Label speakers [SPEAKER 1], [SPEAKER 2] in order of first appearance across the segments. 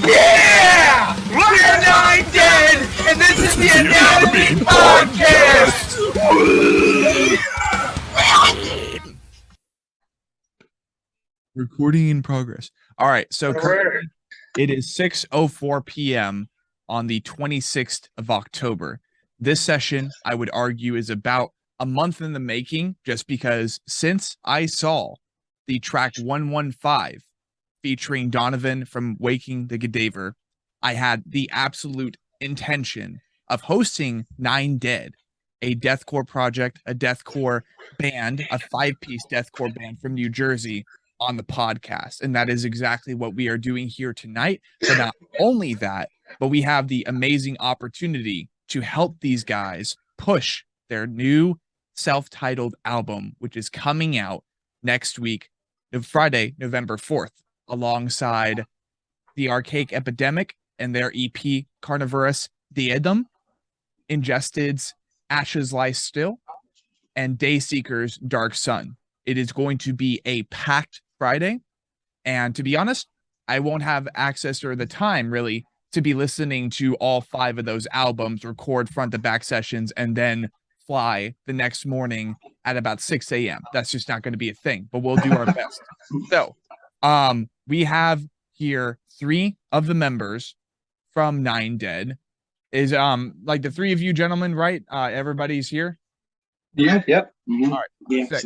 [SPEAKER 1] Yeah! We're Nine Dead, and this is the Anatomy Podcast!
[SPEAKER 2] Recording in progress. All right, so currently it is 6:04 p.m. on the 26th of October. This session, I would argue, is about a month in the making, just because since I saw the track 115 featuring Donovan from Waking the Cadaver, I had the absolute intention of hosting Nine Dead, a deathcore project, a deathcore band, a 5-piece deathcore band from New Jersey, on the podcast. And that is exactly what we are doing here tonight. But not only that, but we have the amazing opportunity to help these guys push their new self-titled album, which is coming out next week, Friday, November 4th, alongside the Archaic Epidemic and their EP Carnivorous Diadem, Ingested's Ashes Lie Still, and Dayseeker's Dark Sun. It is going to be a packed Friday, and to be honest, I won't have access or the time really to be listening to all 5 of those albums, record front to back sessions, and then fly the next morning at about 6 a.m. That's just not going to be a thing, but we'll do our best. So we have here 3 of the members from Nine Dead. Is like the 3 of you gentlemen, right? Everybody's here.
[SPEAKER 3] Yeah. Yep.
[SPEAKER 2] Mm-hmm. All right. Yeah.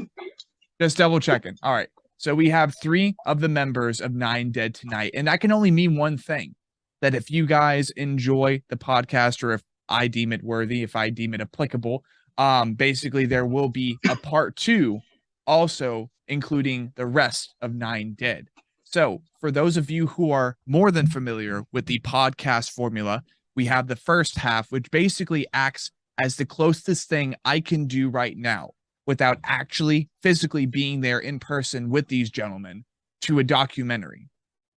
[SPEAKER 2] Just double checking. All right. So we have 3 of the members of Nine Dead tonight. And that can only mean one thing, that if you guys enjoy the podcast, or if I deem it worthy, if I deem it applicable, basically there will be a part 2 also including the rest of Nine Dead. So for those of you who are more than familiar with the podcast formula, we have the first half, which basically acts as the closest thing I can do right now, without actually physically being there in person with these gentlemen, to a documentary.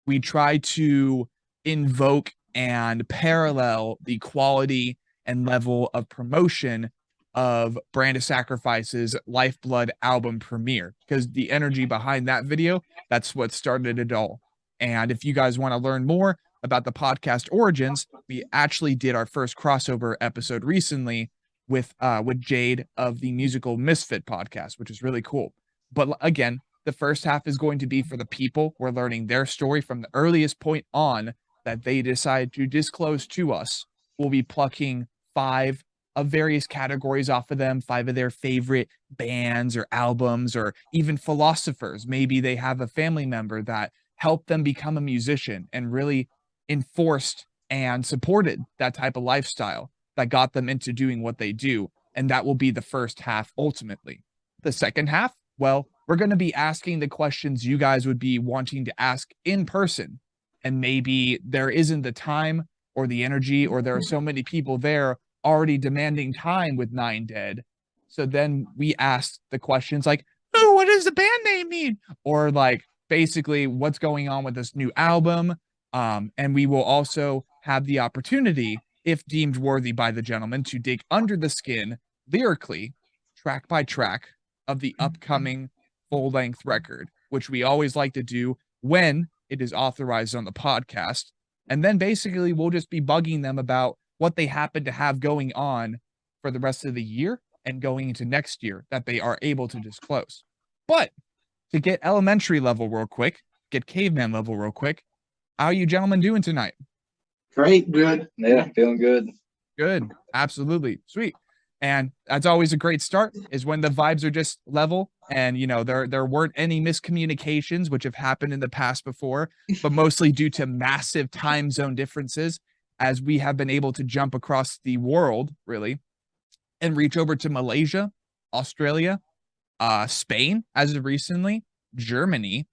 [SPEAKER 2] We try to invoke and parallel the quality and level of promotion of Brand of Sacrifice's Lifeblood album premiere, because the energy behind that video, that's what started it all. And if you guys want to learn more about the podcast origins, we actually did our first crossover episode recently with Jade of the Musical Misfit podcast, which is really cool. But again, the first half is going to be for the people. We're learning their story from the earliest point on that they decide to disclose to us. We'll be plucking 5 of various categories off of them, 5 of their favorite bands or albums, or even philosophers. Maybe they have a family member that helped them become a musician and really enforced and supported that type of lifestyle that got them into doing what they do. And that will be the first half ultimately. The second half, well, we're going to be asking the questions you guys would be wanting to ask in person. And maybe there isn't the time or the energy, or there are so many people there already demanding time with Nine Dead. So then we ask the questions like, oh, what does the band name mean? Or like, basically, what's going on with this new album? And we will also have the opportunity, if deemed worthy by the gentleman, to dig under the skin lyrically, track by track, of the upcoming full-length record, which we always like to do when it is authorized on the podcast. And then basically we'll just be bugging them about what they happen to have going on for the rest of the year and going into next year that they are able to disclose. But to get elementary level real quick, get caveman level real quick, how are you gentlemen doing tonight?
[SPEAKER 3] Great, good. Yeah, feeling good.
[SPEAKER 2] Good, absolutely, sweet. And that's always a great start, is when the vibes are just level, and you know there weren't any miscommunications, which have happened in the past before, but mostly due to massive time zone differences, as we have been able to jump across the world really and reach over to Malaysia, Australia, Spain as of recently, Germany,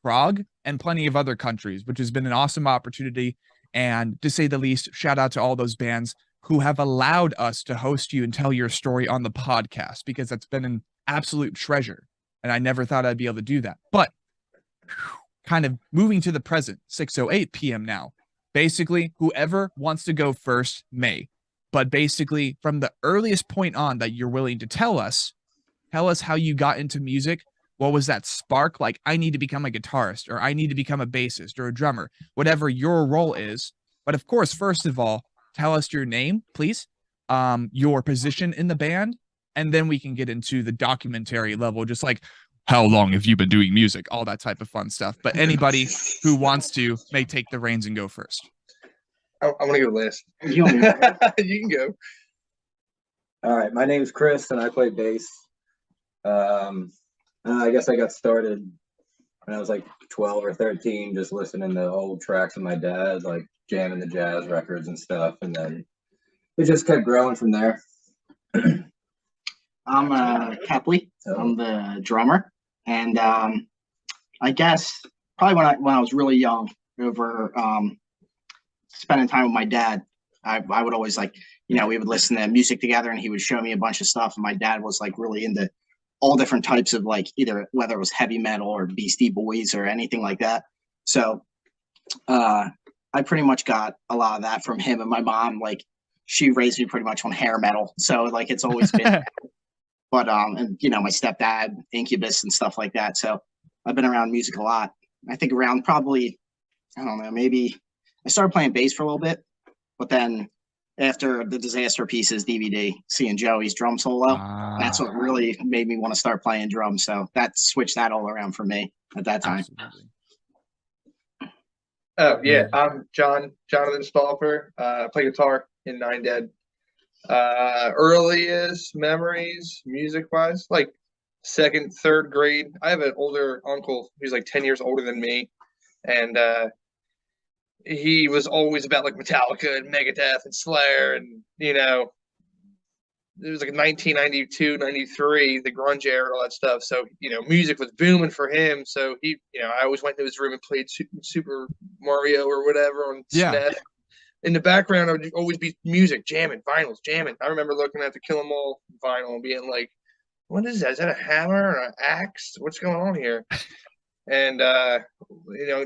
[SPEAKER 2] Prague, and plenty of other countries, which has been an awesome opportunity. And to say the least, shout out to all those bands who have allowed us to host you and tell your story on the podcast, because that's been an absolute treasure. And I never thought I'd be able to do that. But kind of moving to the present, 6:08 p.m. now. Basically, whoever wants to go first may. But basically, from the earliest point on that you're willing to tell us how you got into music, what was that spark? Like, I need to become a guitarist, or I need to become a bassist or a drummer, whatever your role is. But of course, first of all, tell us your name, please, your position in the band, and then we can get into the documentary level, just like how long have you been doing music, all that type of fun stuff. But anybody who wants to may take the reins and go first.
[SPEAKER 1] I want to go last.
[SPEAKER 3] You want me to-
[SPEAKER 1] You can go.
[SPEAKER 3] All right, my name's Chris, and I play bass. I guess I got started when I was like 12 or 13, just listening to old tracks of my dad, like jamming the jazz records and stuff, and then it just kept growing from there.
[SPEAKER 4] I'm Kopfle. I'm the drummer, and I guess probably when I was really young, over spending time with my dad, I would always like, we would listen to music together, and he would show me a bunch of stuff. And my dad was like really into all different types of like either whether it was heavy metal or Beastie Boys or anything like that. So I pretty much got a lot of that from him. And my mom, like, she raised me pretty much on hair metal, so like it's always been. But and my stepdad, Incubus and stuff like that. So I've been around music a lot. I think around probably, I don't know, maybe I started playing bass for a little bit, but then after the Disaster Pieces DVD, seeing Joey's drum solo, that's what really made me want to start playing drums. So that switched that all around for me at that time.
[SPEAKER 2] Absolutely.
[SPEAKER 1] Oh yeah, I'm Jonathan Stauffer. I play guitar in Nine Dead. Earliest memories, music-wise, like second, third grade. I have an older uncle who's like 10 years older than me, and he was always about like Metallica and Megadeth and Slayer, and it was like 1992, 93, the grunge era and all that stuff. So, music was booming for him. So he, I always went to his room and played Super Mario or whatever on SNES. In the background, I would always be music, jamming, vinyls, jamming. I remember looking at the Kill 'Em All vinyl and being like, what is that? Is that a hammer or an axe? What's going on here? And,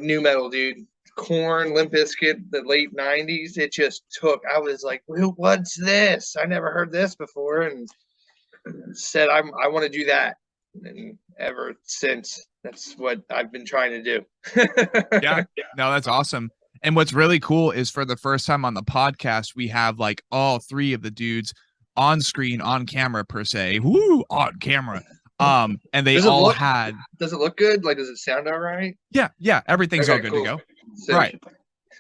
[SPEAKER 1] new metal, dude. Korn, Limp Bizkit, the late 90s, it just took. I was like, what's this? I never heard this before, and said I want to do that. And ever since, that's what I've been trying to do.
[SPEAKER 2] Yeah, no, that's awesome. And what's really cool is for the first time on the podcast, we have like all three of the dudes on screen, on camera per se. Woo, on camera. And they all had.
[SPEAKER 1] Does it look good? Like, does it sound all right?
[SPEAKER 2] Yeah, everything's all good to go.
[SPEAKER 1] So,
[SPEAKER 2] right.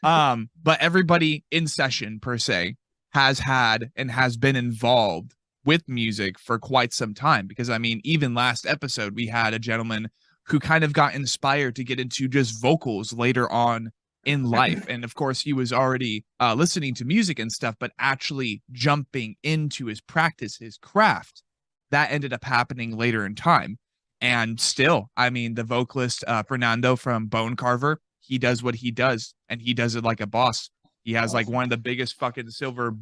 [SPEAKER 2] But everybody in session per se has had and has been involved with music for quite some time, because I mean, even last episode we had a gentleman who kind of got inspired to get into just vocals later on in life, and of course he was already listening to music and stuff, but actually jumping into his practice, his craft, that ended up happening later in time. And still, I mean, the vocalist Fernando from Bone Carver, he does what he does, and he does it like a boss. He has like one of the biggest fucking silver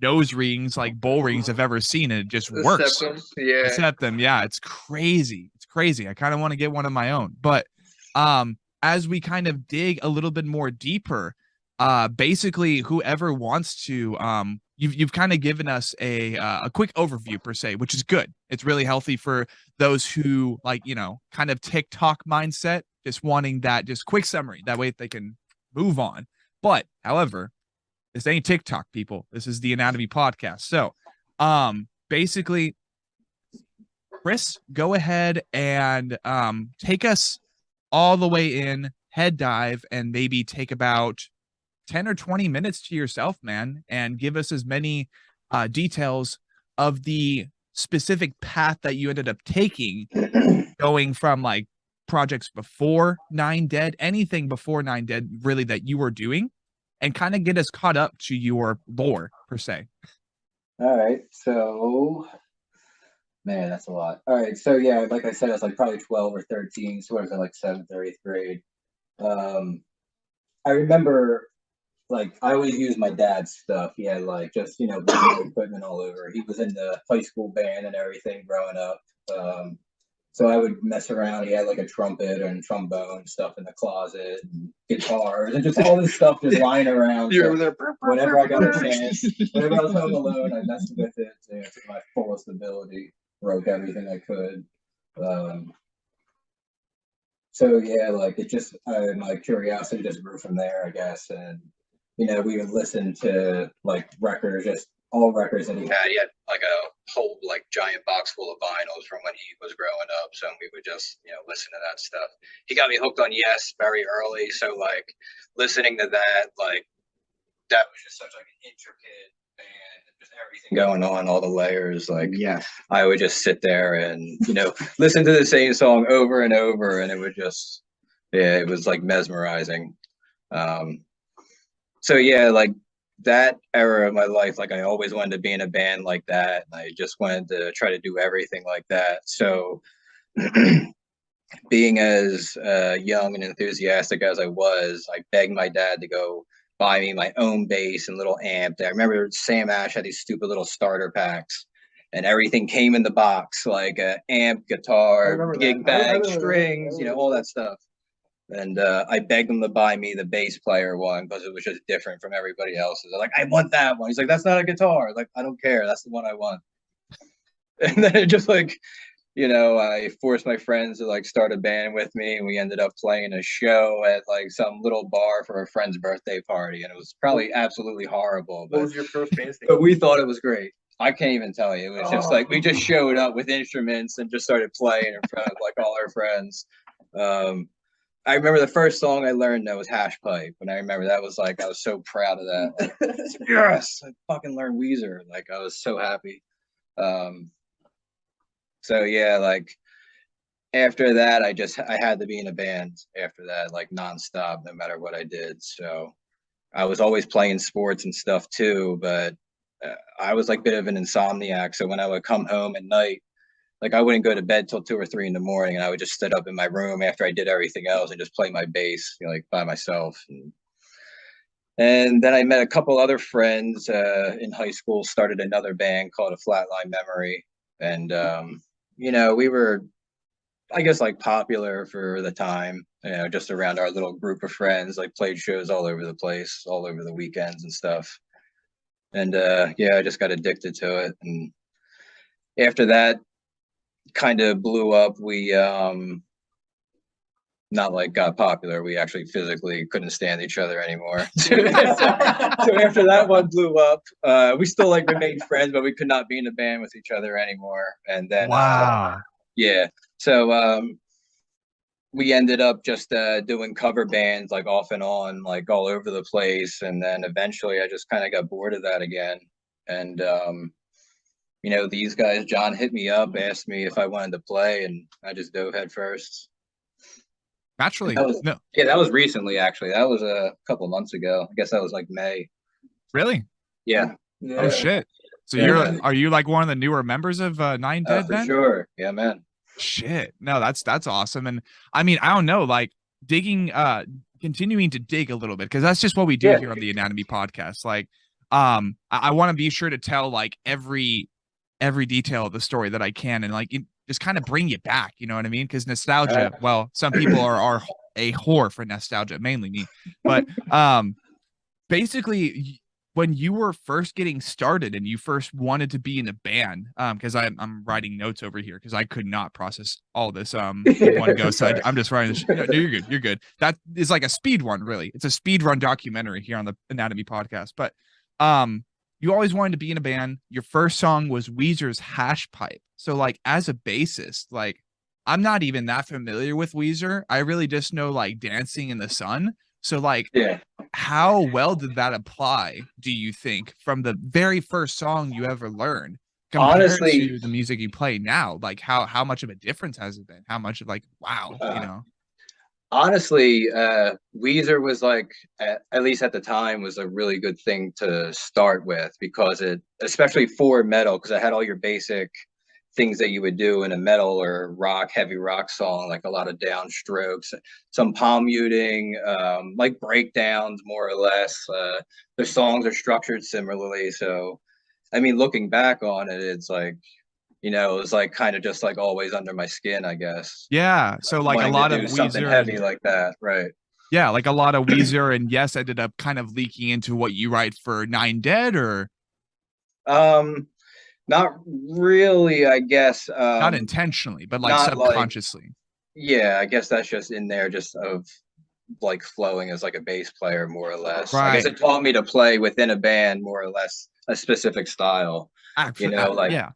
[SPEAKER 2] nose rings, like bull rings I've ever seen, and it just works. Septum, yeah, it's crazy. It's crazy. I kind of want to get one of my own. But as we kind of dig a little bit more deeper, basically whoever wants to, you've kind of given us a quick overview per se, which is good. It's really healthy for those who like, kind of TikTok mindset, just wanting that just quick summary. That way they can move on. But however, this ain't TikTok, people. This is the Anatomy Podcast. So basically, Chris, go ahead and take us all the way in, head dive, and maybe take about 10 or 20 minutes to yourself, man, and give us as many details of the specific path that you ended up taking, going from like projects before Nine Dead, anything before Nine Dead really that you were doing, and kind of get us caught up to your lore per se.
[SPEAKER 3] All right, so man, that's a lot. All right, so yeah, like I said, I was like probably 12 or 13, so I was in like 7th or 8th grade. I remember, like, I always used my dad's stuff. He had like just equipment all over. He was in the high school band and everything growing up. So I would mess around. He had like a trumpet and trombone stuff in the closet, and guitars, and just all this stuff just lying around.
[SPEAKER 1] You're over there.
[SPEAKER 3] Whenever I got a chance, whenever I was home alone, I messed with it to my fullest ability. Broke everything I could. So yeah, like it just my curiosity just grew from there, I guess. And we would listen to like records, just all records that he had. He had like a whole like giant box full of vinyls from when he was growing up. So we would just listen to that stuff. He got me hooked on Yes very early. So like listening to that, like that was just such like an intricate band, just everything going on, all the layers. Like I would just sit there and listen to the same song over and over, and it would just it was like mesmerizing. So yeah, like that era of my life, like I always wanted to be in a band like that, and I just wanted to try to do everything like that. So being as young and enthusiastic as I was, I begged my dad to go buy me my own bass and little amp. I remember Sam Ash had these stupid little starter packs, and everything came in the box, like amp, guitar, gig bag, strings, all that stuff. And I begged him to buy me the bass player one because it was just different from everybody else's. I'm like, I want that one. He's like, that's not a guitar. I'm like, I don't care. That's the one I want. And then it just like, I forced my friends to like start a band with me, and we ended up playing a show at like some little bar for a friend's birthday party, and it was probably absolutely horrible.
[SPEAKER 1] What was your first band name?
[SPEAKER 3] But we thought it was great. I can't even tell you. It was just like we just showed up with instruments and just started playing in front of like all our friends. I remember the first song I learned that was Hash Pipe, and I remember that was like I was so proud of that. Yes, I fucking learned Weezer. Like I was so happy. So yeah, like after that, I had to be in a band after that, like nonstop, no matter what I did. So I was always playing sports and stuff too, but I was like a bit of an insomniac. So when I would come home at night, like I wouldn't go to bed till 2 or 3 in the morning, and I would just sit up in my room after I did everything else and just play my bass, like by myself. And then I met a couple other friends in high school, started another band called A Flatline Memory. And we were, I guess, like popular for the time, just around our little group of friends, like played shows all over the place, all over the weekends and stuff. And I just got addicted to it. And after that kind of blew up, we not like got popular, we actually physically couldn't stand each other anymore. So after that one blew up, we still like remained friends, but we could not be in a band with each other anymore. And then so we ended up just doing cover bands like off and on, like all over the place. And then eventually I just kind of got bored of that again. And these guys, John hit me up, asked me if I wanted to play, and I just dove head first.
[SPEAKER 2] Naturally.
[SPEAKER 3] That was recently, actually. That was a couple months ago. I guess that was like May.
[SPEAKER 2] Really?
[SPEAKER 3] Yeah.
[SPEAKER 2] Oh shit. So are you like one of the newer members of Nine Dead?
[SPEAKER 3] For sure. Yeah, man.
[SPEAKER 2] Shit. No, that's awesome. And I mean, I don't know, like continuing to dig a little bit, because that's just what we do here on the Anatomy Podcast. Like, I want to be sure to tell like every detail of the story that I can, and like just kind of bring you back, you know what I mean? Because nostalgia, well, some people are a whore for nostalgia, mainly me. But basically, when you were first getting started and you first wanted to be in a band, because I'm writing notes over here because I could not process all this in one go. So I'm just writing this. No, you're good. You're good. That is like a speed run, really. It's a speed run documentary here on the Anatomy Podcast. But you always wanted to be in a band. Your first song was Weezer's Hash Pipe. So like as a bassist, like I'm not even that familiar with Weezer. I really just know like Dancing in the Sun. So like, how well did that apply, do you think, from the very first song you ever learned compared
[SPEAKER 3] honestly
[SPEAKER 2] to the music you play now? Like how much of a difference has it been? How much of like, wow,
[SPEAKER 3] Honestly, Weezer was like, at least at the time, was a really good thing to start with, because it, especially for metal, because I had all your basic things that you would do in a metal or heavy rock song, like a lot of downstrokes, some palm muting, like breakdowns, more or less. The songs are structured similarly. So, I mean, looking back on it, it's like, it was like kind of just like always under my skin, I guess.
[SPEAKER 2] Yeah. So like a lot of
[SPEAKER 3] something heavy like that, right?
[SPEAKER 2] Yeah, like a lot of Weezer and Yes ended up kind of leaking into what you write for Nine Dead, or
[SPEAKER 3] not really, I guess.
[SPEAKER 2] Not intentionally, but like subconsciously.
[SPEAKER 3] Yeah, I guess that's just in there, just of like flowing as like a bass player, more or less. I guess
[SPEAKER 2] Right.
[SPEAKER 3] it taught me to play within a band, more or less, a specific style. Like
[SPEAKER 2] Yeah.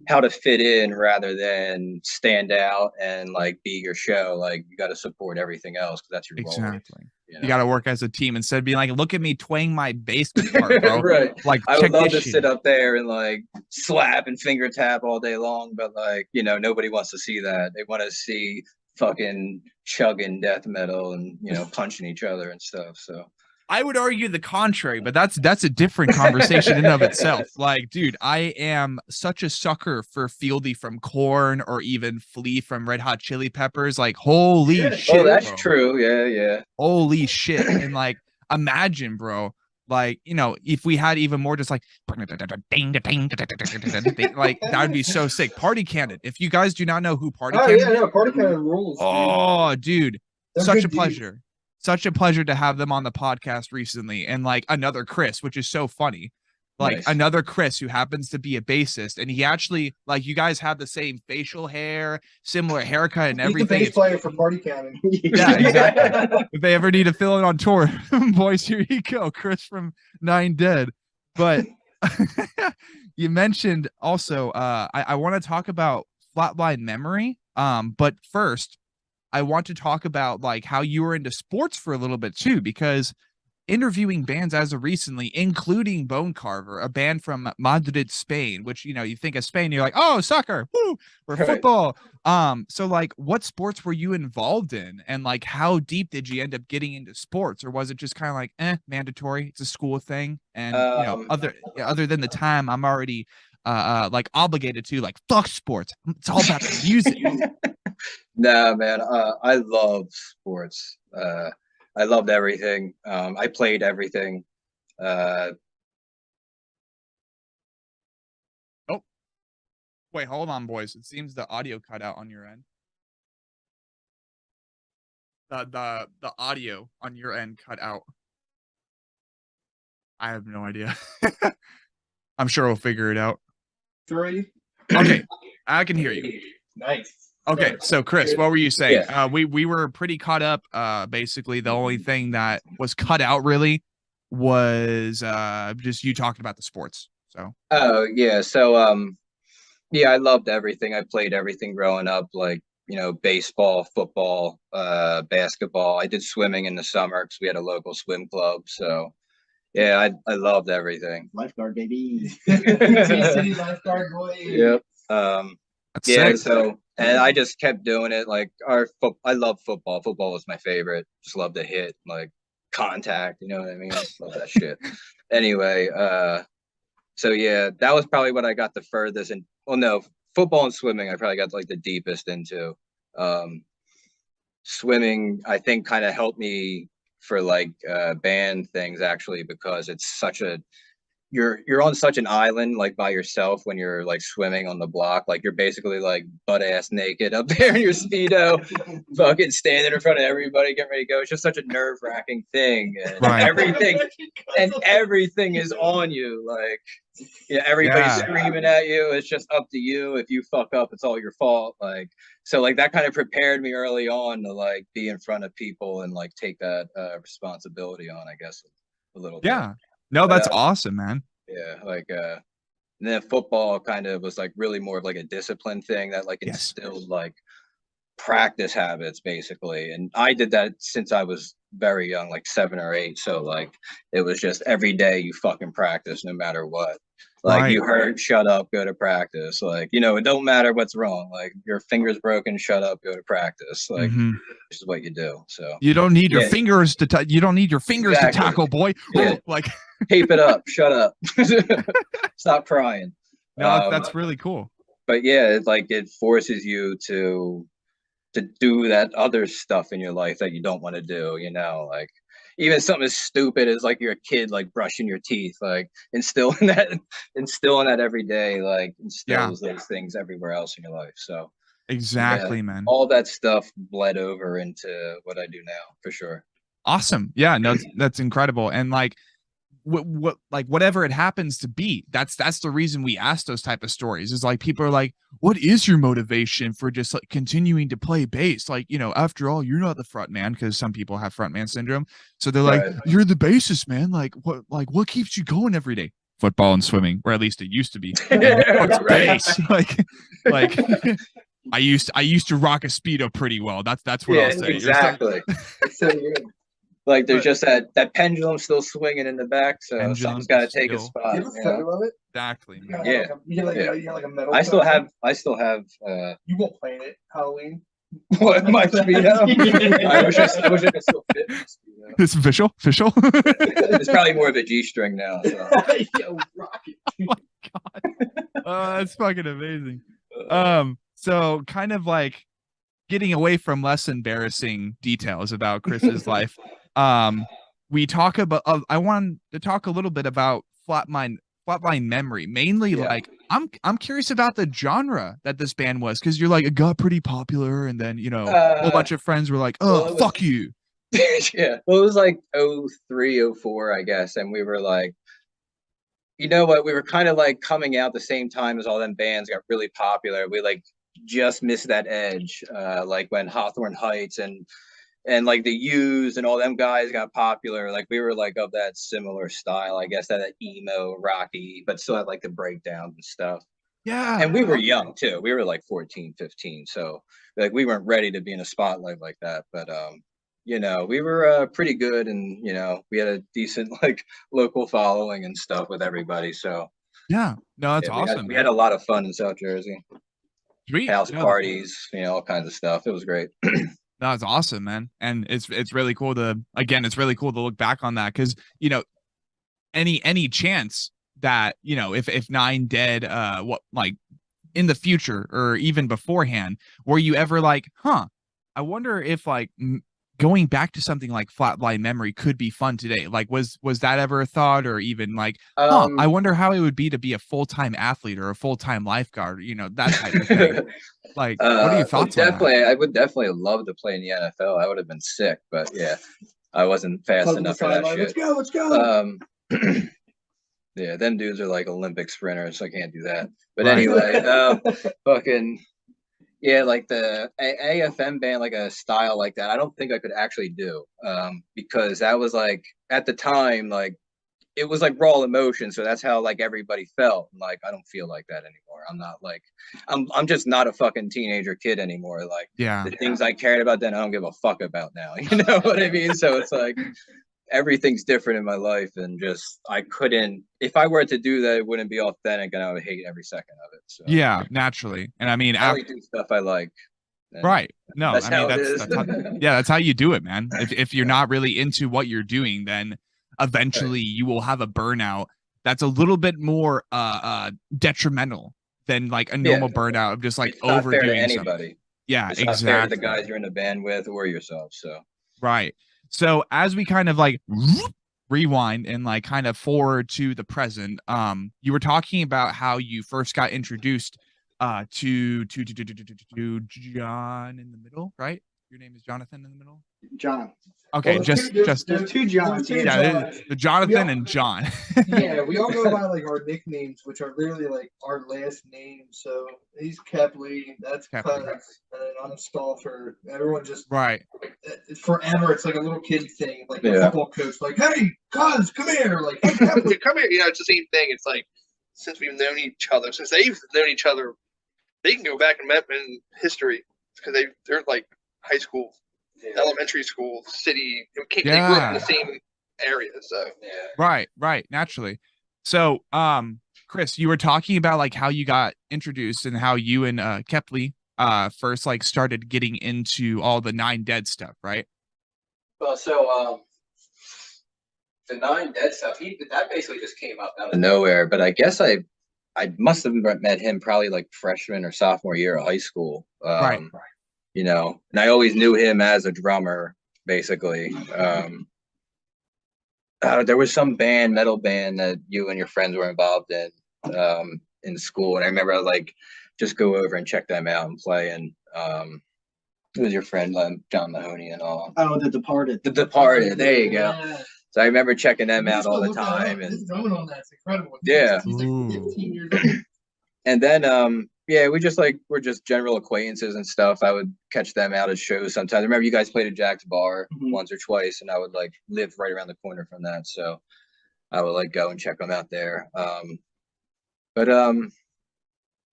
[SPEAKER 3] how to fit in rather than stand out and like be your show. Like you got to support everything else because that's your role.
[SPEAKER 2] Exactly. You got to work as a team instead of being like, look at me twang my bass guitar, bro.
[SPEAKER 3] Right.
[SPEAKER 2] Like,
[SPEAKER 3] I would love to
[SPEAKER 2] shit
[SPEAKER 3] sit up there and like slap and finger tap all day long, but like, nobody wants to see that. They want to see fucking chugging death metal and, punching each other and stuff. So
[SPEAKER 2] I would argue the contrary, but that's a different conversation in of itself. Like, dude, I am such a sucker for Fieldy from Korn or even Flea from Red Hot Chili Peppers. Like, holy shit.
[SPEAKER 3] Oh, that's true. Yeah.
[SPEAKER 2] Holy shit. And like, imagine, bro, like, if we had even more just like that would be so sick. Party Cannon. If you guys do not know who Party Cannon
[SPEAKER 3] is. Party Cannon rules.
[SPEAKER 2] Oh, dude. Such a pleasure. Such a pleasure to have them on the podcast recently. And like another Chris, which is so funny. Like another Chris who happens to be a bassist. And he actually, like, you guys have the same facial hair, similar haircut and everything.
[SPEAKER 3] He's the bass player for Party Cannon.
[SPEAKER 2] Yeah, exactly. If they ever need to fill in on tour, boys, here you go. Chris from Nine Dead. But you mentioned also, I want to talk about Flatline Memory. But first, I want to talk about like how you were into sports for a little bit too, because interviewing bands as of recently, including Bone Carver, a band from Madrid, Spain, which, you think of Spain, you're like, oh, soccer, woo, or football. So like what sports were you involved in? And like, how deep did you end up getting into sports? Or was it just kind of like, mandatory? It's a school thing. And, other than the time I'm already like obligated to, like, fuck sports. It's all about the music.
[SPEAKER 3] Nah, man. I love sports. I loved everything. I played everything.
[SPEAKER 2] Oh, wait, hold on, boys. It seems the audio cut out on your end. The audio on your end cut out. I have no idea. I'm sure we'll figure it out.
[SPEAKER 3] 3.
[SPEAKER 2] Okay, I can hear you.
[SPEAKER 3] Nice.
[SPEAKER 2] Okay, so Chris, what were you saying? Yeah. We were pretty caught up. Basically, the only thing that was cut out really was just you talking about the sports. So.
[SPEAKER 3] Oh yeah, so yeah, I loved everything. I played everything growing up, like baseball, football, basketball. I did swimming in the summer because we had a local swim club. So yeah, I loved everything.
[SPEAKER 4] Lifeguard baby.
[SPEAKER 3] City lifeguard boy. Yep. Yeah. Sick. So. And I just kept doing it. Like I love football. Football was my favorite. Just love to hit, like contact. You know what I mean? Love that shit. Anyway, so yeah, that was probably what I got the furthest. And well, no, football and swimming I probably got like the deepest into. Swimming I think kind of helped me for like band things actually, because it's such a you're on such an island, like by yourself when you're like swimming on the block. Like you're basically like butt ass naked up there in your Speedo, fucking standing in front of everybody, getting ready to go. It's just such a nerve wracking thing. And everything is on you. Like, everybody's screaming at you. It's just up to you. If you fuck up, it's all your fault. Like, so like that kind of prepared me early on to like be in front of people and like take that responsibility on, I guess, a little bit.
[SPEAKER 2] No, that's awesome, man.
[SPEAKER 3] Yeah, like and then football kind of was like really more of like a discipline thing that like instilled like practice habits basically. And I did that since I was very young, like 7 or 8. So like it was just every day you fucking practice no matter what. Like you hurt, shut up, go to practice. Like, it don't matter what's wrong. Like your finger's broken, shut up, go to practice. Like this is what you do. So
[SPEAKER 2] you don't need your fingers to you don't need your fingers to tackle, boy. Like
[SPEAKER 3] tape it up, shut up. Stop crying.
[SPEAKER 2] No, that's really cool.
[SPEAKER 3] But yeah, it forces you to do that other stuff in your life that you don't want to do, like even something as stupid as like you're a kid, like brushing your teeth, like instilling that every day, like instills those things everywhere else in your life. So
[SPEAKER 2] exactly, man.
[SPEAKER 3] All that stuff bled over into what I do now for sure.
[SPEAKER 2] Awesome. Yeah, no, that's incredible. And like what like whatever it happens to be, that's the reason we ask those type of stories. Is like people are like, what is your motivation for just like continuing to play bass? Like, you know, after all, you're not the front man, because some people have front man syndrome. So they're like, you're the bassist, man. Like what keeps you going every day? Football and swimming, or at least it used to be. What's bass? Like I used to rock a Speedo pretty well. That's what I'll say.
[SPEAKER 3] Exactly. So like there's just that pendulum still swinging in the back, so something's got to take a spot.
[SPEAKER 1] You have a photo of it?
[SPEAKER 2] Exactly.
[SPEAKER 3] Yeah.
[SPEAKER 1] You got like a metal.
[SPEAKER 3] I still have.
[SPEAKER 1] You won't play it Halloween.
[SPEAKER 3] What, my Speedo? I wish I could still fit my Speedo.
[SPEAKER 2] It's official.
[SPEAKER 3] It's probably more of a G-string now. So.
[SPEAKER 1] Yo, rocket.
[SPEAKER 2] Oh my god. That's fucking amazing. So kind of like getting away from less embarrassing details about Chris's life. We talk about I want to talk a little bit about Flatline Memory. Mainly like I'm curious about the genre that this band was, because you're like, it got pretty popular, and then, you know, a whole bunch of friends were like, oh, fuck you.
[SPEAKER 3] Yeah. Well, it was like 03, 04, I guess, and we were like, you know what, we were kind of like coming out the same time as all them bands got really popular. We like just missed that edge, like when Hawthorne Heights and like the U's and all them guys got popular. Like we were like of that similar style, I guess, that emo rocky, but still had like the breakdowns and stuff.
[SPEAKER 2] Yeah.
[SPEAKER 3] And we were young too. We were like 14, 15. So like we weren't ready to be in a spotlight like that. But you know, we were pretty good, and you know, we had a decent like local following and stuff with everybody. So
[SPEAKER 2] yeah, no, that's awesome.
[SPEAKER 3] We had a lot of fun in South Jersey.
[SPEAKER 2] Sweet.
[SPEAKER 3] House parties, you know, all kinds of stuff. It was great.
[SPEAKER 2] That's awesome, man. And it's really cool to look back on that, because, you know, any chance that, you know, if Nine Dead what like in the future or even beforehand, were you ever like, I wonder if like going back to something like Flatline Memory could be fun today? Like was that ever a thought, or even like, I wonder how it would be to be a full-time athlete or a full-time lifeguard, you know, that type of thing. Like, what are your thoughts on that?
[SPEAKER 3] I would definitely love to play in the NFL. I would have been sick, but yeah, I wasn't fast enough for that shit.
[SPEAKER 1] Let's go.
[SPEAKER 3] Yeah, them dudes are like Olympic sprinters, so I can't do that. But anyway, fucking yeah, like the AFM band, like a style like that, I don't think I could actually do, because that was like at the time, like it was like raw emotion, so that's how like everybody felt. Like I don't feel like that anymore. I'm not like I'm just not a fucking teenager kid anymore. Like the things I cared about then, I don't give a fuck about now. You know what I mean? So it's like everything's different in my life, and just I couldn't. If I were to do that, it wouldn't be authentic, and I would hate every second of it. So
[SPEAKER 2] yeah, naturally. And I mean,
[SPEAKER 3] I only do stuff I like.
[SPEAKER 2] Right. No,
[SPEAKER 3] that's
[SPEAKER 2] I mean that's how you do it, man. If you're not really into what you're doing, then eventually you will have a burnout that's a little bit more detrimental than like a normal burnout of just like overdoing something. Yeah,
[SPEAKER 3] it's
[SPEAKER 2] exactly.
[SPEAKER 3] Not fair to the guys you're in the band with or yourself. So
[SPEAKER 2] right. So as we kind of like rewind and like kind of forward to the present, you were talking about how you first got introduced to John in the middle, right? Your name is Jonathan in the middle?
[SPEAKER 4] John.
[SPEAKER 2] Okay,
[SPEAKER 1] well,
[SPEAKER 2] just
[SPEAKER 4] there's two Johns.
[SPEAKER 2] Yeah, the Jonathan and John.
[SPEAKER 1] Yeah, we all go by like our nicknames, which are literally like our last names. So he's Kopfle, that's Cuz, and then I'm Stauffer. Everyone just forever. It's like a little kid thing, like a football coach, like, "Hey, Cuz, come here!" Like, "Hey, Kopfle, come here!" You know, it's the same thing. It's like since we've known each other, since they've known each other, they can go back and met in history because they're like high school. Elementary school, city, they grew up in the same area, so
[SPEAKER 2] right, naturally. So, Chris, you were talking about like how you got introduced and how you and Kopfle first like started getting into all the Nine Dead stuff, right?
[SPEAKER 3] Well, so the Nine Dead stuff, that basically just came up out of nowhere. But I guess I must have met him probably like freshman or sophomore year of high school.
[SPEAKER 2] Right.
[SPEAKER 3] You know, and I always knew him as a drummer, basically. There was some metal band that you and your friends were involved in school, and I remember I like just go over and check them out and play. And it was your friend John Mahoney and all.
[SPEAKER 4] Oh, The Departed.
[SPEAKER 3] The Departed. There you go. So I remember checking them out all the time. And
[SPEAKER 1] this drumming on that's incredible.
[SPEAKER 3] Yeah.
[SPEAKER 1] He's like 15 years old.
[SPEAKER 3] And then yeah, we're just general acquaintances and stuff. I would catch them out at shows sometimes. I remember you guys played at Jack's Bar once or twice, and I would like live right around the corner from that. So I would like go and check them out there. But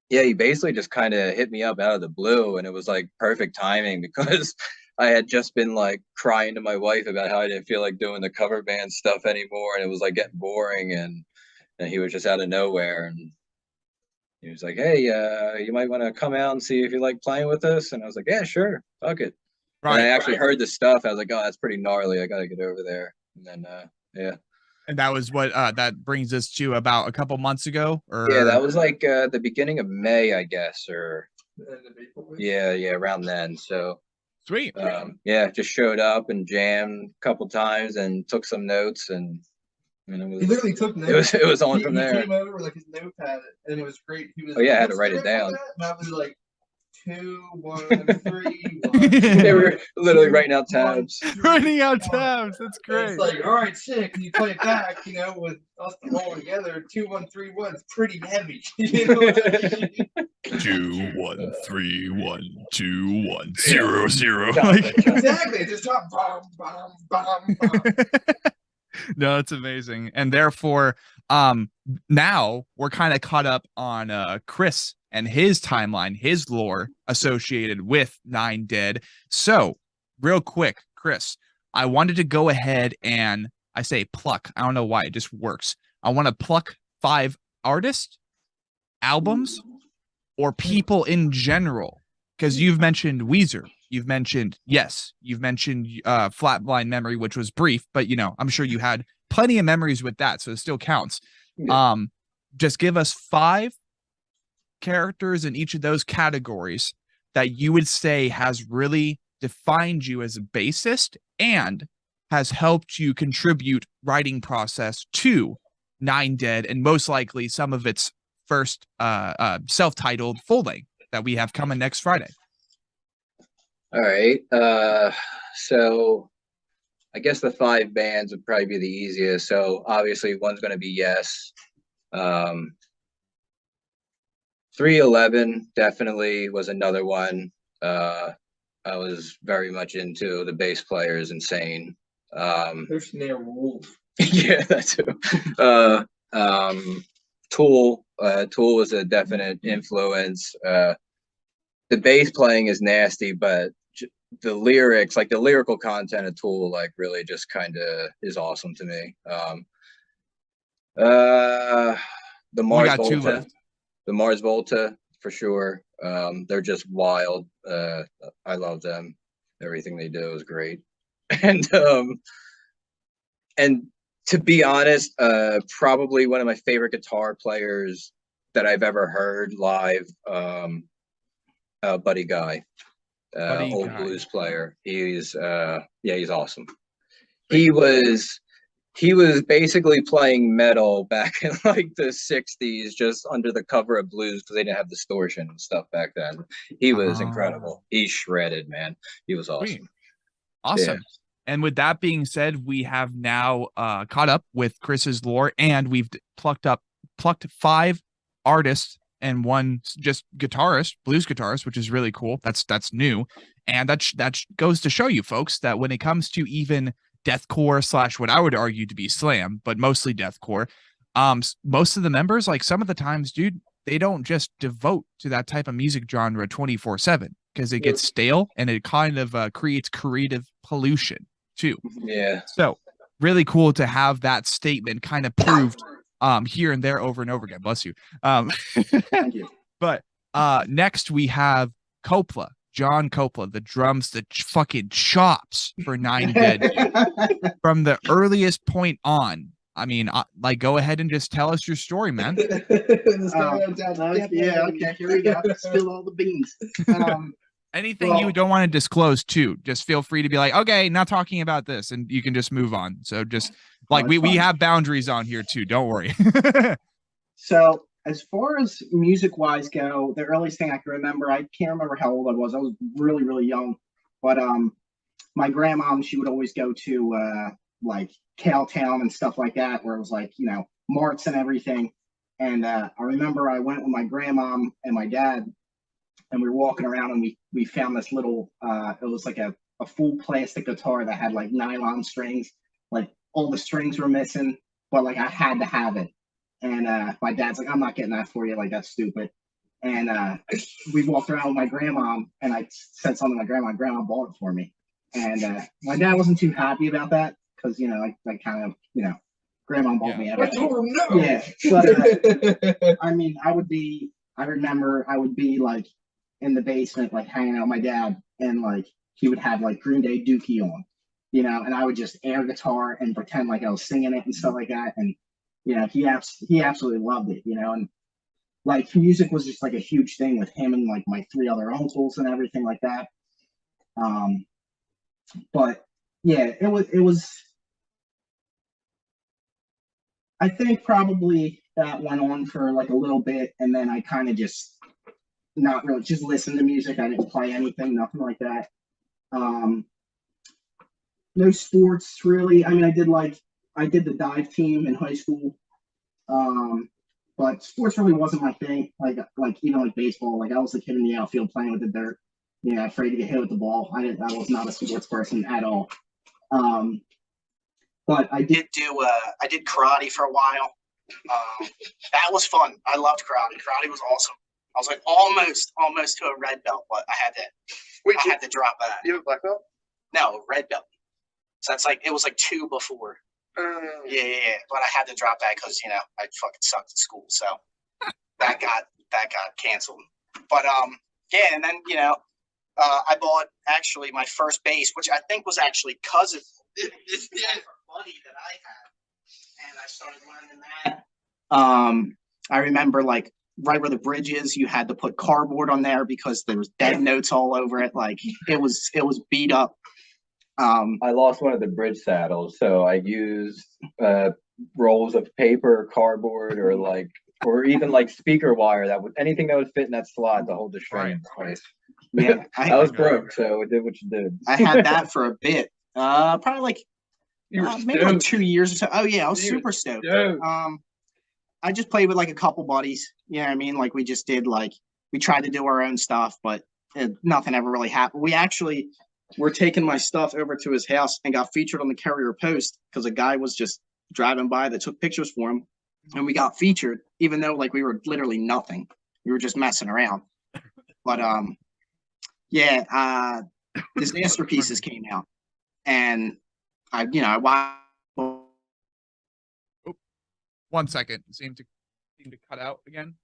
[SPEAKER 3] yeah, he basically just kind of hit me up out of the blue, and it was like perfect timing because I had just been like crying to my wife about how I didn't feel like doing the cover band stuff anymore, and it was like getting boring, and he was just out of nowhere, and he was like, "Hey, you might want to come out and see if you like playing with us." And I was like, "Yeah, sure, fuck it." Right. And I actually heard the stuff. I was like, "Oh, that's pretty gnarly. I gotta get over there." And then yeah. And
[SPEAKER 2] that was what that brings us to about a couple months ago, or
[SPEAKER 3] yeah, that was like the beginning of May, I guess, or yeah, around then. So
[SPEAKER 2] sweet.
[SPEAKER 3] Yeah, just showed up and jammed a couple times and took some notes, and it was, he literally took notes. It was on from there. He came over with like his notepad, and it was great. He was, I had to write it down. And I was like, 2, 1, 3, 1. They were literally writing out tabs.
[SPEAKER 2] Writing out tabs. That's great.
[SPEAKER 1] It's like, all right, sick. And you play it back, with us rolling together. 2, 1, 3, 1. It's pretty heavy.
[SPEAKER 2] 2, 1, 3, 1, 2, 1, 0, 0.
[SPEAKER 1] Exactly. It just dropped. Bomb, bomb, bomb, bomb.
[SPEAKER 2] No, it's amazing. And therefore, now we're kind of caught up on Chris and his timeline, his lore associated with 9 Dead. So, real quick, Chris, I wanted to go ahead and I say pluck. I don't know why, it just works. I want to pluck 5 artists, albums, or people in general. Because you've mentioned Weezer. You've mentioned Flatline Memory, which was brief, but I'm sure you had plenty of memories with that, so it still counts. Yeah. Just give us 5 characters in each of those categories that you would say has really defined you as a bassist and has helped you contribute writing process to 9 Dead, and most likely some of its first self-titled full length that we have coming next Friday.
[SPEAKER 3] All right. So I guess the 5 bands would probably be the easiest. So obviously one's going to be Yes. 311 definitely was another one. I was very much into the bass player is insane.
[SPEAKER 1] There's Snare Wolf.
[SPEAKER 3] Yeah, that's too. Tool. Tool was a definite influence. The bass playing is nasty, but the lyrics, like the lyrical content of Tool, like really just kind of is awesome to me. The Mars Volta. The Mars Volta for sure. They're just wild. I love them. Everything they do is great. And to be honest, probably one of my favorite guitar players that I've ever heard live, Buddy Guy, old blues player. He's he's awesome. He was basically playing metal back in like the 60s, just under the cover of blues because they didn't have distortion and stuff back then. He was incredible. He shredded, man. He was awesome.
[SPEAKER 2] Sweet. Awesome. Yeah. And with that being said, we have now caught up with Chris's lore, and we've plucked 5 artists and 1 just guitarist, blues guitarist, which is really cool. That's new, and that goes to show you folks that when it comes to even deathcore / what I would argue to be slam, but mostly deathcore, most of the members, like some of the times, dude, they don't just devote to that type of music genre 24/7 because it gets stale and it kind of creates creative pollution too.
[SPEAKER 3] Yeah.
[SPEAKER 2] So really cool to have that statement kind of proved here and there over and over again. Bless you.
[SPEAKER 4] Thank you.
[SPEAKER 2] But next we have Kopfle. John Kopfle, the drums, the fucking chops for 9 Dead. From the earliest point on. I mean, like, go ahead and just tell us your story, man.
[SPEAKER 4] Yeah, okay, here we go. Spill all the beans.
[SPEAKER 2] Anything you don't want to disclose, too, just feel free to be like, okay, not talking about this, and you can just move on. So just, like, we have boundaries on here, too. Don't worry.
[SPEAKER 4] So, as far as music-wise go, the earliest thing I can remember, I can't remember how old I was. I was really, really young. But my grandma, she would always go to, like, Cowtown and stuff like that, where it was like, you know, marts and everything. And I remember I went with my grandma and my dad, and we were walking around, and we found this little, it was like a full plastic guitar that had like nylon strings. Like all the strings were missing, but like I had to have it. And my dad's like, I'm not getting that for you. Like, that's stupid. And we walked around with my grandma, and I said something to my grandma. Grandma bought it for me. And my dad wasn't too happy about that because, you know, I kind of, you know, grandma bought me everything.
[SPEAKER 1] I told him no.
[SPEAKER 4] Yeah. But I mean, I remember I would be like in the basement, like hanging out with my dad, and like he would have like Green Day Dookie on, you know, and I would just air guitar and pretend like I was singing it and stuff like that. And, you know, he absolutely loved it, you know, and like music was just like a huge thing with him and like my 3 other uncles and everything like that. But yeah, it was, I think probably that went on for like a little bit, and then I kind of just not really just listened to music. I didn't play anything, nothing like that. No sports really. I mean, I did the dive team in high school. But sports really wasn't my thing. Like even like baseball, like I was the kid in the outfield playing with the dirt, you know, afraid to get hit with the ball. I was not a sports person at all. But I did karate for a while. That was fun. I loved karate. Karate was awesome. I was like almost to a red belt, but I had to drop that.
[SPEAKER 1] You have a black belt?
[SPEAKER 4] No, red belt. So that's like, it was like 2 before. Yeah. But I had to drop that because, you know, I fucking sucked at school. So that got canceled. But yeah, and then, you know, I bought actually my first bass, which I think was actually cousin this buddy that I had, and I started learning that. I remember like right where the bridge is, you had to put cardboard on there because there was dead notes all over it. Like it was beat up.
[SPEAKER 3] I lost one of the bridge saddles, so I used rolls of paper, cardboard, or even like speaker wire anything that would fit in that slot to hold the string in place.
[SPEAKER 4] Yeah,
[SPEAKER 3] I was broke, so it did what you did.
[SPEAKER 4] I had that for a bit, probably like maybe like 2 years or so. Oh yeah, I was super stoked. I just played with like a couple buddies. You know what I mean? Like we just did we tried to do our own stuff, but nothing ever really happened. We actually were taking my stuff over to his house and got featured on the Courier Post because a guy was just driving by that took pictures for him, and we got featured, even though like we were literally nothing. We were just messing around. But yeah, Disaster Pieces came out, and I watched.
[SPEAKER 2] 1 second. Seemed to cut out again.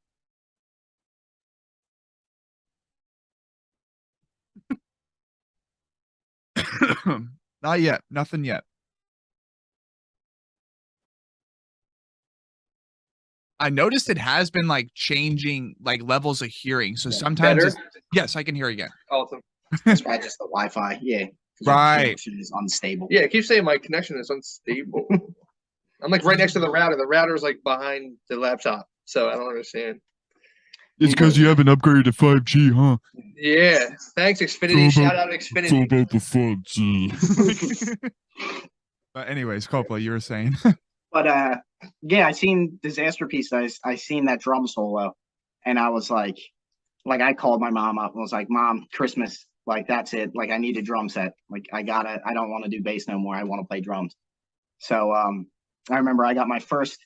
[SPEAKER 2] Not yet. Nothing yet. I noticed it has been like changing like levels of hearing. So sometimes yes, I can hear again.
[SPEAKER 1] Awesome.
[SPEAKER 4] It's probably just the Wi-Fi. Yeah.
[SPEAKER 2] Right.
[SPEAKER 4] Connection is unstable.
[SPEAKER 1] Yeah, it keeps saying my connection is unstable. I'm like right next to the router. The router is like behind the laptop, so I don't understand.
[SPEAKER 2] It's because you haven't upgraded to 5G, huh?
[SPEAKER 1] Yeah. Thanks, Xfinity. Shout out Xfinity.
[SPEAKER 2] It's all about the 5G. But anyways, Kopfle, you were saying.
[SPEAKER 4] But yeah, I seen Disaster Piece. I seen that drum solo, and I was like I called my mom up and was like, Mom, Christmas, like that's it. Like I need a drum set. Like I don't want to do bass no more. I want to play drums. So I remember I got my first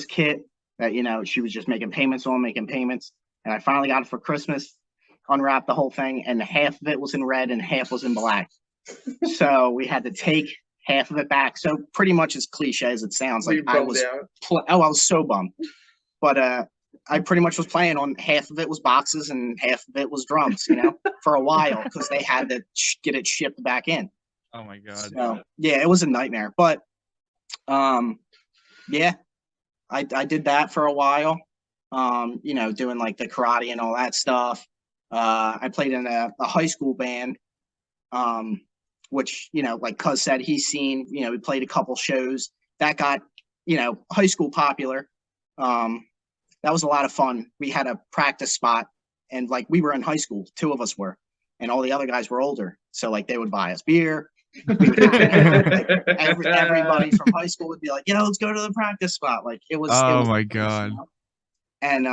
[SPEAKER 4] kit that, you know, she was just making payments, and I finally got it for Christmas. Unwrapped the whole thing, and half of it was in red and half was in black. So we had to take half of it back. So pretty much as cliche as it sounds, like I was so bummed. But I pretty much was playing on half of it was boxes and half of it was drums, you know, for a while because they had to get it shipped back in.
[SPEAKER 2] Oh my God.
[SPEAKER 4] So yeah, it was a nightmare. But yeah, I did that for a while. You know, doing like the karate and all that stuff. I played in a high school band, which, you know, like Cuz said, he's seen, you know, we played a couple shows that got, you know, high school popular. That was a lot of fun. We had a practice spot, and like we were in high school, 2 of us were, and all the other guys were older. So like they would buy us beer, Everybody from high school would be like, "Yo, let's go to the practice spot." Like it was.
[SPEAKER 2] Oh
[SPEAKER 4] it was
[SPEAKER 2] my God.
[SPEAKER 4] And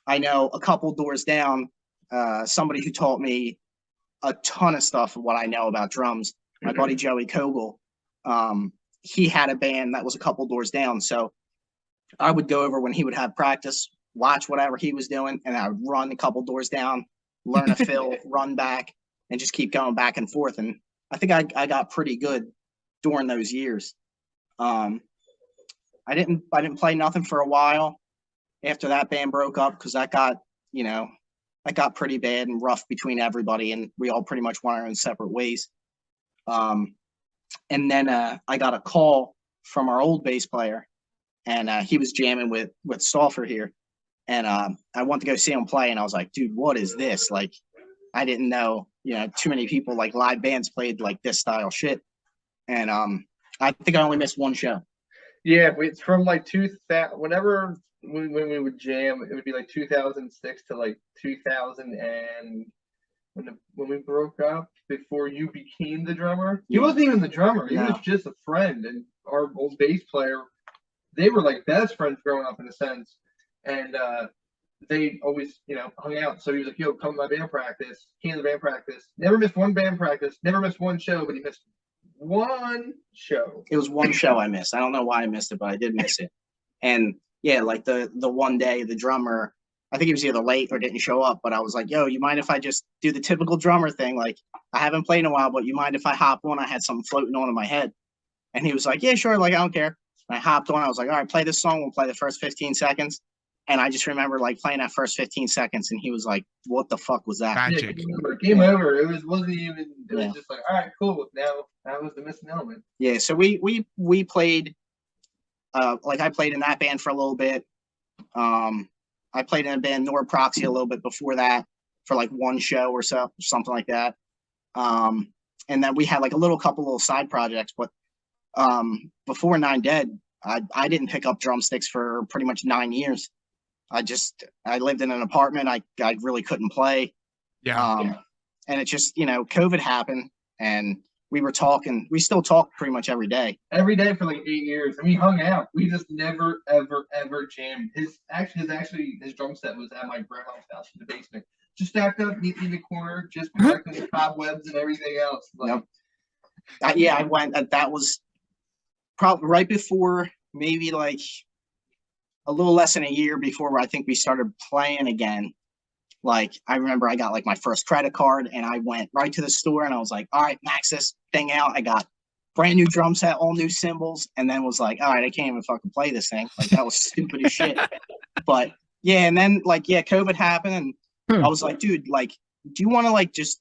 [SPEAKER 4] I know a couple doors down, somebody who taught me a ton of stuff of what I know about drums. My buddy Joey Kogel, he had a band that was a couple doors down. So I would go over when he would have practice, watch whatever he was doing, and I would run a couple doors down, learn a fill, run back, and just keep going back and forth. And I think I got pretty good during those years. I didn't play nothing for a while after that band broke up because that got pretty bad and rough between everybody, and we all pretty much went our own separate ways. And then I got a call from our old bass player, and he was jamming with Stauffer here, and I wanted to go see him play, and I was like, dude, what is this? Like, I didn't know, too many people like live bands played like this style shit, and I think I only missed one show.
[SPEAKER 1] Yeah, it's from like 2000. Whenever when we would jam, it would be like 2006 to like 2000 and when we broke up before you became the drummer. He wasn't even the drummer. He was just a friend, and our old bass player. They were like best friends growing up in a sense, and they always hung out. So he was like, "Yo, come to my band practice." Came to the band practice. Never missed one band practice. Never missed one show, but he missed one show.
[SPEAKER 4] It was one show I missed. I don't know why I missed it, but I did miss it. And yeah, like the one day the drummer, I think he was either late or didn't show up, but I was like, "Yo, you mind if I just do the typical drummer thing? Like, I haven't played in a while, but you mind if I hop on?" I had something floating on in my head. And he was like, "Yeah, sure. Like, I don't care." And I hopped on. I was like, "All right, play this song. We'll play the first 15 seconds. And I just remember like playing that first 15 seconds, and he was like, "What the fuck was that?"
[SPEAKER 2] Magic.
[SPEAKER 1] Yeah, game over. It wasn't even. It was just like, all right, cool. Now that was the missing element.
[SPEAKER 4] Yeah. So we played. Like I played in that band for a little bit. I played in a band Nord Proxy a little bit before that for like one show or so, something like that. And then we had like a couple little side projects, but before Nine Dead, I didn't pick up drumsticks for pretty much 9 years. I lived in an apartment. I really couldn't play.
[SPEAKER 2] Yeah.
[SPEAKER 4] And it just, COVID happened, and we still talk pretty much every day.
[SPEAKER 1] Every day for like 8 years. And we hung out. We just never, ever, ever jammed. His drum set was at my grandma's house in the basement. Just stacked up neatly in the corner, just collecting the cobwebs and everything else. Like,
[SPEAKER 4] I went, that was probably right before, maybe like a little less than a year before I think we started playing again. Like, I remember I got like my first credit card, and I went right to the store, and I was like, "All right, max this thing out." I got brand new drum set, all new cymbals, and then was like, "All right, I can't even fucking play this thing." Like, that was stupid as shit. But yeah, and then like, COVID happened, and I was like, "Dude, like, do you want to like just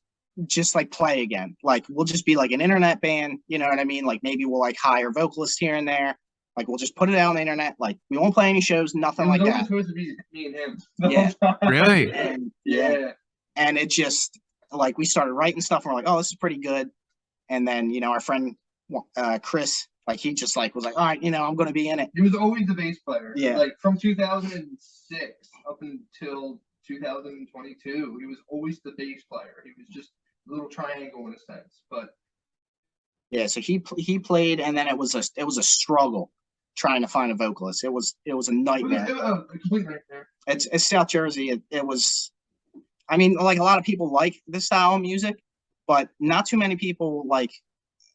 [SPEAKER 4] like play again? Like, we'll just be like an internet band, you know what I mean? Like, maybe we'll like hire vocalists here and there. Like, we'll just put it out on the internet. Like, we won't play any shows, nothing like that."
[SPEAKER 1] It was supposed to be me and him.
[SPEAKER 4] Yeah.
[SPEAKER 2] Really?
[SPEAKER 4] And, yeah. And it just, like, we started writing stuff, and we're like, "Oh, this is pretty good." And then, our friend, Chris, like, he just like was like, "All right, I'm going to be in it."
[SPEAKER 1] He was always the bass player.
[SPEAKER 4] Yeah.
[SPEAKER 1] Like, from 2006 up until 2022, he was always the bass player. He was just a little triangle in a sense, but.
[SPEAKER 4] Yeah, so he played, and then it was a struggle trying to find a vocalist. It was a nightmare.
[SPEAKER 1] A complete nightmare.
[SPEAKER 4] It's South Jersey. It was, I mean, like, a lot of people like this style of music, but not too many people, like,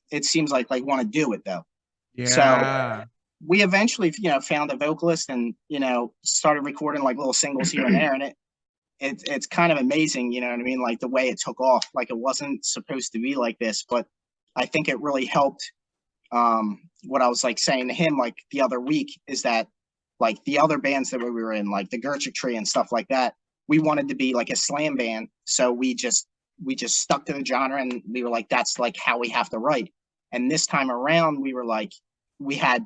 [SPEAKER 4] it seems like want to do it though.
[SPEAKER 2] Yeah.
[SPEAKER 4] So we eventually, found a vocalist, and started recording like little singles here and there, and it's kind of amazing, you know what I mean? Like, the way it took off. Like, it wasn't supposed to be like this, but I think it really helped. What I was like saying to him like the other week is that, like, the other bands that we were in, like the Gertrude Tree and stuff like that, we wanted to be like a slam band. So we just stuck to the genre, and we were like, that's like how we have to write. And this time around, we were like, we had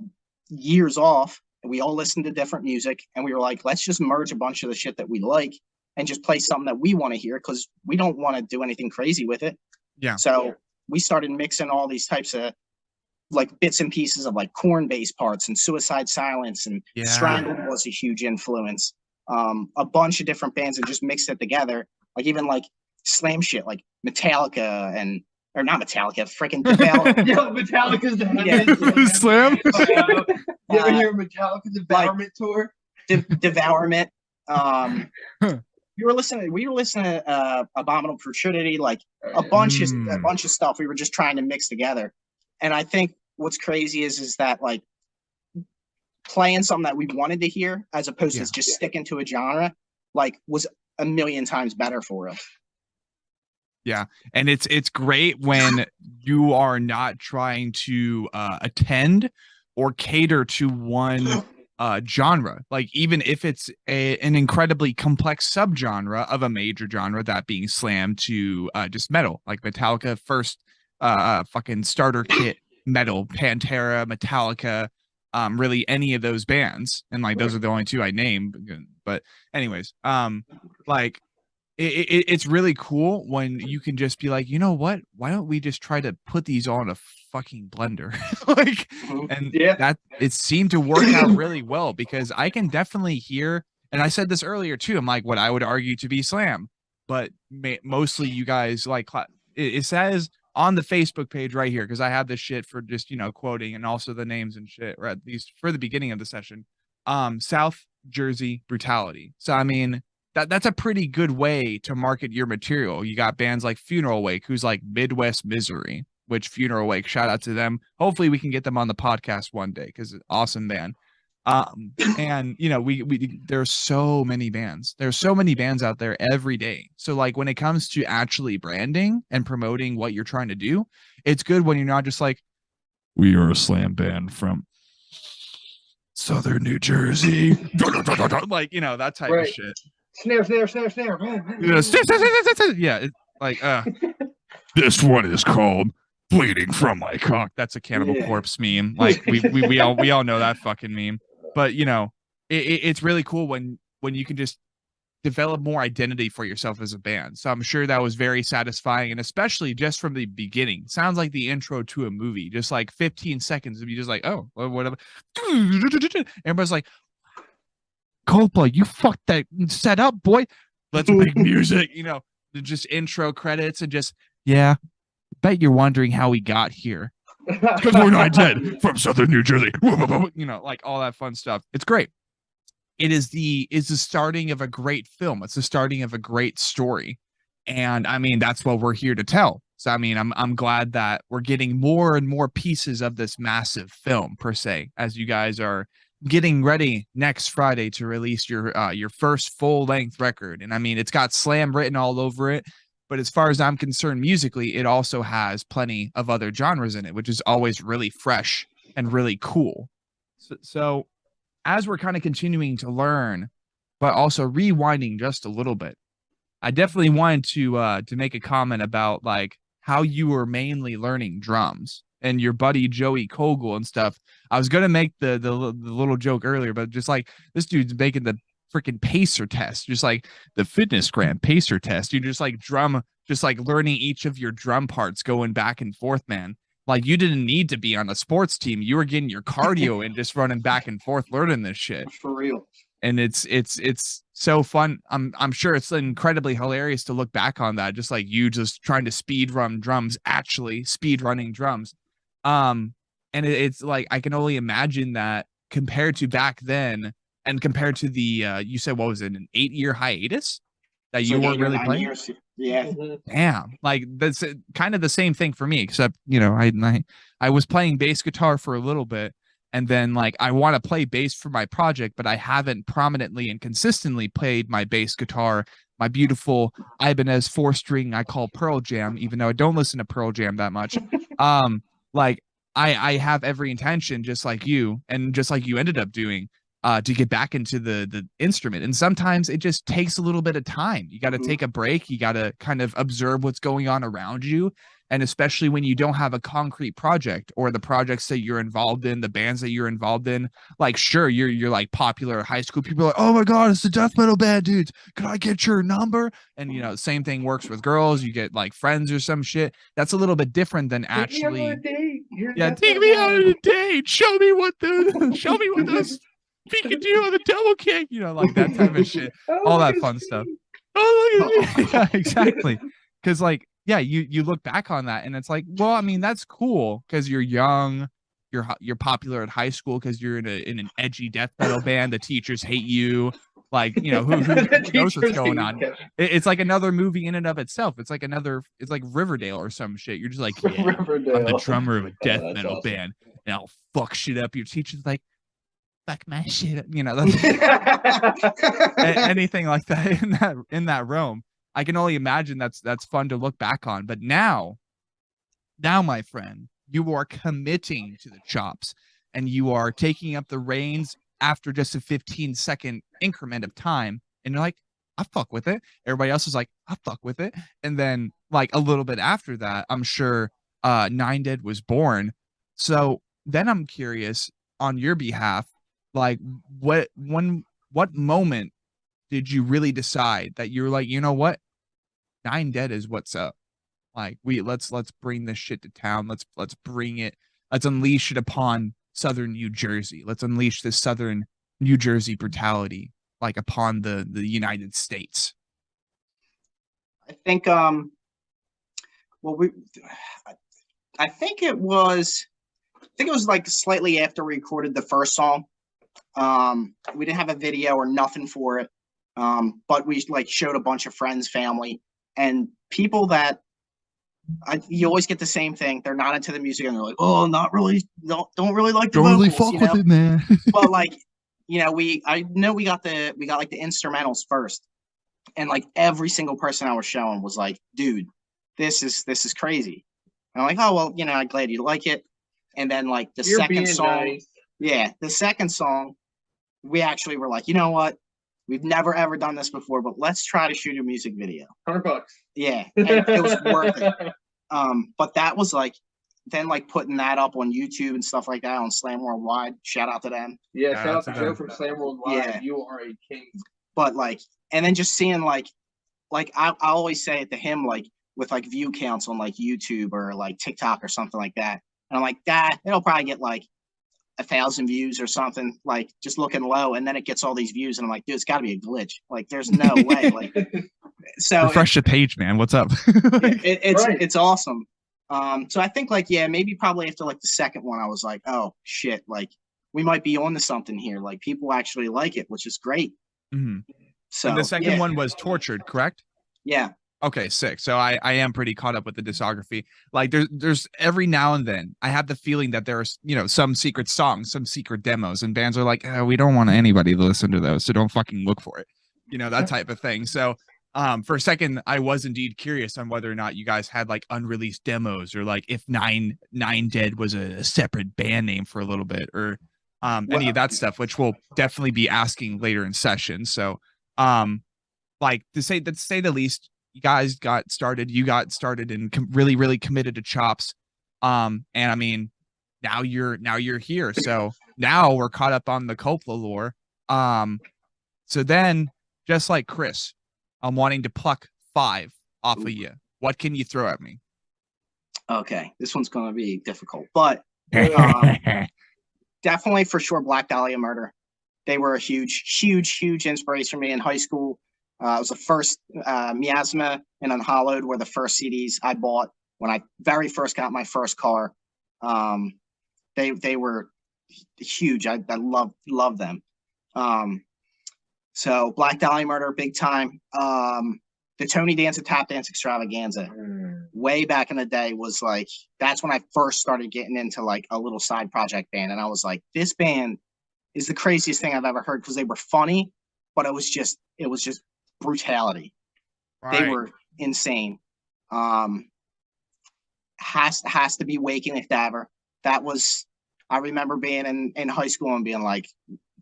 [SPEAKER 4] years off, and we all listened to different music, and we were like, let's just merge a bunch of the shit that we like and just play something that we want to hear, because we don't want to do anything crazy with it.
[SPEAKER 2] Yeah.
[SPEAKER 4] So we started mixing all these types of like bits and pieces of like Korn bass parts, and Suicide Silence, and Strangled was a huge influence. A bunch of different bands, and just mixed it together. Like, even like slam shit like Metallica or not Metallica, freaking Devour.
[SPEAKER 1] Yeah, Metallica's the
[SPEAKER 2] Slam.
[SPEAKER 1] You ever hear Metallica's Devourment tour?
[SPEAKER 4] Devourment. We were listening to Abominable Futurity, like a bunch of stuff we were just trying to mix together. And I think what's crazy is that like playing something that we wanted to hear as opposed to just sticking to a genre, like was a million times better for us.
[SPEAKER 2] Yeah. And it's great when you are not trying to attend or cater to one genre, like even if it's an incredibly complex subgenre of a major genre, that being slam, to just metal, like Metallica first fucking starter kit metal, Pantera, Metallica, really any of those bands, and like those are the only two I named. But anyways, like it's really cool when you can just be like, you know what, why don't we just try to put these all in a fucking blender? Like, and that it seemed to work out really well, because I can definitely hear, and I said this earlier too, I'm like, what I would argue to be slam, but mostly you guys like, it says on the Facebook page right here, because I have this shit for just, you know, quoting and also the names and shit, or at least for the beginning of the session, South Jersey brutality. So I mean, that's a pretty good way to market your material. You got bands like Funeral Wake, who's like Midwest Misery, which Funeral Wake, shout out to them. Hopefully we can get them on the podcast one day, because awesome band. And you know, we there's so many bands. There's so many bands out there every day. So like when it comes to actually branding and promoting what you're trying to do, it's good when you're not just like, we are a slam band from Southern New Jersey. Like, you know, that type of shit.
[SPEAKER 1] Snare, man.
[SPEAKER 2] Yeah, it's like this one is called Bleeding from My Cock. That's a Cannibal Corpse meme. Like we all know that fucking meme. But you know, it's really cool when you can just develop more identity for yourself as a band. So I'm sure that was very satisfying, and especially just from the beginning. Sounds like the intro to a movie. Just like 15 seconds of you just like, oh, whatever. Everybody's like, Kopfle, you fucked that set up, boy. Let's make music, you know, just intro credits and just, bet you're wondering how we got here. Because we're not dead from Southern New Jersey. You know, like all that fun stuff. It's great. It is the starting of a great film. It's the starting of a great story. And I mean, that's what we're here to tell. So I mean, I'm glad that we're getting more and more pieces of this massive film, per se, as you guys are getting ready next Friday to release your first full-length record. And I mean, it's got slam written all over it, but as far as I'm concerned, musically, it also has plenty of other genres in it, which is always really fresh and really cool. So as we're kind of continuing to learn, but also rewinding just a little bit, I definitely wanted to make a comment about like how you were mainly learning drums and your buddy Joey Kogel and stuff. I was gonna make the little joke earlier, but just like this dude's making the freaking pacer test, just like the Fitness Gram pacer test. You just like learning each of your drum parts, going back and forth, man. Like you didn't need to be on a sports team. You were getting your cardio and just running back and forth, learning this shit
[SPEAKER 4] for real.
[SPEAKER 2] And it's so fun. I'm sure it's incredibly hilarious to look back on that, just like you just trying to speed run drums, actually speed running drums. And it's like I can only imagine that compared to back then, and compared to the you said, what was it, an 8-year hiatus that you weren't really playing?
[SPEAKER 4] Years. Yeah.
[SPEAKER 2] Damn, like that's kind of the same thing for me, except you know I was playing bass guitar for a little bit, and then like I want to play bass for my project, but I haven't prominently and consistently played my bass guitar, my beautiful Ibanez 4-string I call Pearl Jam, even though I don't listen to Pearl Jam that much. Like I have every intention, just like you, and just like you ended up doing, to get back into the instrument. And sometimes it just takes a little bit of time. You got to take a break. You got to kind of observe what's going on around you. And especially when you don't have a concrete project, or the projects that you're involved in, the bands that you're involved in, like, sure, you're like popular high school people are like, oh my God, it's the death metal band dudes. Could I get your number? And, you know, same thing works with girls. You get like friends or some shit. That's a little bit different than actually. Take me out on a date. Show me what those can do on the double kick, you know, like that type of shit, all that fun stuff. Oh, look at me. Yeah, exactly. Because like, yeah, you look back on that and it's like, well, I mean, that's cool because you're young, you're popular at high school because you're in an edgy death metal band. The teachers hate you. Like, you know, who knows what's going on? It's like another movie in and of itself. It's like Riverdale or some shit. You're just like, yeah, I'm the drummer of a death metal band, and I'll fuck shit up. Your teacher's like, fuck my shit up. You know, anything like that in that realm. I can only imagine that's fun to look back on. But now, my friend, you are committing to the chops, and you are taking up the reins after just a 15-second increment of time, and you're like, I fuck with it. Everybody else is like, I fuck with it. And then like a little bit after that, I'm sure Nine Dead was born. So then I'm curious on your behalf, like what moment did you really decide that you're like, you know what, Nine Dead is what's up? Like, let's bring this shit to town. Let's bring it. Let's unleash it upon Southern New Jersey. Let's unleash this Southern New Jersey brutality, like upon the United States.
[SPEAKER 4] I think I think it was like slightly after we recorded the first song. We didn't have a video or nothing for it. But we like showed a bunch of friends, family, and people that you always get the same thing. They're not into the music and they're like, oh, not really, don't really like the vocals,
[SPEAKER 2] really fuck with it, man.
[SPEAKER 4] But like, you know, we got like the instrumentals first, and like every single person I was showing was like, dude, this is crazy. And I'm like, oh well, you know, I'm glad you like it. And then like the second song, the second song, we actually were like, you know what? We've never ever done this before, but let's try to shoot a music video.
[SPEAKER 1] $100.
[SPEAKER 4] Yeah, and it was worth it. But that was like, then like putting that up on YouTube and stuff like that on Slam Worldwide. Shout out to them.
[SPEAKER 1] Yeah, shout out to Joe from Slam Worldwide. Yeah. You are a king.
[SPEAKER 4] But like, and then just seeing like I always say it to him, like with like view counts on like YouTube or like TikTok or something like that. And I'm like, it'll probably get like 1,000 views or something, like just looking low, and then it gets all these views, and I'm like, dude, it's got to be a glitch. Like, there's no way. Like, so
[SPEAKER 2] refresh the page, man. What's up?
[SPEAKER 4] It's awesome. So I think like, yeah, maybe probably after like the second one, I was like, oh shit, like we might be on to something here. Like people actually like it, which is great.
[SPEAKER 2] Mm-hmm.
[SPEAKER 4] So
[SPEAKER 2] and the second one was Tortured, correct?
[SPEAKER 4] Yeah.
[SPEAKER 2] Okay, sick. So I am pretty caught up with the discography. Like there's every now and then I have the feeling that there's, you know, some secret songs, some secret demos, and bands are like, we don't want anybody to listen to those, so don't fucking look for it. You know, that type of thing. So for a second I was indeed curious on whether or not you guys had like unreleased demos, or like if Nine Dead was a separate band name for a little bit, or any of that stuff, which we'll definitely be asking later in session. So like to say the least, you guys got started and really, really committed to chops. And I mean, now you're here. So now we're caught up on the Kopfle lore. So then, just like Chris, I'm wanting to pluck 5 off of you. What can you throw at me?
[SPEAKER 4] Okay, this one's going to be difficult, but definitely for sure, Black Dahlia Murder. They were a huge inspiration for me in high school. It was the first Miasma and Unhallowed were the first CDs I bought when I very first got my first car. They were huge. I love them. So Black Dahlia Murder, big time. The Tony Danza Tap Dance Extravaganza, way back in the day, was like, that's when I first started getting into like a little side project band, and I was like, this band is the craziest thing I've ever heard, because they were funny, but it was just brutality. Right. They were insane. Has to be Waking the Cadaver. That was, I remember being in high school and being like,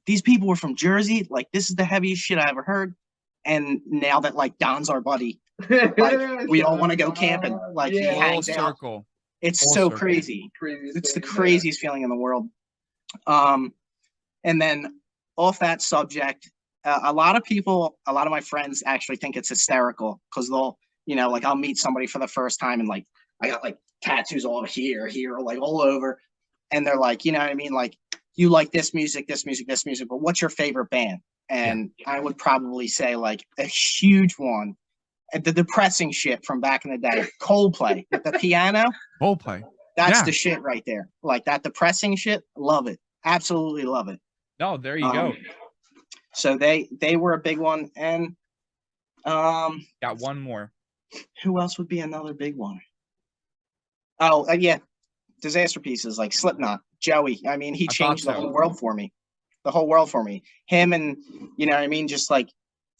[SPEAKER 4] these people were from Jersey, like this is the heaviest shit I ever heard. And now that like Don's our buddy, like we all want to go camping, like he hangs out. It's so circle. Crazy. It's the craziest feeling in the world. And then off that subject, a lot of my friends actually think it's hysterical, because they'll, you know, like I'll meet somebody for the first time and like I got like tattoos all here, like all over, and they're like, you know what I mean, like, you like this music, but what's your favorite band? And I would probably say like a huge one the depressing shit from back in the day. Coldplay with the piano.
[SPEAKER 2] Coldplay.
[SPEAKER 4] That's the shit right there. Like that depressing shit. Love it. Absolutely love it.
[SPEAKER 2] No, there you go.
[SPEAKER 4] So they were a big one. And
[SPEAKER 2] got one more.
[SPEAKER 4] Who else would be another big one? Oh, yeah. Disaster pieces like Slipknot, Joey. I mean, he changed the whole world for me. The whole world for me. Him and, you know what I mean? Just like,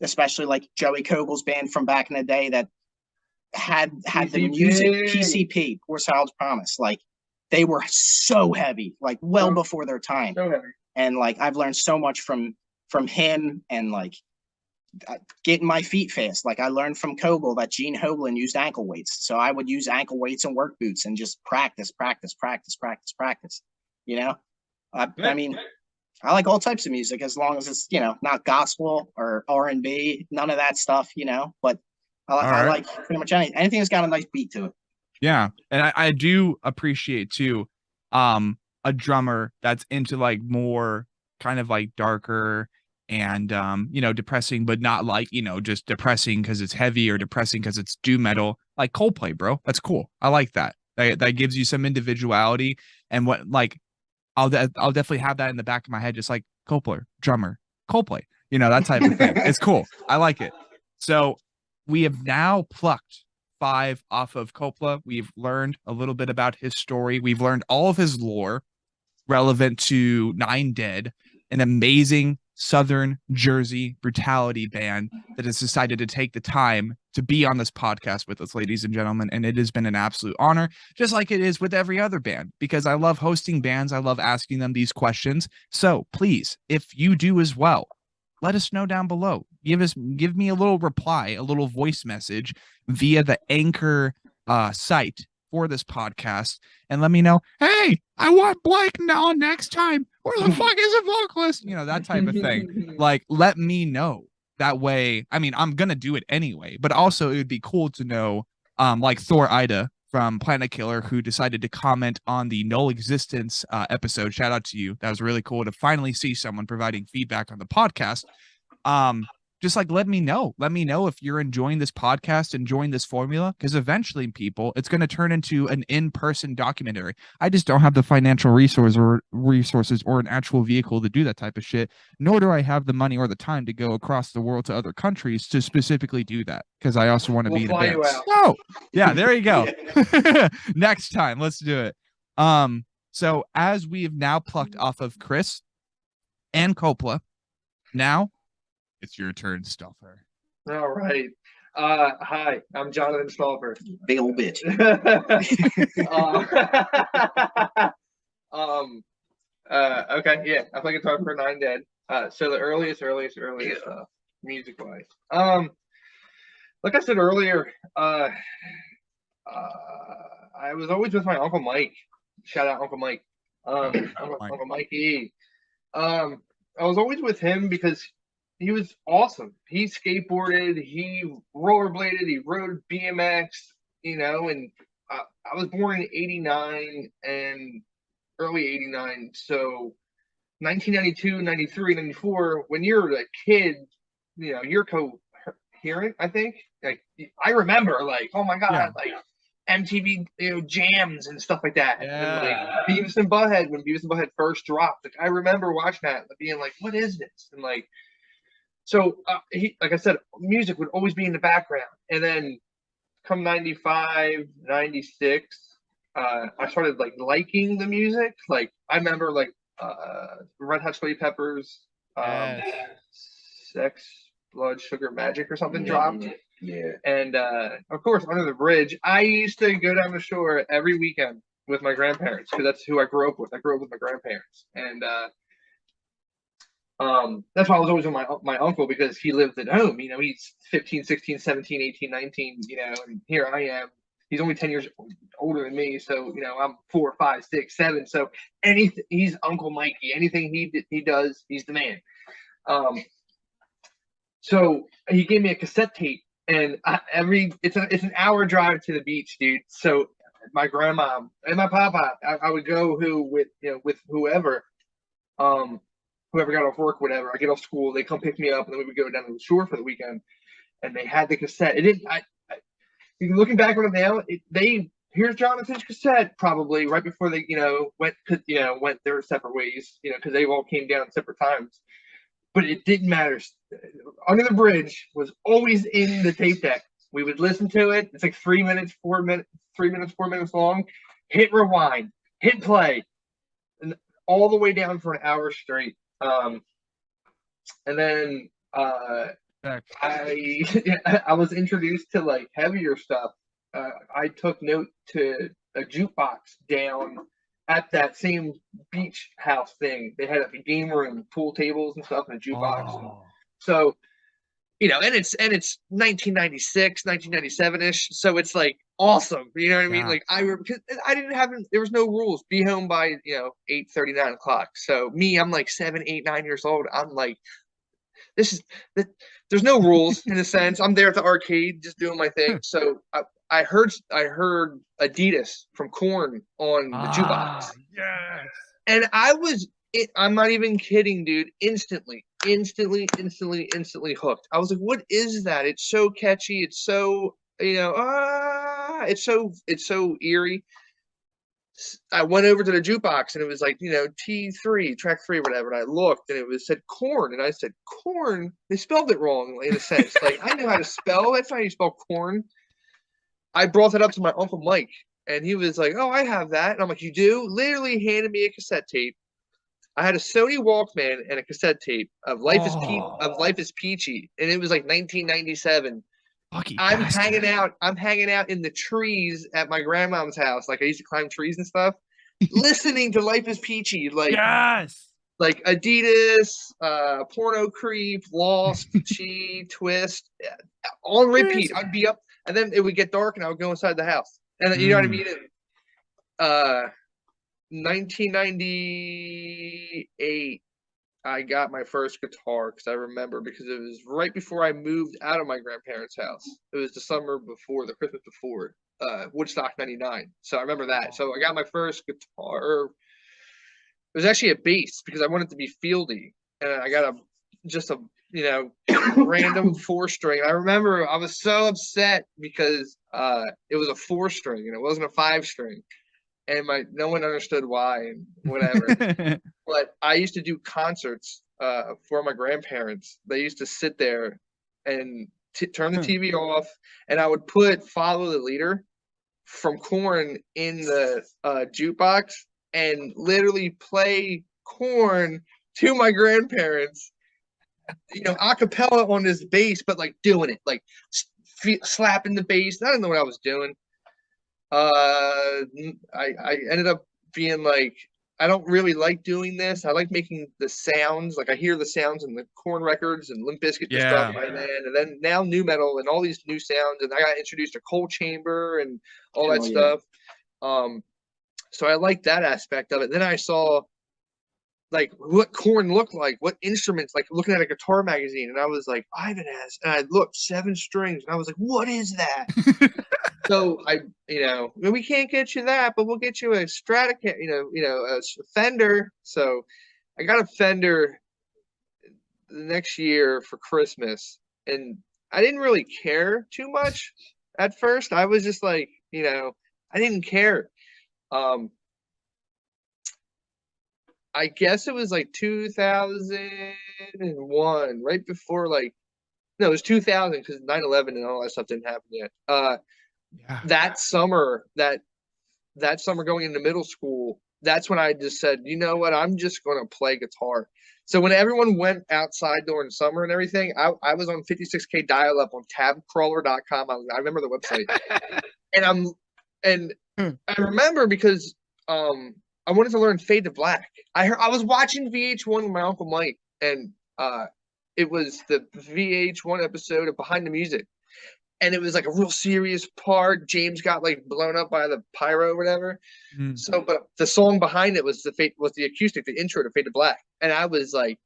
[SPEAKER 4] especially like Joey Kogel's band from back in the day that had the music, PCP, Poor Child's Promise. Like, they were so heavy, like well before their time.
[SPEAKER 1] So heavy.
[SPEAKER 4] And like, I've learned so much from him and like getting my feet fast. Like I learned from Kogel that Gene Hoglan used ankle weights. So I would use ankle weights and work boots and just practice. You know, I mean, I like all types of music as long as it's, you know, not gospel or R&B, none of that stuff, you know, but I like pretty much anything that's got a nice beat to it.
[SPEAKER 2] Yeah. And I do appreciate too, a drummer that's into like more kind of like darker and, you know, depressing, but not like, you know, just depressing because it's heavy or depressing because it's doom metal, like Coldplay, bro. That's cool. I like that. That gives you some individuality and what, like, I'll definitely have that in the back of my head, just like Coldplay, drummer, Coldplay, you know, that type of thing. It's cool. I like it. So we have now plucked 5 off of Kopfle. We've learned a little bit about his story. We've learned all of his lore relevant to Nine Dead, an amazing Southern Jersey brutality band that has decided to take the time to be on this podcast with us, ladies and gentlemen. And it has been an absolute honor, just like it is with every other band, because I love hosting bands. I love asking them these questions. So please, if you do as well, let us know down below. Give me a little reply, a little voice message via the Anchor site for this podcast, and let me know, hey, I want Blake on next time. Where the fuck is a vocalist? You know, that type of thing. Like, let me know. That way, I mean, I'm gonna do it anyway, but also it would be cool to know, like Thor Ida from Planet Killer, who decided to comment on the Null Existence episode. Shout out to you. That was really cool to finally see someone providing feedback on the podcast. Just like let me know if you're enjoying this podcast, enjoying this formula, because eventually, people, it's going to turn into an in-person documentary. I just don't have the financial resources or an actual vehicle to do that type of shit, nor do I have the money or the time to go across the world to other countries to specifically do that, because I also want to be in a band. Oh, yeah, there you go. Next time, let's do it. So as we have now plucked off of Chris and Kopfle, now it's your turn, Stauffer.
[SPEAKER 1] All right. Hi, I'm Jonathan Stauffer.
[SPEAKER 4] Big old bitch.
[SPEAKER 1] Okay, yeah, I play guitar for Nine Dead. So the earliest music-wise. Like I said earlier, I was always with my Uncle Mike. Shout out Uncle Mike. Uncle Mikey. I was always with him because he was awesome. He skateboarded, he rollerbladed, he rode BMX, you know, and I was born in 89 and early 89. So 1992, 93, 94, when you're a kid, you know, you're coherent, I think. Like, I remember, like, oh my God, like MTV, you know, jams and stuff like that.
[SPEAKER 2] Yeah.
[SPEAKER 1] And like Beavis and Butthead, when Beavis and Butthead first dropped, like, I remember watching that, being like, what is this? And like, so, like I said, music would always be in the background. And then come 95, 96, I started like liking the music. Like I remember like Red Hot Chili Peppers, Sex, Blood, Sugar, Magic or something dropped.
[SPEAKER 3] Yeah.
[SPEAKER 1] And of course, Under the Bridge. I used to go down the shore every weekend with my grandparents because that's who I grew up with. I grew up with my grandparents. And that's why I was always with my uncle, because he lived at home. You know, he's 15, 16, 17, 18, 19, you know, and here I am. He's only 10 years older than me. So, you know, I'm 4, 5, 6, 7. So he's Uncle Mikey. Anything he does, he's the man. So he gave me a cassette tape, and it's an hour drive to the beach, dude. So my grandma and my papa, I would go with whoever, whoever got off work, whatever. I get off school, they come pick me up, and then we would go down to the shore for the weekend. and they had the cassette. It didn't. Looking back on it now, here's Jonathan's cassette probably right before they went their separate ways, because they all came down at separate times. But it didn't matter. Under the Bridge was always in the tape deck. We would listen to it. It's like 3 minutes, 4 minutes long. Hit rewind, hit play, and all the way down for an hour straight. And then I was introduced to like heavier stuff. I took note to a jukebox down at that same beach house thing. They had a game room, pool tables and stuff, and a jukebox.
[SPEAKER 2] Oh.
[SPEAKER 1] So, and it's 1996, 1997-ish. So it's like awesome. You know what I mean? Like because I didn't have, there was no rules. Be home by 8:30, 9 o'clock. So I'm like 7, 8, 9 years old. I'm like, there's no rules in a sense. I'm there at the arcade just doing my thing. So I heard Adidas from Korn on the jukebox.
[SPEAKER 2] Yes.
[SPEAKER 1] And I'm not even kidding, dude. Instantly hooked. I was like, what is that? It's so catchy. It's so, it's so eerie. I went over to the jukebox and it was like, T3, track 3, whatever. And I looked and it said Korn. And I said, Korn? They spelled it wrong in a sense. Like, I know how to spell. That's not how you spell corn. I brought that up to my Uncle Mike and he was like, oh, I have that. And I'm like, you do? Literally handed me a cassette tape. I had a Sony Walkman and a cassette tape of Life is Peachy. And it was like 1997. I'm hanging out in the trees at my grandmom's house. Like I used to climb trees and stuff, listening to Life is Peachy. Like,
[SPEAKER 2] yes.
[SPEAKER 1] Like Adidas, Porno Creep, Lost, Chi, Twist, on repeat. I'd be up, and then it would get dark, and I would go inside the house. And you know what I mean? 1998, I got my first guitar because I remember because it was right before I moved out of my grandparents' house. It was the summer before, the Christmas before, Woodstock '99. So I remember that. So I got my first guitar. It was actually a bass because I wanted to be fieldy, and I got just a random 4-string. I remember I was so upset because it was a 4-string and it wasn't a 5-string, and no one understood why and whatever. But I used to do concerts for my grandparents. They used to sit there and turn the TV off, and I would put "Follow the Leader" from Korn in the jukebox and literally play Korn to my grandparents, a cappella on this bass, but like doing it, like slapping the bass. I don't know what I was doing. I ended up being like, I don't really like doing this. I like making the sounds. Like I hear the sounds in the Korn records and Limp Bizkit and stuff by then. And then now new metal and all these new sounds. And I got introduced to Cold Chamber and all that stuff. So I liked that aspect of it. Then I saw like what Korn looked like, what instruments, like looking at a guitar magazine. And I was like, Ivan has, and I looked 7 strings and I was like, what is that? So we can't get you that, but we'll get you a Stratocaster, a Fender. So I got a Fender the next year for Christmas, and I didn't really care too much at first. I was just like, I didn't care. I guess it was like 2001, right before it was 2000 because 9/11 and all that stuff didn't happen yet. That summer going into middle school, that's when I just said, you know what, I'm just going to play guitar. So when everyone went outside during summer and everything, I was on 56K dial-up on tabcrawler.com. I remember the website. and I remember because I wanted to learn Fade to Black. I was watching VH1 with my Uncle Mike, and it was the VH1 episode of Behind the Music. And it was like a real serious part. James got like blown up by the pyro or whatever. So, but the song behind it was the acoustic, the intro to Fade to Black. And I was like,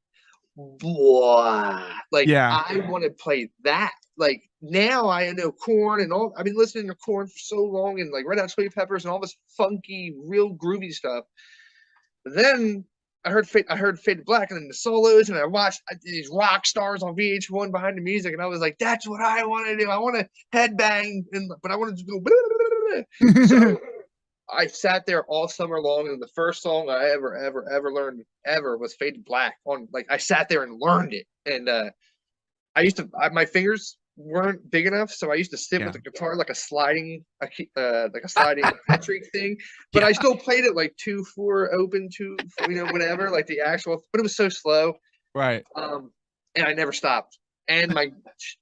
[SPEAKER 1] what? Like, I want to play that. Like now I know Korn and all. I've been listening to Korn for so long, and like Red Hot Chili Peppers and all this funky, real groovy stuff. But then I heard Fade Black and then the solos, and I watched these rock stars on VH1 behind the music, and I was like, that's what I want to do. I want to headbang, but I wanted to go. So I sat there all summer long, and the first song I ever learned was Fade Black. I sat there and learned it, and my fingers weren't big enough, so I used to sit with the guitar like a sliding trick thing. But I still played it like 2/4 open, whatever, like the actual. But it was so slow,
[SPEAKER 2] right?
[SPEAKER 1] And I never stopped. And my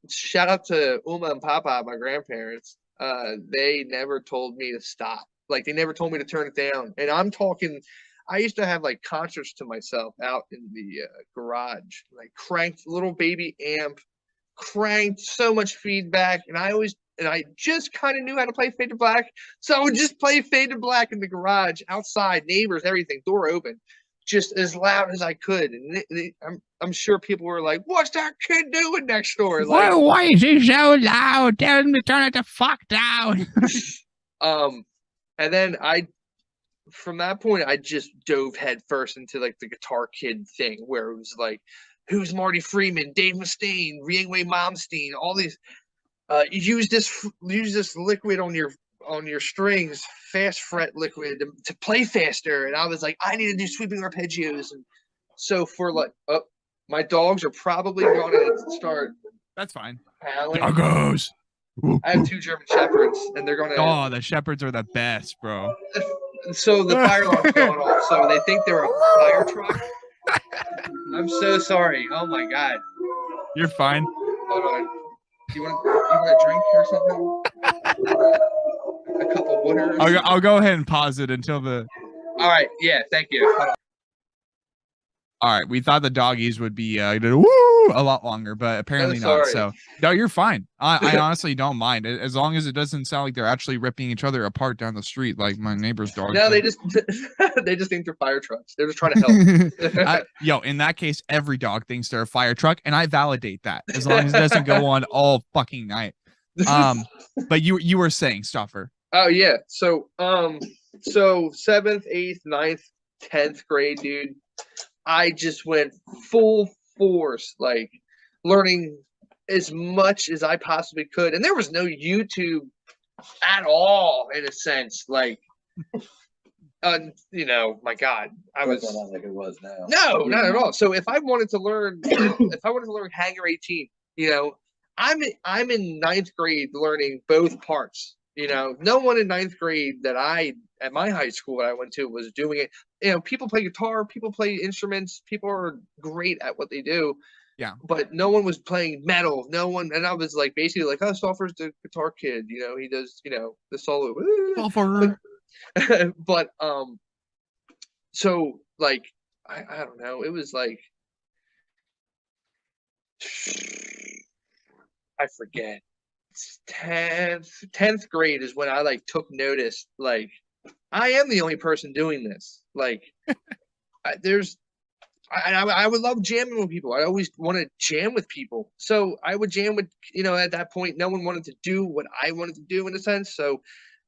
[SPEAKER 1] shout out to Uma and Papa, my grandparents. They never told me to stop. Like they never told me to turn it down. And I'm talking. I used to have like concerts to myself out in the garage, like cranked little baby amp, cranked so much feedback, and I just kind of knew how to play Fade to Black, so I would just play Fade to Black in the garage, outside, neighbors, everything, door open, just as loud as I could. And I'm sure people were like, "What's that kid doing next door?" Like,
[SPEAKER 2] why is he so loud? Tell him to turn it the fuck down.
[SPEAKER 1] And then from that point, I just dove headfirst into like the Guitar Kid thing, where it was like, who's Marty Freeman, Dave Mustaine, Yngwie Malmsteen, all these. Use this liquid on your strings, fast fret liquid to play faster. And I was like, I need to do sweeping arpeggios. And so for like, my dogs are probably going to start.
[SPEAKER 2] That's fine.
[SPEAKER 1] Howling.
[SPEAKER 2] Doggos.
[SPEAKER 1] I have 2 German Shepherds, and they're going to.
[SPEAKER 2] Oh, the Shepherds are the best, bro.
[SPEAKER 1] So the fire alarm's going off, so they think they're a fire truck. I'm so sorry. Oh my god.
[SPEAKER 2] You're fine.
[SPEAKER 1] Hold on. You want a drink or something? A cup of water?
[SPEAKER 2] I'll go ahead and pause it until the.
[SPEAKER 1] All right. Yeah. Thank you.
[SPEAKER 2] All right. We thought the doggies would be a lot longer, but apparently not. So no, you're fine. I honestly don't mind, as long as it doesn't sound like they're actually ripping each other apart down the street like my neighbor's dog.
[SPEAKER 1] No, they just think they're fire trucks. They're just trying to help.
[SPEAKER 2] In that case, every dog thinks they're a fire truck, and I validate that as long as it doesn't go on all fucking night. But you were saying, Stauffer.
[SPEAKER 1] Oh yeah. So 7th, 8th, 9th, 10th grade, dude. I just went full force, like learning as much as I possibly could. And there was no YouTube at all, in a sense. Like, my God, I was
[SPEAKER 3] not like it was now.
[SPEAKER 1] No, not at all. So if I wanted to learn, Hanger 18, I'm in 9th grade learning both parts. No one in 9th grade at my high school that I went to was doing it. People play guitar, people play instruments, people are great at what they do.
[SPEAKER 2] Yeah.
[SPEAKER 1] But no one was playing metal. No one, and I was like basically like, oh, Stauffer's the guitar kid. He does, the solo.
[SPEAKER 2] Stauffer.
[SPEAKER 1] But so like I don't know. It was like I forget. 10th grade is when I like took notice. Like I am the only person doing this. Like I would love jamming with people. I always want to jam with people. So I would jam with, at that point, no one wanted to do what I wanted to do in a sense. So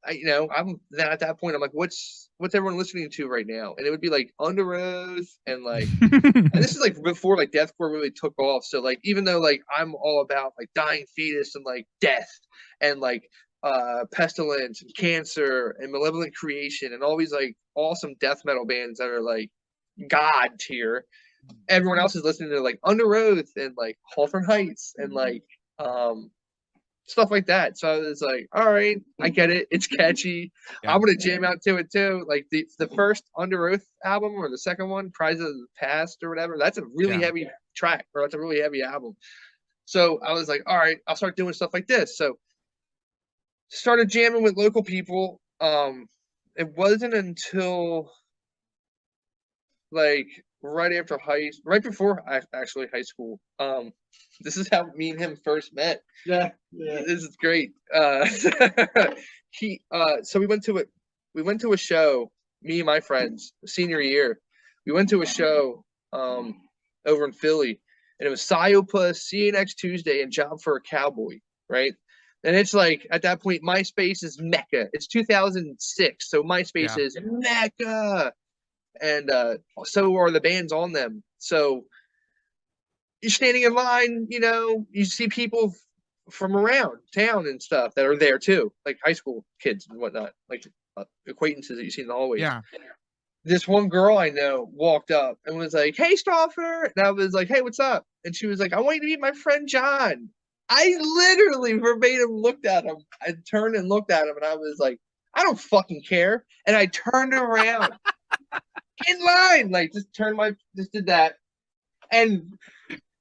[SPEAKER 1] I'm then at that point, I'm like, what's everyone listening to right now? And it would be like Under Oath and like, and this is like before like Deathcore really took off. So like, even though like I'm all about like Dying Fetus and like death and like Pestilence and Cancer and Malevolent Creation and all these like awesome death metal bands that are like God tier, everyone else is listening to like Under Oath and like Hawthorne Heights and like stuff like that. So I was like, all right, I get it, it's catchy. I'm gonna jam out to it too. Like the first Under Oath album or the second one, Cries of the Past or whatever, that's a really heavy track, or that's a really heavy album. So I was like, all right, I'll start doing stuff like this. So started jamming with local people. It wasn't until like right before actually high school. This is how me and him first met.
[SPEAKER 4] Yeah.
[SPEAKER 1] This is great. So we went to a show, me and my friends, senior year. We went to a show over in Philly, and it was Psyopus, CNX Tuesday, and Job for a Cowboy, right? And it's like at that point, MySpace is mecca. It's 2006, so MySpace is mecca. and so are the bands on them. So you're standing in line, you know, you see people from around town and stuff that are there too, like high school kids and whatnot, like acquaintances that you see in the hallways.
[SPEAKER 2] Yeah.
[SPEAKER 1] This one girl I know walked up and was like, "Hey, Stauffer," and I was like, "Hey, what's up?" And she was like, "I want you to meet my friend John." I literally verbatim looked at him. I turned and looked at him, and I was like, "I don't fucking care." And I turned around in line, like just did that, and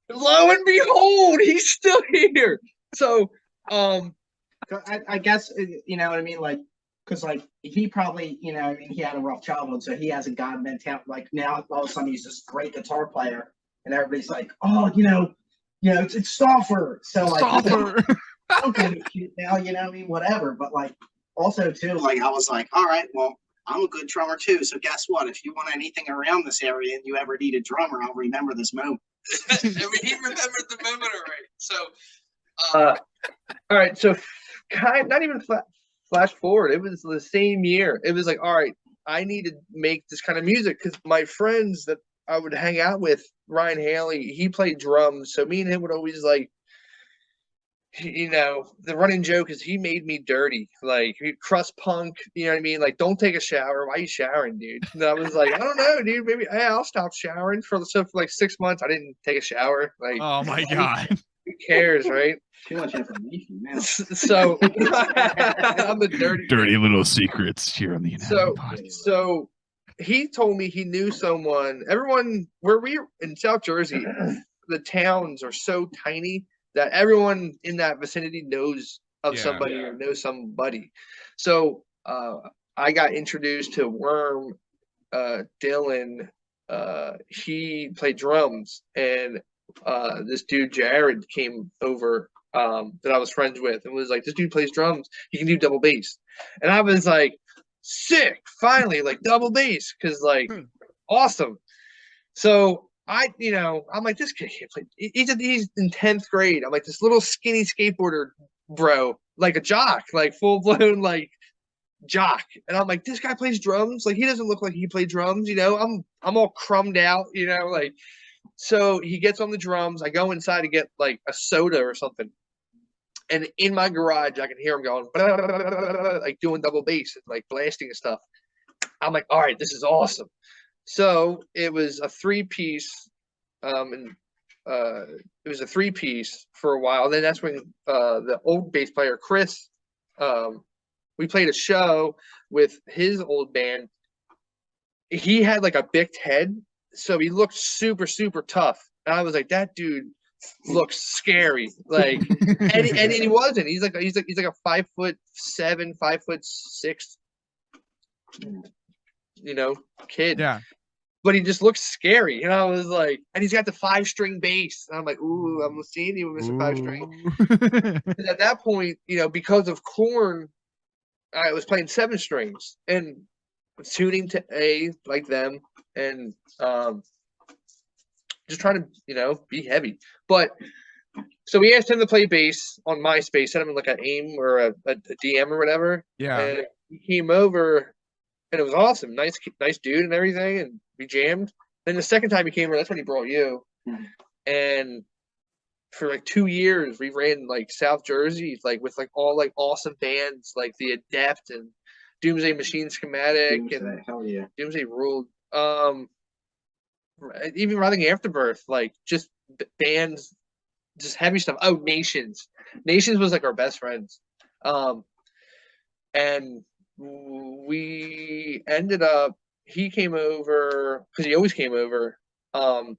[SPEAKER 1] lo and behold, he's still here. So,
[SPEAKER 4] I guess, you know what I mean, like, because like he probably, you know, I mean, he had a rough childhood, so he has a God mentality. Like now, all of a sudden, he's this great guitar player, and everybody's like, "Oh, you know, it's Stauffer." So like,
[SPEAKER 2] Stauffer.
[SPEAKER 4] okay, now, you know what I mean, whatever. But like, also too, like I was like, all right, well, I'm a good drummer too. So guess what? If you want anything around this area and you ever need a drummer, I'll remember this moment.
[SPEAKER 1] I mean, he remembered the moment already. So, all right. So, not even flash forward. It was the same year. It was like, all right, I need to make this kind of music because my friends that I would hang out with, Ryan Haley, he played drums. So me and him would always like, you know, the running joke is he made me dirty, like crust punk, you know what I mean? Like, don't take a shower. Why are you showering, dude? And I was like, I don't know, dude. Maybe I'll stop showering for like 6 months. I didn't take a shower. Like,
[SPEAKER 2] oh my God.
[SPEAKER 1] Who cares, right?
[SPEAKER 4] Too much information now.
[SPEAKER 1] So I'm the
[SPEAKER 5] dirty little secrets here on the Anatomy Podcast.
[SPEAKER 1] So he told me he knew someone. Everyone where we're in South Jersey, the towns are so tiny that everyone in that vicinity knows of somebody or knows somebody. So I got introduced to Worm, Dylan. He played drums, and this dude Jared came over that I was friends with and was like, "This dude plays drums. He can do double bass." And I was like, "Sick! Finally, like double bass, because like awesome." So I'm like, this kid can't play. He's in 10th grade. I'm like this little skinny skateboarder bro, like a jock, like full blown like jock. And I'm like, this guy plays drums. Like he doesn't look like he played drums. You know, I'm all crumbed out. You know, like. So he gets on the drums. I go inside to get like a soda or something. And in my garage, I can hear him going, blah, blah, blah, blah, blah, like doing double bass and like blasting and stuff. I'm like, all right, this is awesome. So it was a 3-piece, and it was a 3-piece for a while. Then that's when the old bass player, Chris, we played a show with his old band. He had like a bicked head. So he looked super, super tough. And I was like, that dude looks scary. Like, and he wasn't. He's like a 5'7", 5'6", you know, kid.
[SPEAKER 2] Yeah.
[SPEAKER 1] But he just looks scary. And I was like, and he's got the 5-string bass. And I'm like, ooh, I'm seeing you with Mr. 5-string. And at that point, you know, because of Korn, I was playing 7 strings and tuning to A like them. And just trying to, you know, be heavy. But so we asked him to play bass on MySpace, sent him like an AIM or a DM or whatever.
[SPEAKER 2] Yeah.
[SPEAKER 1] And he came over, and it was awesome. Nice dude and everything, and we jammed. Then the second time he came over, that's when he brought you. And for like 2 years, we ran like South Jersey, like with like all like awesome bands, like the Adept and Doomsday Machine Schematic. And
[SPEAKER 4] hell yeah.
[SPEAKER 1] Doomsday ruled. Even Rising Afterbirth, like just bands, just heavy stuff. Oh, Nations was like our best friends, and we ended up. He came over because he always came over. Dylan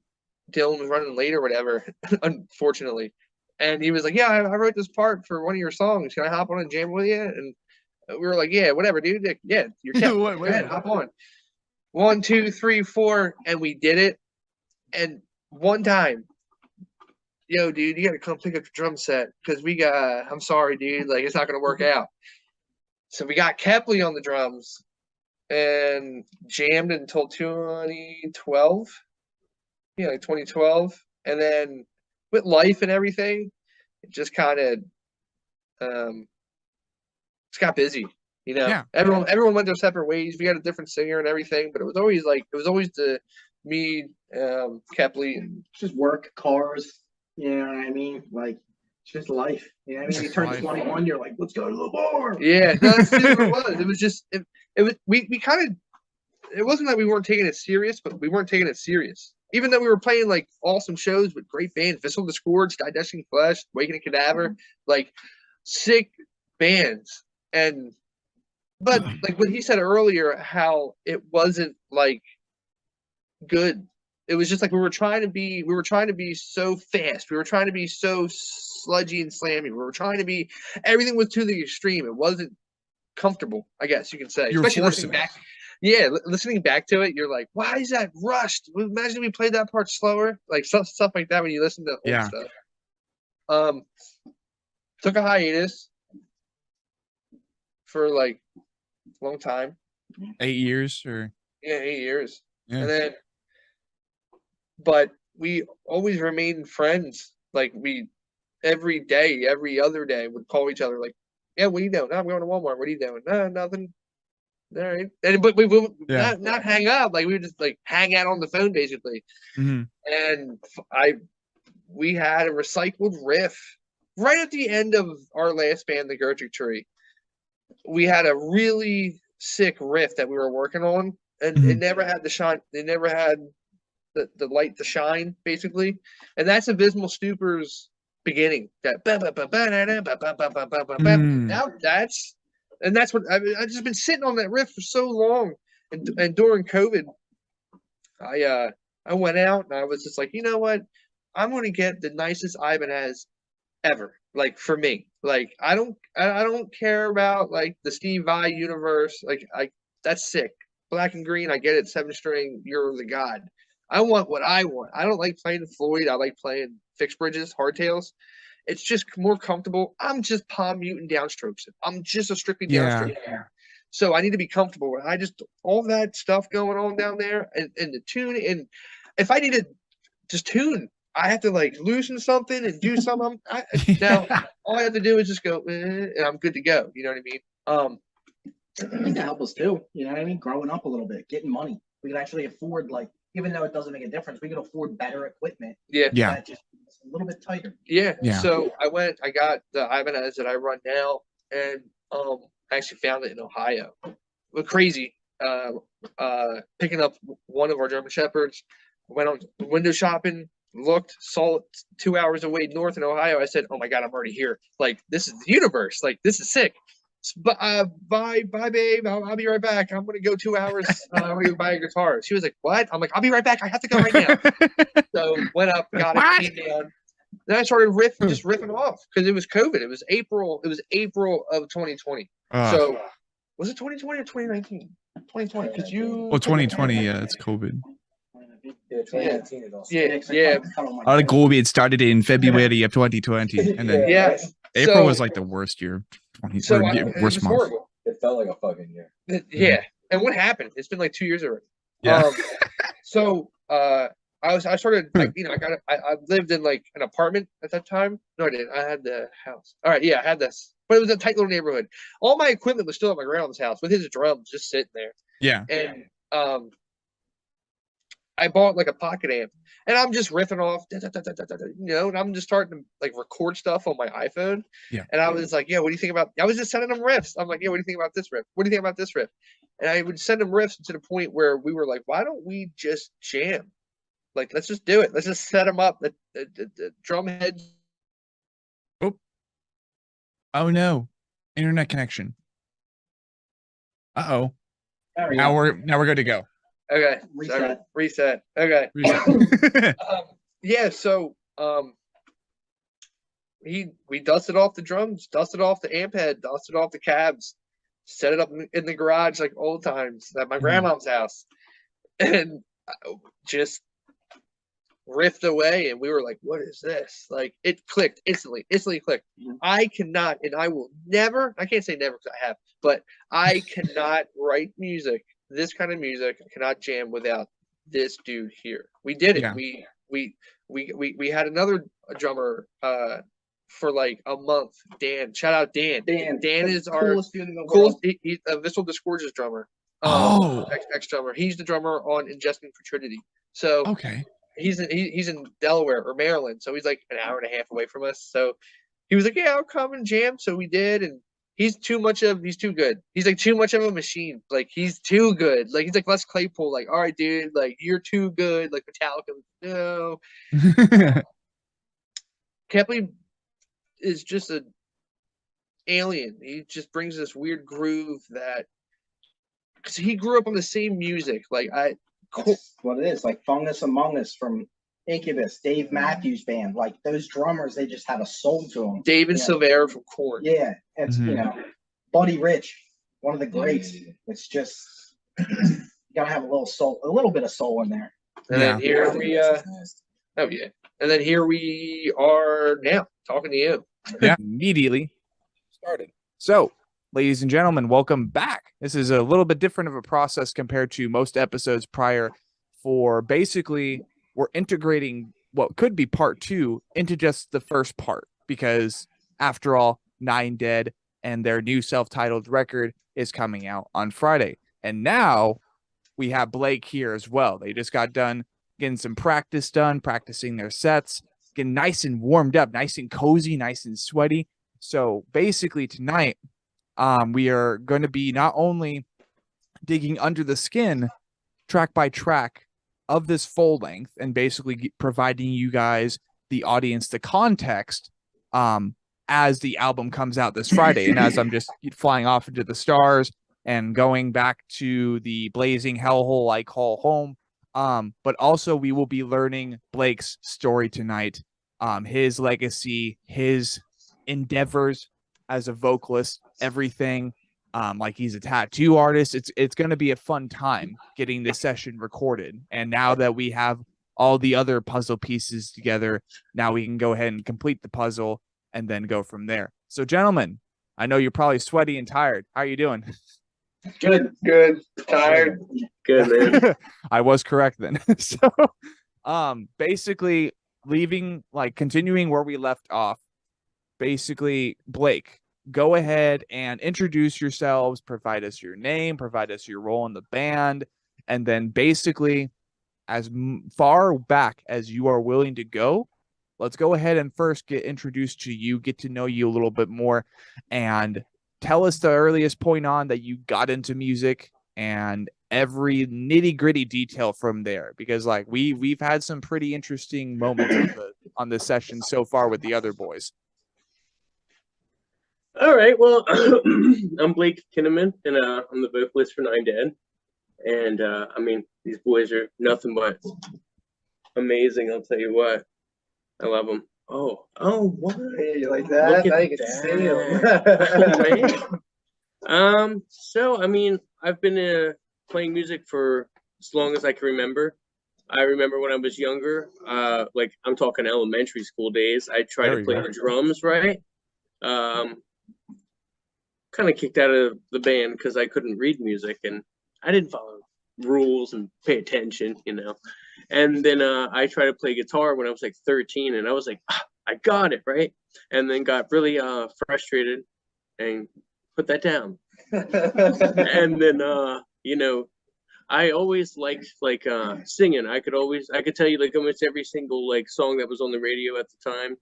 [SPEAKER 1] was running late or whatever, unfortunately, and he was like, "Yeah, I wrote this part for one of your songs. Can I hop on and jam with you?" And we were like, "Yeah, whatever, dude. Yeah, you're go ahead, hop on." 1, 2, 3, 4, and we did it. And one time, yo, dude, you gotta come pick up your drum set because I'm sorry, dude, like it's not gonna work out. So we got Kopfle on the drums and jammed until 2012. Yeah, like 2012. And then with life and everything, it just kind of just got busy. You know,
[SPEAKER 2] Yeah.
[SPEAKER 1] everyone went their separate ways. We had a different singer and everything, but it was always me, Kopfle, and
[SPEAKER 4] just work, cars. You know what I mean? Like, it's just life. You know what I mean? You turn 21, you're like, let's go to the bar.
[SPEAKER 1] Yeah, no, that's just what it was. It was just we kind of, it wasn't that we weren't taking it serious, but we weren't taking it serious. Even though we were playing like awesome shows with great bands, Visceral Discord, Dissecting Flesh, Waking Cadaver, like sick bands. But like what he said earlier, how it wasn't like good. It was just like we were trying to be so fast. We were trying to be so sludgy and slammy. We were trying to be, everything was to the extreme. It wasn't comfortable, I guess you can say.
[SPEAKER 2] You're
[SPEAKER 1] Especially
[SPEAKER 2] forcing
[SPEAKER 1] listening back. Yeah, listening back to it, you're like, why is that rushed? Imagine we played that part slower, like stuff like that when you listen to old stuff. Took a hiatus for like a long time.
[SPEAKER 2] 8 years or
[SPEAKER 1] 8 years.
[SPEAKER 2] Yeah.
[SPEAKER 1] And then, but we always remained friends. Like we, every day, every other day, would call each other like, yeah, what are you doing? No, I'm going to Walmart. What are you doing? No, nothing. All right. And but we would not hang up. Like we would just like hang out on the phone basically.
[SPEAKER 2] Mm-hmm.
[SPEAKER 1] And we had a recycled riff right at the end of our last band, the Gertrude Tree. We had a really sick riff that we were working on, and it never had the shine. It never had the light to shine, basically. And that's Abysmal Stupor's beginning. That now that's what I've just been sitting on that riff for so long. And during COVID, I went out and I was just like, you know what? I'm gonna get the nicest Ibanez ever. Like for me. Like I don't care about like the Steve Vai universe. Like that's sick. Black and green, I get it, 7-string, you're the god. I want what I want. I don't like playing Floyd. I like playing fixed bridges, hardtails. It's just more comfortable. I'm just palm muting downstrokes. I'm just a strictly downstroke. Yeah. So I need to be comfortable with. I just all that stuff going on down there and the tune. And if I need to just tune, I have to like loosen something and do something. Now all I have to do is just go and I'm good to go. You know what I mean?
[SPEAKER 4] I think that helped us too. You know what I mean? Growing up a little bit, getting money. We could actually afford, like, even though it doesn't make a difference, we could afford better equipment.
[SPEAKER 1] Yeah.
[SPEAKER 4] Just a little bit tighter.
[SPEAKER 1] Yeah. So I got the Ibanez that I run now, and I actually found it in Ohio. Well, crazy. Picking up one of our German Shepherds, went on window shopping, looked, saw it 2 hours away north in Ohio. I said, oh my God, I'm already here. Like, this is the universe. Like, this is sick. But bye, babe. I'll be right back. I'm gonna go 2 hours. I'm gonna go buy a guitar. She was like, "What?" I'm like, "I'll be right back. I have to go right now." So went up, got it, came down. Then I started riffing off because it was COVID. It was April. It was April of 2020. So was it 2020 or 2019? 2020. Because you.
[SPEAKER 2] Well, 2020. Yeah, it's COVID.
[SPEAKER 3] Yeah, 2019 it also.
[SPEAKER 1] Yeah.
[SPEAKER 2] All the COVID started in February of 2020, and then April was like the worst year.
[SPEAKER 1] So
[SPEAKER 2] worst month.
[SPEAKER 1] Horrible.
[SPEAKER 3] It felt like a fucking year.
[SPEAKER 1] Yeah. And what happened? It's been like 2 years already.
[SPEAKER 2] Yeah.
[SPEAKER 1] So I started like, I lived in like an apartment at that time. No, I didn't. I had the house. All right, yeah, I had this. But it was a tight little neighborhood. All my equipment was still at my grandma's house with his drums just sitting there.
[SPEAKER 2] Yeah.
[SPEAKER 1] And I bought like a pocket amp, and I'm just riffing off, and I'm just starting to like record stuff on my iPhone.
[SPEAKER 2] Yeah.
[SPEAKER 1] And I was like, yeah, what do you think about? I was just sending them riffs. I'm like, yeah, what do you think about this riff? What do you think about this riff? And I would send them riffs to the point where we were like, why don't we just jam? Like, let's just do it. Let's just set them up. The drum heads.
[SPEAKER 2] Oh no, internet connection.
[SPEAKER 4] Now
[SPEAKER 2] we're good to go.
[SPEAKER 1] Okay. Reset. Okay. Yeah. So we dusted off the drums, dusted off the amp head, dusted off the cabs, set it up in the garage like old times at my grandma's house, and just riffed away. And we were like, "What is this?" Like it clicked instantly clicked. I cannot, and I will never. I can't say never because I have, but I cannot write music. This kind of music I cannot jam without this dude here. We did it.
[SPEAKER 2] Yeah.
[SPEAKER 1] We had another drummer for like a month. Dan, shout out Dan. Dan is our
[SPEAKER 4] coolest dude in the
[SPEAKER 1] coolest.
[SPEAKER 4] world.
[SPEAKER 1] He's Visceral Disgorge's drummer.
[SPEAKER 2] Oh.
[SPEAKER 1] Ex drummer. He's the drummer on Ingesting for Trinity. So
[SPEAKER 2] okay.
[SPEAKER 1] He's in Delaware or Maryland, so he's like an hour and a half away from us. So he was like, "Yeah, I'll come and jam." So we did, and he's too good. He's like too much of a machine. Like he's too good. Like he's like Les Claypool. Like, all right, dude, like you're too good. Like Metallica, no. Kepley is just an alien. He just brings this weird groove that, because he grew up on the same music. Like
[SPEAKER 4] That's what it is. Like Fungus Among Us from Incubus, Dave Matthews Band. Like those drummers, they just have a soul to them.
[SPEAKER 1] David Silvera from Korn.
[SPEAKER 4] Yeah, it's Buddy Rich, one of the greats. It's just you gotta have a little soul, a little bit of soul in there.
[SPEAKER 1] And then here we and then here we are now talking to you.
[SPEAKER 2] Yeah, immediately started. So, ladies and gentlemen, welcome back. This is a little bit different of a process compared to most episodes prior. For basically, we're integrating what could be part 2 into just the first part, because after all, 9 Dead and their new self-titled record is coming out on Friday. And now we have Blake here as well. They just got done getting some practice done, practicing their sets, getting nice and warmed up, nice and cozy, nice and sweaty. So basically tonight, we are going to be not only digging under the skin track by track of this full length and basically providing you guys, the audience, the context as the album comes out this Friday. And as I'm just flying off into the stars and going back to the blazing hellhole I call home. But also we will be learning Blake's story tonight, his legacy, his endeavors as a vocalist, everything. Like he's a tattoo artist. It's going to be a fun time getting this session recorded. And now that we have all the other puzzle pieces together, now we can go ahead and complete the puzzle and then go from there. So, gentlemen, I know you're probably sweaty and tired. How are you doing?
[SPEAKER 1] Good. Tired. Good, man.
[SPEAKER 2] I was correct then. So, basically continuing where we left off, basically, Blake, go ahead and introduce yourselves, provide us your name, provide us your role in the band, and then basically, as far back as you are willing to go, let's go ahead and first get introduced to you, get to know you a little bit more, and tell us the earliest point on that you got into music and every nitty-gritty detail from there, because like we've had some pretty interesting moments on this session so far with the other boys.
[SPEAKER 6] All right, well, I'm Blake Kinnamon, and I'm the vocalist for 9 Dead. And I mean, these boys are nothing but amazing. I'll tell you what, I love them. Oh, what?
[SPEAKER 1] Hey, you like that? Now you can see them.
[SPEAKER 6] Man. So I mean, I've been playing music for as long as I can remember. I remember when I was younger, like I'm talking elementary school days. I tried to play the drums, right? Kind of kicked out of the band because I couldn't read music and I didn't follow rules and pay attention, you know. And then I tried to play guitar when I was like 13, and I was like, I got it, right? And then got really frustrated and put that down. And then you know, I always liked like singing. I could tell you like almost every single like song that was on the radio at the time.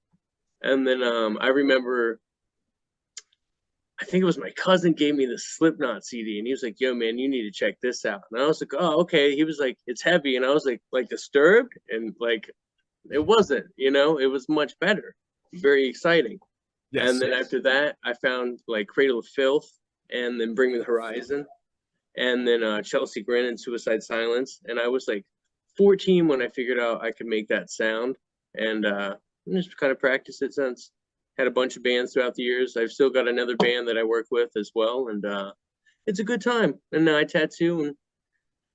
[SPEAKER 6] And then I remember, I think it was my cousin gave me the Slipknot CD, and he was like, "Yo, man, you need to check this out." And I was like, "Oh, okay." He was like, "It's heavy," and I was like disturbed, and like it wasn't, you know, it was much better, very exciting. Yes, and then after that, I found like Cradle of Filth, and then Bring Me the Horizon, and then Chelsea Grin and Suicide Silence. And I was like 14 when I figured out I could make that sound, and just kind of practiced it since. Had a bunch of bands throughout the years. I've still got another band that I work with as well, and it's a good time. And I tattoo and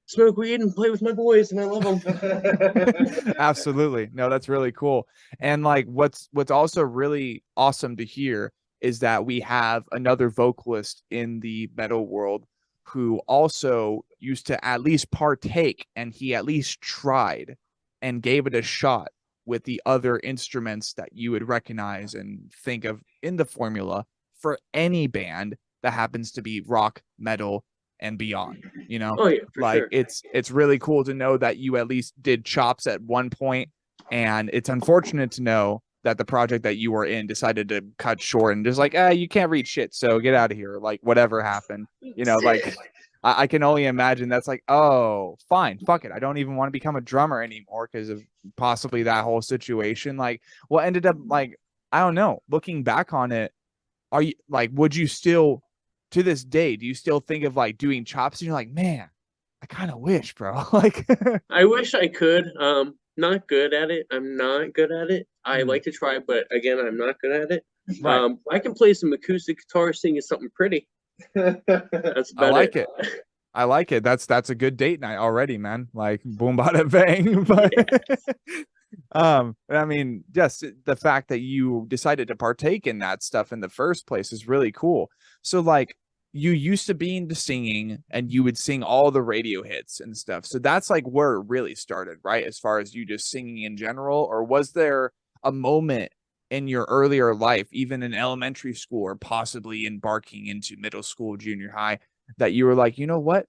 [SPEAKER 6] smoke weed and play with my boys, and I love them.
[SPEAKER 2] Absolutely. No, that's really cool. And like what's also really awesome to hear is that we have another vocalist in the metal world who also used to at least partake, and he at least tried and gave it a shot with the other instruments that you would recognize and think of in the formula for any band that happens to be rock, metal, and beyond, you know?
[SPEAKER 6] Oh yeah, for
[SPEAKER 2] like
[SPEAKER 6] sure.
[SPEAKER 2] it's really cool to know that you at least did chops at one point, and it's unfortunate to know that the project that you were in decided to cut short and just like, you can't read shit, so get out of here. Like whatever happened, you know, like I can only imagine that's like, oh, fine, fuck it. I don't even want to become a drummer anymore because of possibly that whole situation. Like what ended up like, I don't know, looking back on it, are you like, would you still to this day, do you still think of like doing chops and you're like, man, I kind of wish, bro. Like
[SPEAKER 6] I wish I could. Not good at it. I'm not good at it. I like to try, but again, I'm not good at it.
[SPEAKER 2] Right.
[SPEAKER 6] I can play some acoustic guitar singing something pretty. That's about
[SPEAKER 2] I like it. I like it. That's a good date night already, man. Like boom bada bang. But I mean, just the fact that you decided to partake in that stuff in the first place is really cool. So like you used to be into singing and you would sing all the radio hits and stuff. So that's like where it really started, right? As far as you just singing in general, or was there a moment in your earlier life, even in elementary school or possibly embarking into middle school, junior high, that you were like, you know what?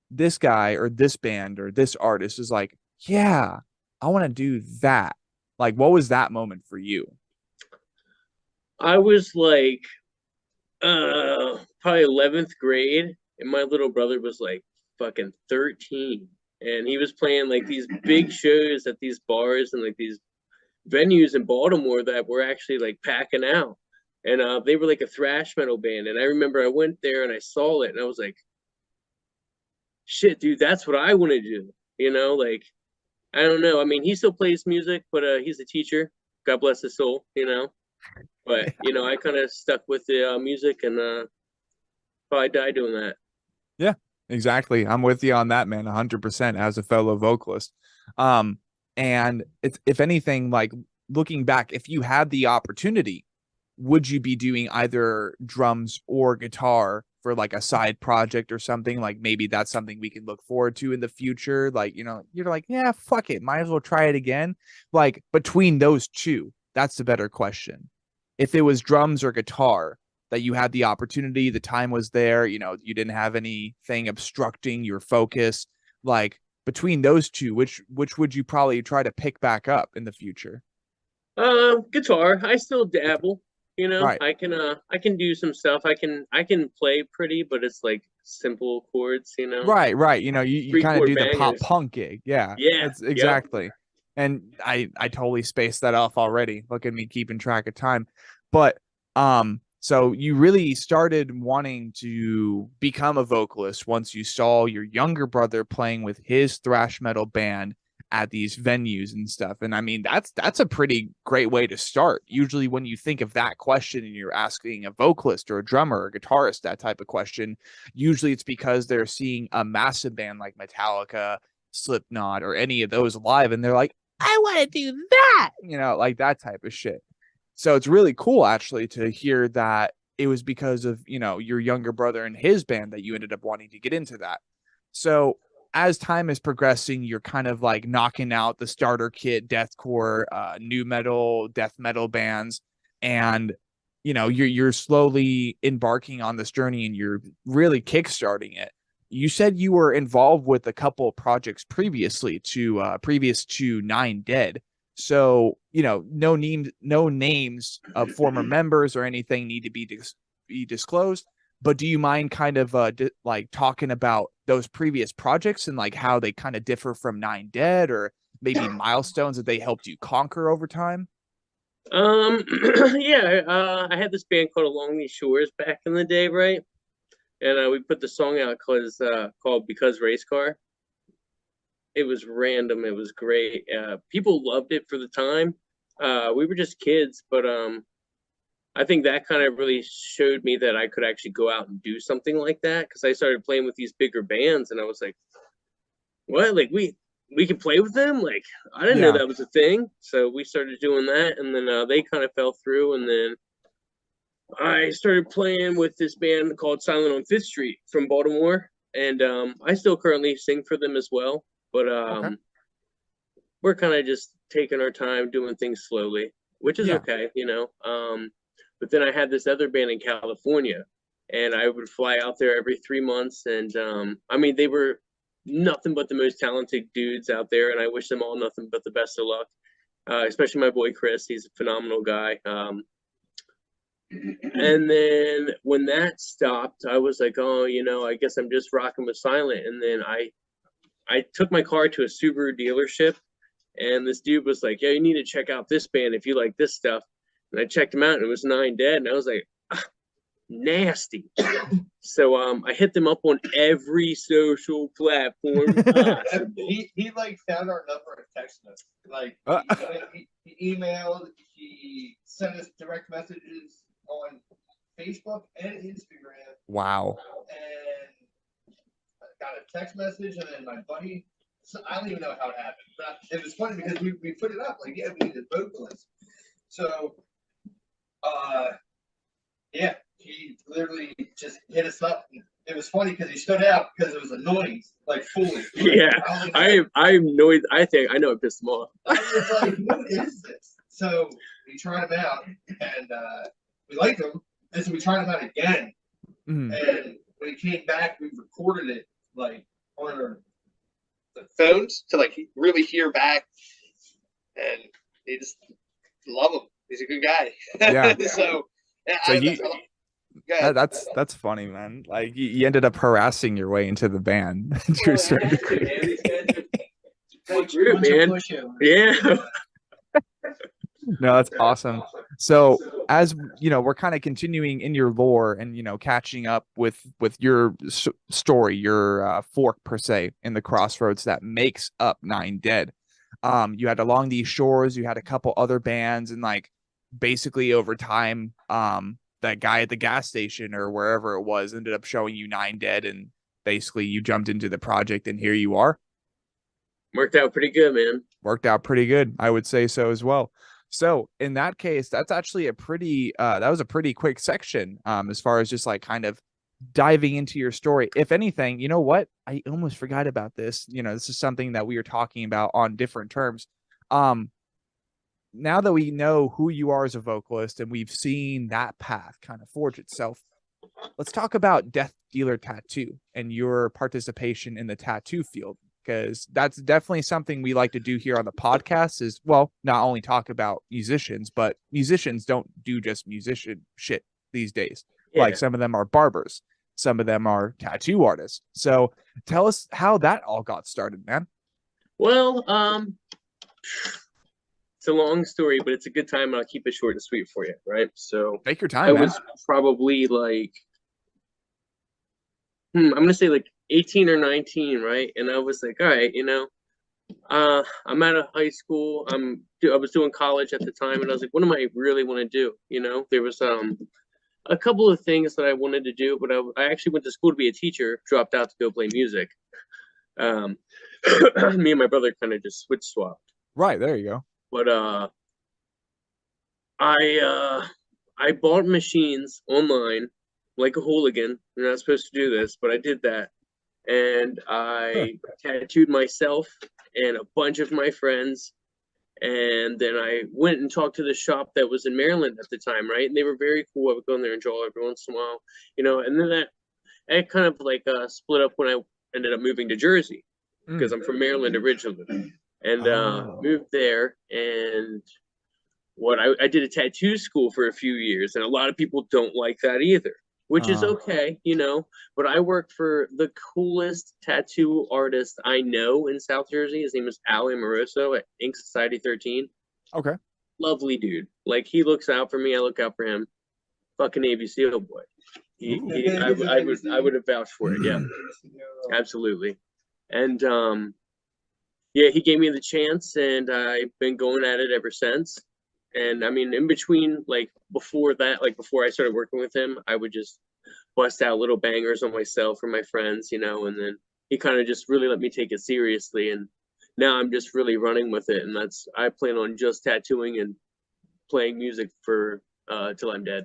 [SPEAKER 2] This guy or this band or this artist is like, yeah, I want to do that. Like, what was that moment for you?
[SPEAKER 6] I was like, probably 11th grade, and my little brother was like fucking 13, and he was playing like these big shows at these bars and like these venues in Baltimore that were actually like packing out, and they were like a thrash metal band. And I remember I went there and I saw it, and I was like, shit, dude, that's what I want to do. You know, like I don't know. I mean, he still plays music, but he's a teacher. God bless his soul. You know, but you know, I kind of stuck with the music, and probably die doing that.
[SPEAKER 2] Yeah, exactly. I'm with you on that, man. 100% as a fellow vocalist. And it's, if anything, like looking back, if you had the opportunity, would you be doing either drums or guitar for like a side project or something? Like maybe that's something we can look forward to in the future. Like, you know, you're like, yeah, fuck it. Might as well try it again. Like between those two, that's the better question. If it was drums or guitar that you had the opportunity, the time was there, you know, you didn't have anything obstructing your focus. Like between those two, which would you probably try to pick back up in the future?
[SPEAKER 6] Guitar. I still dabble. You know,
[SPEAKER 2] Right.
[SPEAKER 6] I can do some stuff. I can play pretty, but it's like simple chords. You know,
[SPEAKER 2] Right. You know, you kind of
[SPEAKER 6] three-chord
[SPEAKER 2] do the pop
[SPEAKER 6] bangers.
[SPEAKER 2] punk gig. Yeah,
[SPEAKER 6] Yeah.
[SPEAKER 2] that's
[SPEAKER 6] Yep.
[SPEAKER 2] exactly. And I totally spaced that off already. Look at me keeping track of time. But so you really started wanting to become a vocalist once you saw your younger brother playing with his thrash metal band at these venues and stuff. And I mean, that's a pretty great way to start. Usually when you think of that question and you're asking a vocalist or a drummer or a guitarist that type of question, usually it's because they're seeing a massive band like Metallica, Slipknot, or any of those live, and they're like, I want to do that, you know, like that type of shit. So it's really cool actually to hear that it was because of, you know, your younger brother and his band that you ended up wanting to get into that. So as time is progressing, you're kind of like knocking out the starter kit, deathcore, new metal, death metal bands, and you know you're slowly embarking on this journey, and you're really kickstarting it. You said you were involved with a couple of projects previously to previous to Nine Dead. So you know, no names of former members or anything need to be disclosed. But do you mind kind of like talking about those previous projects and like how they kind of differ from Nine Dead, or maybe milestones that they helped you conquer over time?
[SPEAKER 6] Yeah. I had this band called Along These Shores back in the day, right? And we put the song out called Because Race Car. It was random. It was great. People loved it for the time. We were just kids, but I think that kind of really showed me that I could actually go out and do something like that, because I started playing with these bigger bands, and I was like, "What? Like we can play with them? Like I didn't know
[SPEAKER 2] Yeah.
[SPEAKER 6] that was a thing." So we started doing that, and then they kind of fell through, and then I started playing with this band called Silent on Fifth Street from Baltimore, and I still currently sing for them as well, but
[SPEAKER 2] Okay.
[SPEAKER 6] we're kind of just taking our time, doing things slowly, which is okay, you know. But then I had this other band in California, and I would fly out there every 3 months. And I mean, they were nothing but the most talented dudes out there, and I wish them all nothing but the best of luck. Especially my boy Chris, he's a phenomenal guy. And then when that stopped, I was like, oh, you know, I guess I'm just rocking with Silent. And then I took my car to a Subaru dealership, and this dude was like, yeah, you need to check out this band if you like this stuff. And I checked him out, and it was 9 Dead, and I was like, nasty. So I hit them up on every social platform.
[SPEAKER 1] He like found our number and texted us. Like he emailed, he sent us direct messages on Facebook and Instagram.
[SPEAKER 2] Wow.
[SPEAKER 1] And I got a text message, and then my buddy, so I don't even know how it happened, but it was funny because we put it up like, yeah, we need a vocalist. So yeah, he literally just hit us up. It was funny because he stood out because it was a noise, like fully.
[SPEAKER 6] Yeah, I'm annoyed. I think I know it pissed him off.
[SPEAKER 1] I was like, what is this? So we tried him out, and we liked him, and so we tried him out again. And when he came back, we recorded it like on the phones to like really hear back, and they just love him. He's a good guy.
[SPEAKER 2] Yeah.
[SPEAKER 1] So
[SPEAKER 2] that's funny, man. Like you ended up harassing your way into the band to a certain degree.
[SPEAKER 6] Man. Yeah.
[SPEAKER 2] No, that's awesome. So as you know, we're kind of continuing in your lore and, you know, catching up with your story, your fork per se in the crossroads that makes up 9 Dead. You had Along These Shores, you had a couple other bands, and like basically over time, that guy at the gas station or wherever it was ended up showing you 9 Dead, and basically you jumped into the project, and here you are.
[SPEAKER 6] Worked out pretty good, man.
[SPEAKER 2] Worked out pretty good. I would say so as well. So in that case, that's actually a pretty, that was a pretty quick section as far as just like kind of diving into your story. If anything, you know what? I almost forgot about this. You know, this is something that we were talking about on different terms. Now that we know who you are as a vocalist and we've seen that path kind of forge itself, let's talk about Death Dealer Tattoo and your participation in the tattoo field, because that's definitely something we like to do here on the podcast is, well, not only talk about musicians, but musicians don't do just musician shit these days. Yeah. Like some of them are barbers. Some of them are tattoo artists. So tell us how that all got started, man.
[SPEAKER 6] Well, it's a long story, but it's a good time, and I'll keep it short and sweet for you, right? So
[SPEAKER 2] take your time,
[SPEAKER 6] I
[SPEAKER 2] man.
[SPEAKER 6] was probably like, I'm going to say like 18 or 19, right? And I was like, all right, you know, I'm out of high school. I was doing college at the time, and I was like, what do I really want to do? You know, there was a couple of things that I wanted to do, but I actually went to school to be a teacher, dropped out to go play music. Me and my brother kind of just switch swapped.
[SPEAKER 2] Right, there you go.
[SPEAKER 6] But I bought machines online like a hooligan. You're not supposed to do this, but I did that. And I tattooed myself and a bunch of my friends. And then I went and talked to the shop that was in Maryland at the time, right? And they were very cool. I would go in there and draw every once in a while, you know. And then that kind of like split up when I ended up moving to Jersey, because I'm from Maryland originally. And moved there, and I did a tattoo school for a few years, and a lot of people don't like that either, which is okay, you know. But I worked for the coolest tattoo artist I know in South Jersey. His name is Ali Moroso at Ink Society 13.
[SPEAKER 2] Okay.
[SPEAKER 6] Lovely dude. Like, he looks out for me, I look out for him. Fucking Navy SEAL boy. I would have vouched for it. Yeah, absolutely. And yeah, he gave me the chance, and I've been going at it ever since. And I mean, in between, like before that, like before I started working with him, I would just bust out little bangers on myself or my friends, you know, and then he kind of just really let me take it seriously. And now I'm just really running with it. And I plan on just tattooing and playing music for till I'm dead.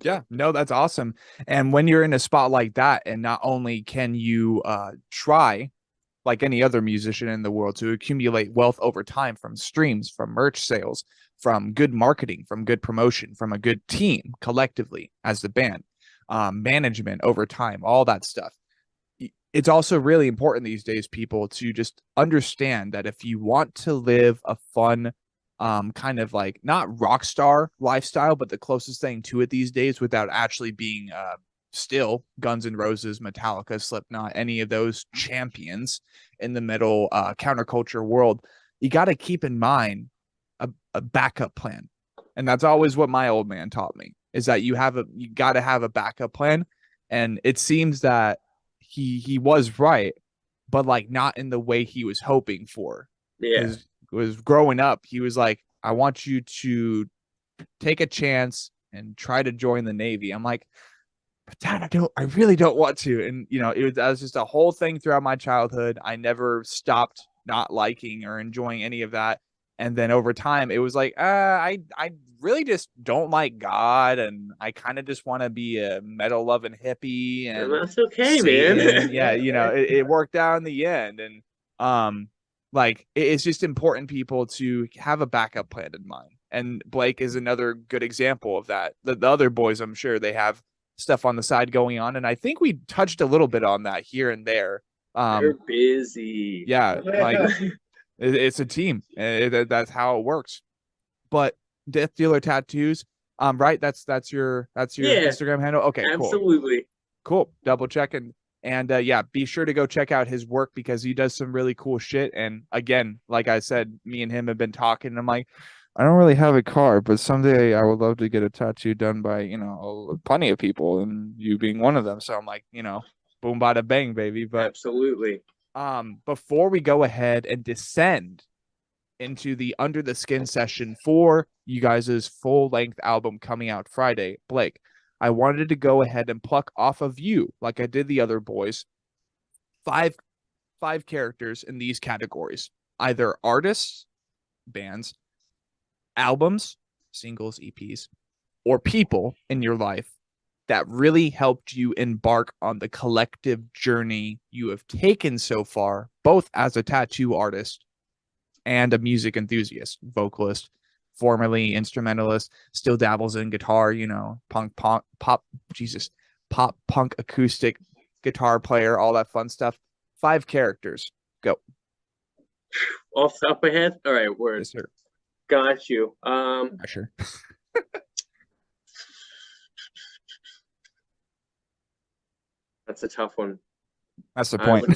[SPEAKER 2] Yeah, no, that's awesome. And when you're in a spot like that, and not only can you try like any other musician in the world, to accumulate wealth over time from streams, from merch sales, from good marketing, from good promotion, from a good team collectively as the band, management over time, all that stuff. It's also really important these days, people, to just understand that if you want to live a fun, kind of like not rock star lifestyle, but the closest thing to it these days without actually being still Guns N' Roses, Metallica, Slipknot, any of those champions in the metal counterculture world, you got to keep in mind a backup plan. And that's always what my old man taught me, is that you got to have a backup plan. And it seems that he was right, but like not in the way he was hoping for.
[SPEAKER 6] Yeah.
[SPEAKER 2] Because was growing up, he was like, I want you to take a chance and try to join the Navy. I'm like, but Dad, I really don't want to. And that was just a whole thing throughout my childhood. I never stopped not liking or enjoying any of that. And then over time, it was like, I really just don't like God, and I kind of just want to be a metal loving hippie. And
[SPEAKER 6] that's okay,
[SPEAKER 2] Satan.
[SPEAKER 6] man.
[SPEAKER 2] Yeah, it worked out in the end. And like it's just important, people, to have a backup plan in mind. And Blake is another good example of that. The other boys, I'm sure they have stuff on the side going on, and I think we touched a little bit on that here and there.
[SPEAKER 6] They're busy.
[SPEAKER 2] Yeah, like it's a team. That's how it works. But Death Dealer Tattoos, right? That's your Instagram handle. Okay,
[SPEAKER 6] absolutely.
[SPEAKER 2] Cool. Double checking. And yeah, be sure to go check out his work, because he does some really cool shit. And again, like I said, me and him have been talking, and I'm like, I don't really have a car, but someday I would love to get a tattoo done by, plenty of people, and you being one of them. So I'm like, boom, bada bang, baby. But
[SPEAKER 6] absolutely.
[SPEAKER 2] Before we go ahead and descend into the Under the Skin session for you guys' full-length album coming out Friday, Blake, I wanted to go ahead and pluck off of you, like I did the other boys, five characters in these categories: either artists, bands, albums, singles, EPs, or people in your life that really helped you embark on the collective journey you have taken so far, both as a tattoo artist and a music enthusiast, vocalist, formerly instrumentalist, still dabbles in guitar, pop punk acoustic guitar player, all that fun stuff. 5 characters. Go.
[SPEAKER 6] Off the top of my head? All right, word.
[SPEAKER 2] Yes, sir.
[SPEAKER 6] Got you.
[SPEAKER 2] Sure.
[SPEAKER 6] That's a tough one.
[SPEAKER 2] That's the point.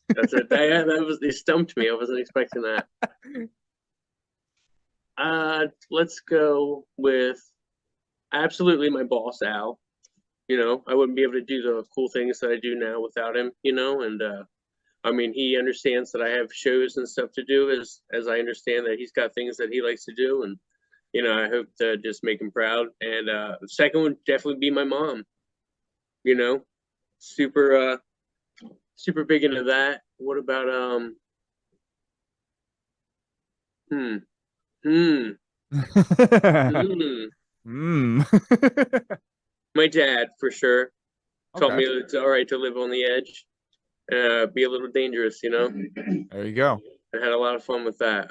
[SPEAKER 6] That's it. They stumped me. I wasn't expecting that. Let's go with absolutely my boss, Al. I wouldn't be able to do the cool things that I do now without him, and I mean, he understands that I have shows and stuff to do, as I understand that he's got things that he likes to do, and I hope to just make him proud. And the second would definitely be my mom. Super big into that. What about my dad, for sure. Taught me it's all right to live on the edge, be a little dangerous,
[SPEAKER 2] There you go.
[SPEAKER 6] I had a lot of fun with that.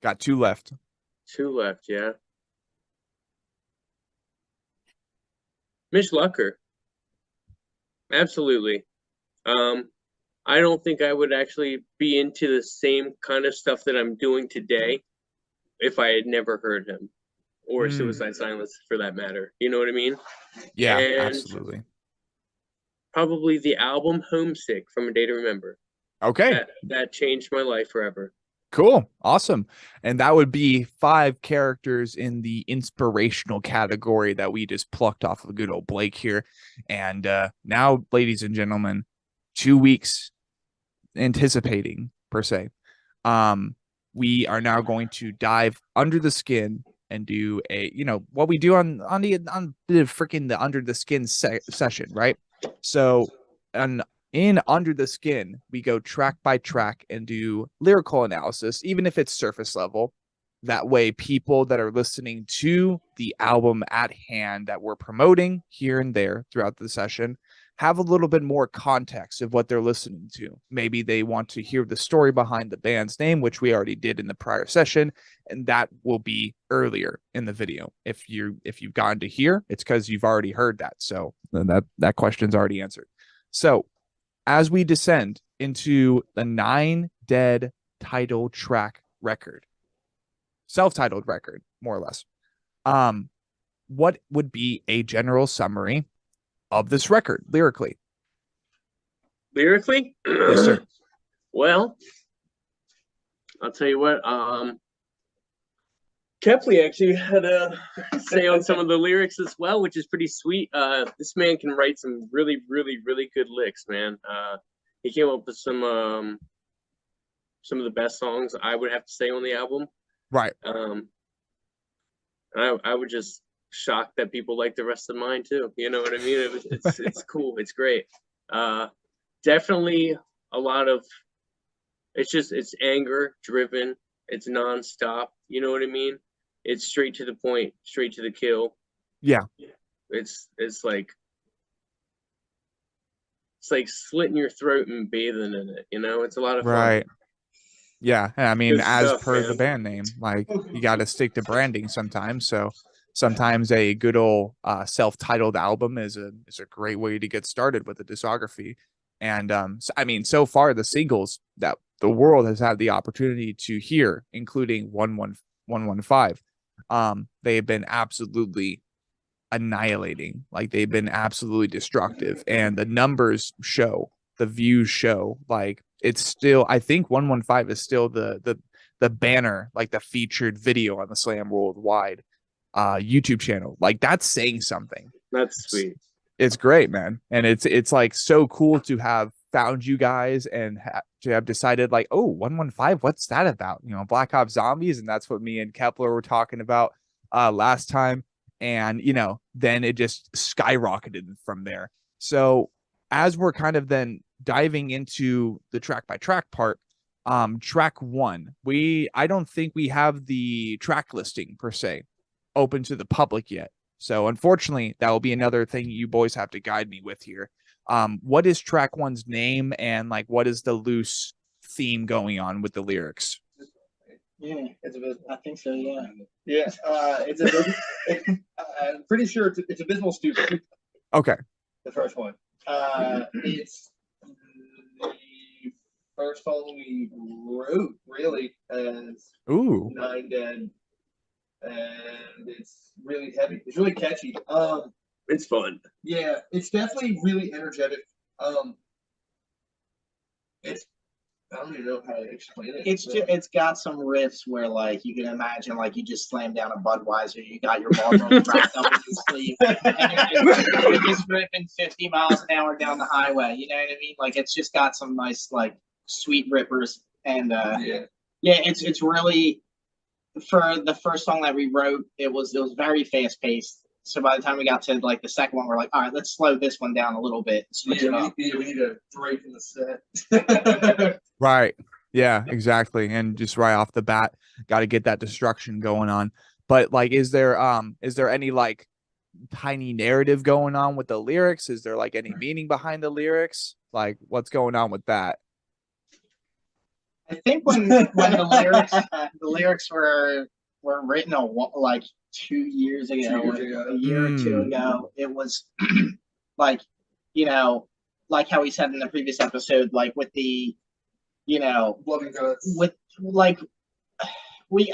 [SPEAKER 2] Got 2 left.
[SPEAKER 6] 2 left, yeah. Mish Lucker. Absolutely. I don't think I would actually be into the same kind of stuff that I'm doing today if I had never heard him, or Suicide Silence, for that matter. You know what I mean?
[SPEAKER 2] Yeah, absolutely.
[SPEAKER 6] Probably the album Homesick, From a Day to Remember.
[SPEAKER 2] Okay.
[SPEAKER 6] That changed my life forever.
[SPEAKER 2] Cool. Awesome. And that would be 5 characters in the inspirational category that we just plucked off of good old Blake here. And now, ladies and gentlemen, 2 weeks anticipating, per se, we are now going to dive under the skin and do a, what we do on the freaking the Under the Skin session, right? So in Under the Skin, we go track by track and do lyrical analysis, even if it's surface level. That way, people that are listening to the album at hand that we're promoting here and there throughout the session have a little bit more context of what they're listening to. Maybe they want to hear the story behind the band's name, which we already did in the prior session, and that will be earlier in the video. If you've gotten to here, it's because you've already heard that. So that question's already answered. So as we descend into the 9 Dead title track record, self-titled record, more or less, what would be a general summary of this record lyrically?
[SPEAKER 6] Lyrically?
[SPEAKER 2] Yes, sir.
[SPEAKER 6] Well, I'll tell you what, Kopfle actually had a say on some of the lyrics as well, which is pretty sweet. This man can write some really, really, really good licks, man. He came up with some of the best songs, I would have to say, on the album.
[SPEAKER 2] Right.
[SPEAKER 6] I would just shocked that people like the rest of mine too. You know what I mean? It's cool. It's great. Definitely a lot of, it's anger driven. It's nonstop. You know what I mean? It's straight to the point, straight to the kill.
[SPEAKER 2] Yeah.
[SPEAKER 6] It's like slitting your throat and bathing in it. You know, it's a lot of fun.
[SPEAKER 2] Right. Yeah. I mean,
[SPEAKER 6] Good
[SPEAKER 2] as
[SPEAKER 6] stuff,
[SPEAKER 2] per
[SPEAKER 6] man.
[SPEAKER 2] the band name, like you got to stick to branding sometimes. So sometimes a good old self-titled album is a great way to get started with a discography. And so, I mean, so far the singles that the world has had the opportunity to hear, including 115, they've been absolutely annihilating. Like they've been absolutely destructive, and the numbers show, the views show. Like it's still, I think 115 is still the banner, like the featured video on the Slam Worldwide YouTube channel. Like that's saying something.
[SPEAKER 6] That's sweet.
[SPEAKER 2] It's great, man. And it's like so cool to have found you guys and to have decided like, oh, 115, what's that about? You know, Black Ops Zombies. And that's what me and Kepler were talking about last time. And, you know, then it just skyrocketed from there. So as we're kind of then diving into the track by track part, track 1, I don't think we have the track listing per se open to the public yet. So unfortunately, that will be another thing you boys have to guide me with here. What is track 1's name, and like what is the loose theme going on with the lyrics?
[SPEAKER 4] Yeah, I think so. Yeah.
[SPEAKER 1] Yeah. I'm pretty sure it's Abysmal Stupid.
[SPEAKER 2] Okay.
[SPEAKER 1] The first one. It's the first song we wrote, really, as 9 Dead. And it's really heavy. It's really catchy.
[SPEAKER 6] It's fun.
[SPEAKER 1] Yeah, it's definitely really energetic. It's, I don't even know how to explain it.
[SPEAKER 4] It's got some riffs where like you can imagine like you just slammed down a Budweiser, you got your Marlboro wrapped up in your sleeve, and you're just ripping 50 miles an hour down the highway. You know what I mean? Like it's just got some nice like sweet rippers, and it's really, for the first song that we wrote, it was very fast paced. So by the time we got to like the second one, we're like, all right, let's slow this one down a little bit.
[SPEAKER 1] We need a break in the set.
[SPEAKER 2] Right. Yeah, exactly. And just right off the bat, got to get that destruction going on. But like, is there any like tiny narrative going on with the lyrics? Is there like any meaning behind the lyrics? Like what's going on with that?
[SPEAKER 4] I think when the lyrics were written like 2 years ago, a year or two ago, it was like, you know, like how we said in the previous episode, like with the, you know,
[SPEAKER 1] blood and guts,
[SPEAKER 4] with like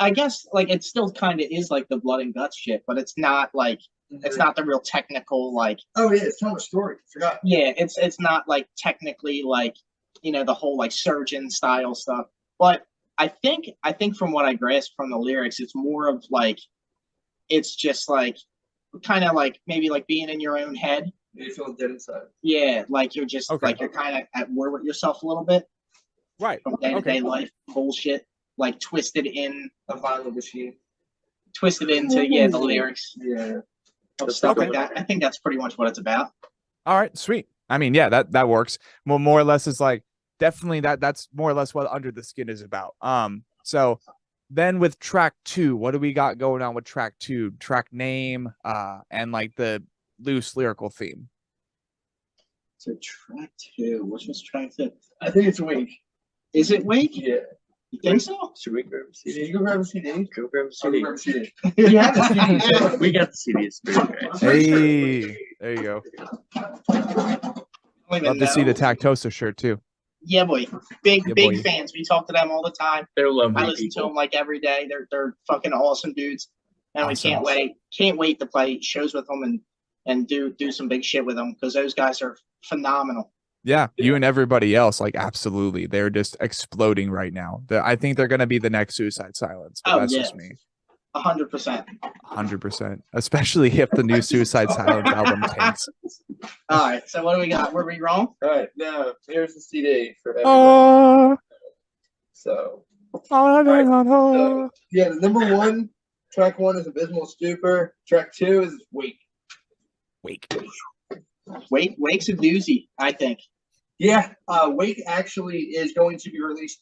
[SPEAKER 4] I guess like it still kind of is like the blood and guts shit, but it's not like it's not the real technical like.
[SPEAKER 1] Oh yeah, it's telling a story. Forgot.
[SPEAKER 4] Yeah, it's not like technically like, you know, the whole like surgeon style stuff, but I think from what I grasped from the lyrics, it's more of like, it's just like kind of like maybe like being in your own head.
[SPEAKER 1] You feel dead inside.
[SPEAKER 4] Yeah, like you're just like you're kind of at war with yourself a little bit.
[SPEAKER 2] Right.
[SPEAKER 4] From day-to-day life bullshit, like twisted in
[SPEAKER 1] a violent machine.
[SPEAKER 4] Twisted into the lyrics.
[SPEAKER 1] Yeah.
[SPEAKER 4] Stuff like that. I think that's pretty much what it's about.
[SPEAKER 2] All right, sweet. I mean, yeah, that works. Well, more or less is like definitely that's more or less what Under the Skin is about. So then with track 2, what do we got going on with track 2? Track name, and like the loose lyrical theme.
[SPEAKER 4] So track 2. What's just track 2?
[SPEAKER 1] I think it's Wake.
[SPEAKER 4] Is it Wake?
[SPEAKER 1] Yeah.
[SPEAKER 4] You think so?
[SPEAKER 6] Should we grab a CD?
[SPEAKER 1] Did you grab a CD?
[SPEAKER 6] Go grab a
[SPEAKER 1] I'll
[SPEAKER 6] CD.
[SPEAKER 1] grab a CD.
[SPEAKER 4] You have the CD.
[SPEAKER 6] We got the CD. It's great, guys.
[SPEAKER 2] Hey, there you go. Love to see the Tactosa shirt too.
[SPEAKER 4] Yeah, boy. Big
[SPEAKER 2] Yeah, boy.
[SPEAKER 4] fans. We talk to them all the time.
[SPEAKER 6] They're lovely
[SPEAKER 4] I listen to
[SPEAKER 6] people.
[SPEAKER 4] them like every day. They're fucking awesome dudes, and
[SPEAKER 2] Awesome.
[SPEAKER 4] we can't wait to play shows with them and do some big shit with them because those guys are phenomenal.
[SPEAKER 2] Yeah, you and everybody else, like absolutely, they're just exploding right now. I think they're gonna be the next Suicide Silence. But that's just me.
[SPEAKER 4] 100%.
[SPEAKER 2] 100%, especially if the new Suicide Silence album tanks.
[SPEAKER 4] All right, so what do we got? Were we wrong?
[SPEAKER 1] All right, now here's the CD for everybody. So yeah, the number 1, track 1 is Abysmal Stupor. Track 2 is Wake.
[SPEAKER 4] Wake's a doozy, I think.
[SPEAKER 1] Yeah, Wake actually is going to be released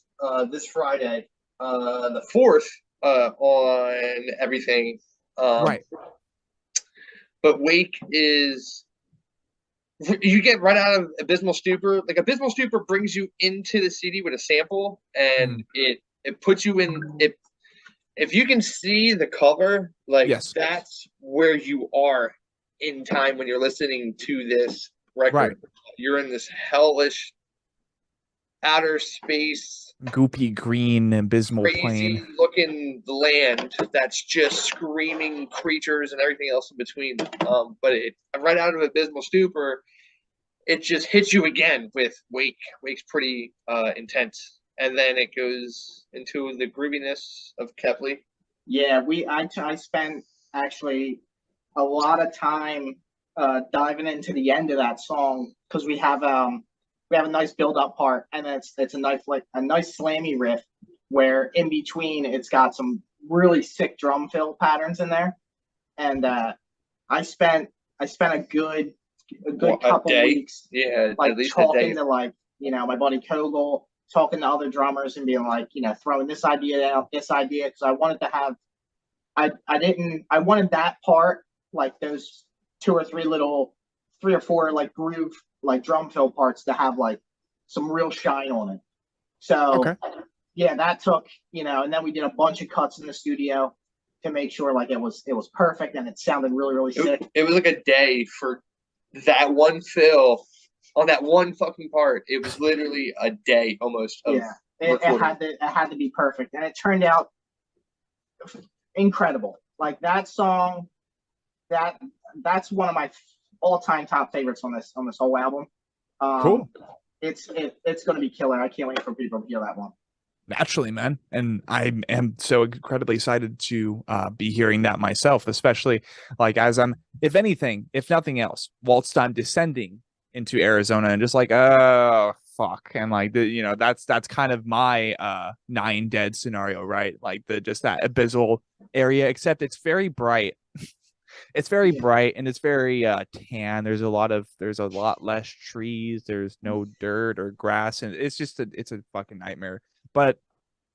[SPEAKER 1] this Friday, the 4th, on everything.
[SPEAKER 2] Right.
[SPEAKER 1] But Wake is, you get right out of Abysmal Stupor. Like Abysmal Stupor brings you into the CD with a sample, and it puts you in it. If you can see the cover, like that's where you are in time when you're listening to this record.
[SPEAKER 2] Right.
[SPEAKER 1] You're in this hellish outer space,
[SPEAKER 2] goopy green abysmal
[SPEAKER 1] crazy
[SPEAKER 2] plain
[SPEAKER 1] looking land that's just screaming creatures and everything else in between. But it right out of Abysmal Stupor, it just hits you again with Wake. Wake's pretty intense, and then it goes into the grooviness of Kopfle.
[SPEAKER 4] Yeah, I spent actually a lot of time diving into the end of that song because we have a nice build up part, and it's a nice slammy riff where in between it's got some really sick drum fill patterns in there, and I spent a good couple weeks, like at least talking to my buddy Kogel, talking to other drummers and being like, throwing this idea out, this idea, because I wanted to have, I wanted that part, like those 2 or 3 or 4 like groove, like drum fill parts to have like some real shine on it. So yeah, that took, and then we did a bunch of cuts in the studio to make sure like it was perfect and it sounded really, really sick.
[SPEAKER 1] It was like a day for that one fill on that one fucking part. It was literally a day almost.
[SPEAKER 4] It had to be perfect, and it turned out incredible. Like that song, that's one of my all-time top favorites on this whole album.
[SPEAKER 2] Cool.
[SPEAKER 4] It's going to be killer. I can't wait for people to hear that one.
[SPEAKER 2] Naturally, man. And I am so incredibly excited to be hearing that myself, especially like as I'm, if anything, if nothing else, whilst I'm descending into Arizona and just like, oh, fuck. And like, that's kind of my 9 Dead scenario, right? Like just that abyssal area, except it's very bright. It's very bright and it's very tan. There's a lot less trees. There's no dirt or grass, and it's a fucking nightmare. But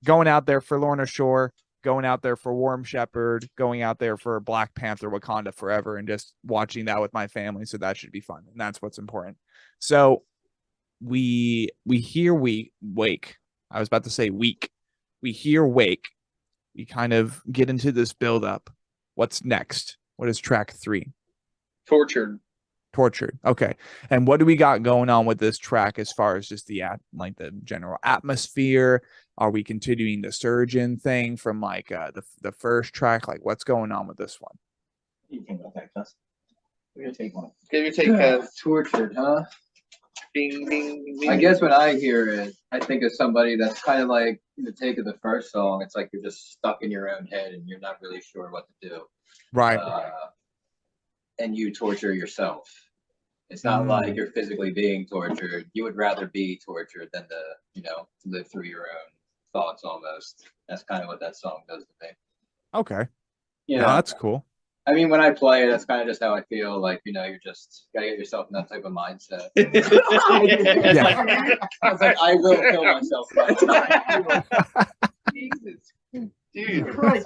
[SPEAKER 2] going out there for Lorna Shore, going out there for Warm Shepherd, going out there for Black Panther, Wakanda Forever, and just watching that with my family. So that should be fun, and that's what's important. So we hear Wake. I was about to say week. We hear Wake. We kind of get into this build up. What's next? What is track 3?
[SPEAKER 1] Tortured.
[SPEAKER 2] Okay. And what do we got going on with this track as far as just the general atmosphere? Are we continuing the Surgeon thing from like the first track? Like what's going on with this one?
[SPEAKER 3] What do you think about that, Gus? We're gonna take one.
[SPEAKER 1] Give your take,
[SPEAKER 3] Tortured, huh?
[SPEAKER 1] Ding, ding, ding.
[SPEAKER 3] I guess when I hear it, I think of somebody that's kind of like the take of the first song. It's like you're just stuck in your own head and you're not really sure what to do.
[SPEAKER 2] Right.
[SPEAKER 3] And you torture yourself. It's not like you're physically being tortured. You would rather be tortured than to live through your own thoughts almost. That's kind of what that song does to me.
[SPEAKER 2] Okay. Yeah, that's cool.
[SPEAKER 3] I mean, when I play it, that's kind of just how I feel. Like, you're just gotta get yourself in that type of mindset. I was like, I will kill myself. Jesus.
[SPEAKER 1] Dude,
[SPEAKER 4] Right,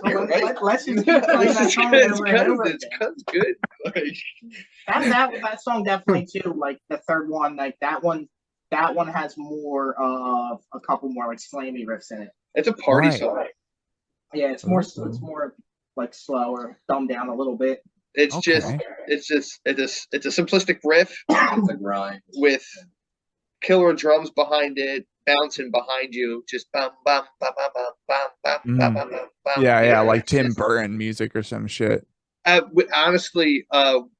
[SPEAKER 4] let's just keep playing that song over and over again.
[SPEAKER 1] It's good. Like,
[SPEAKER 4] that song definitely too. Like the third one, like that one has more of a couple more like slammy riffs in it.
[SPEAKER 1] It's a party song.
[SPEAKER 4] Yeah, it's more like slower, dumbed down a little bit.
[SPEAKER 1] It's just a simplistic riff.
[SPEAKER 3] It's a grind
[SPEAKER 1] with killer drums behind it, bouncing behind you, just bam bam bam bam bam bam bam bam bam.
[SPEAKER 2] Yeah, like Tim Burton music or some shit.
[SPEAKER 1] Honestly,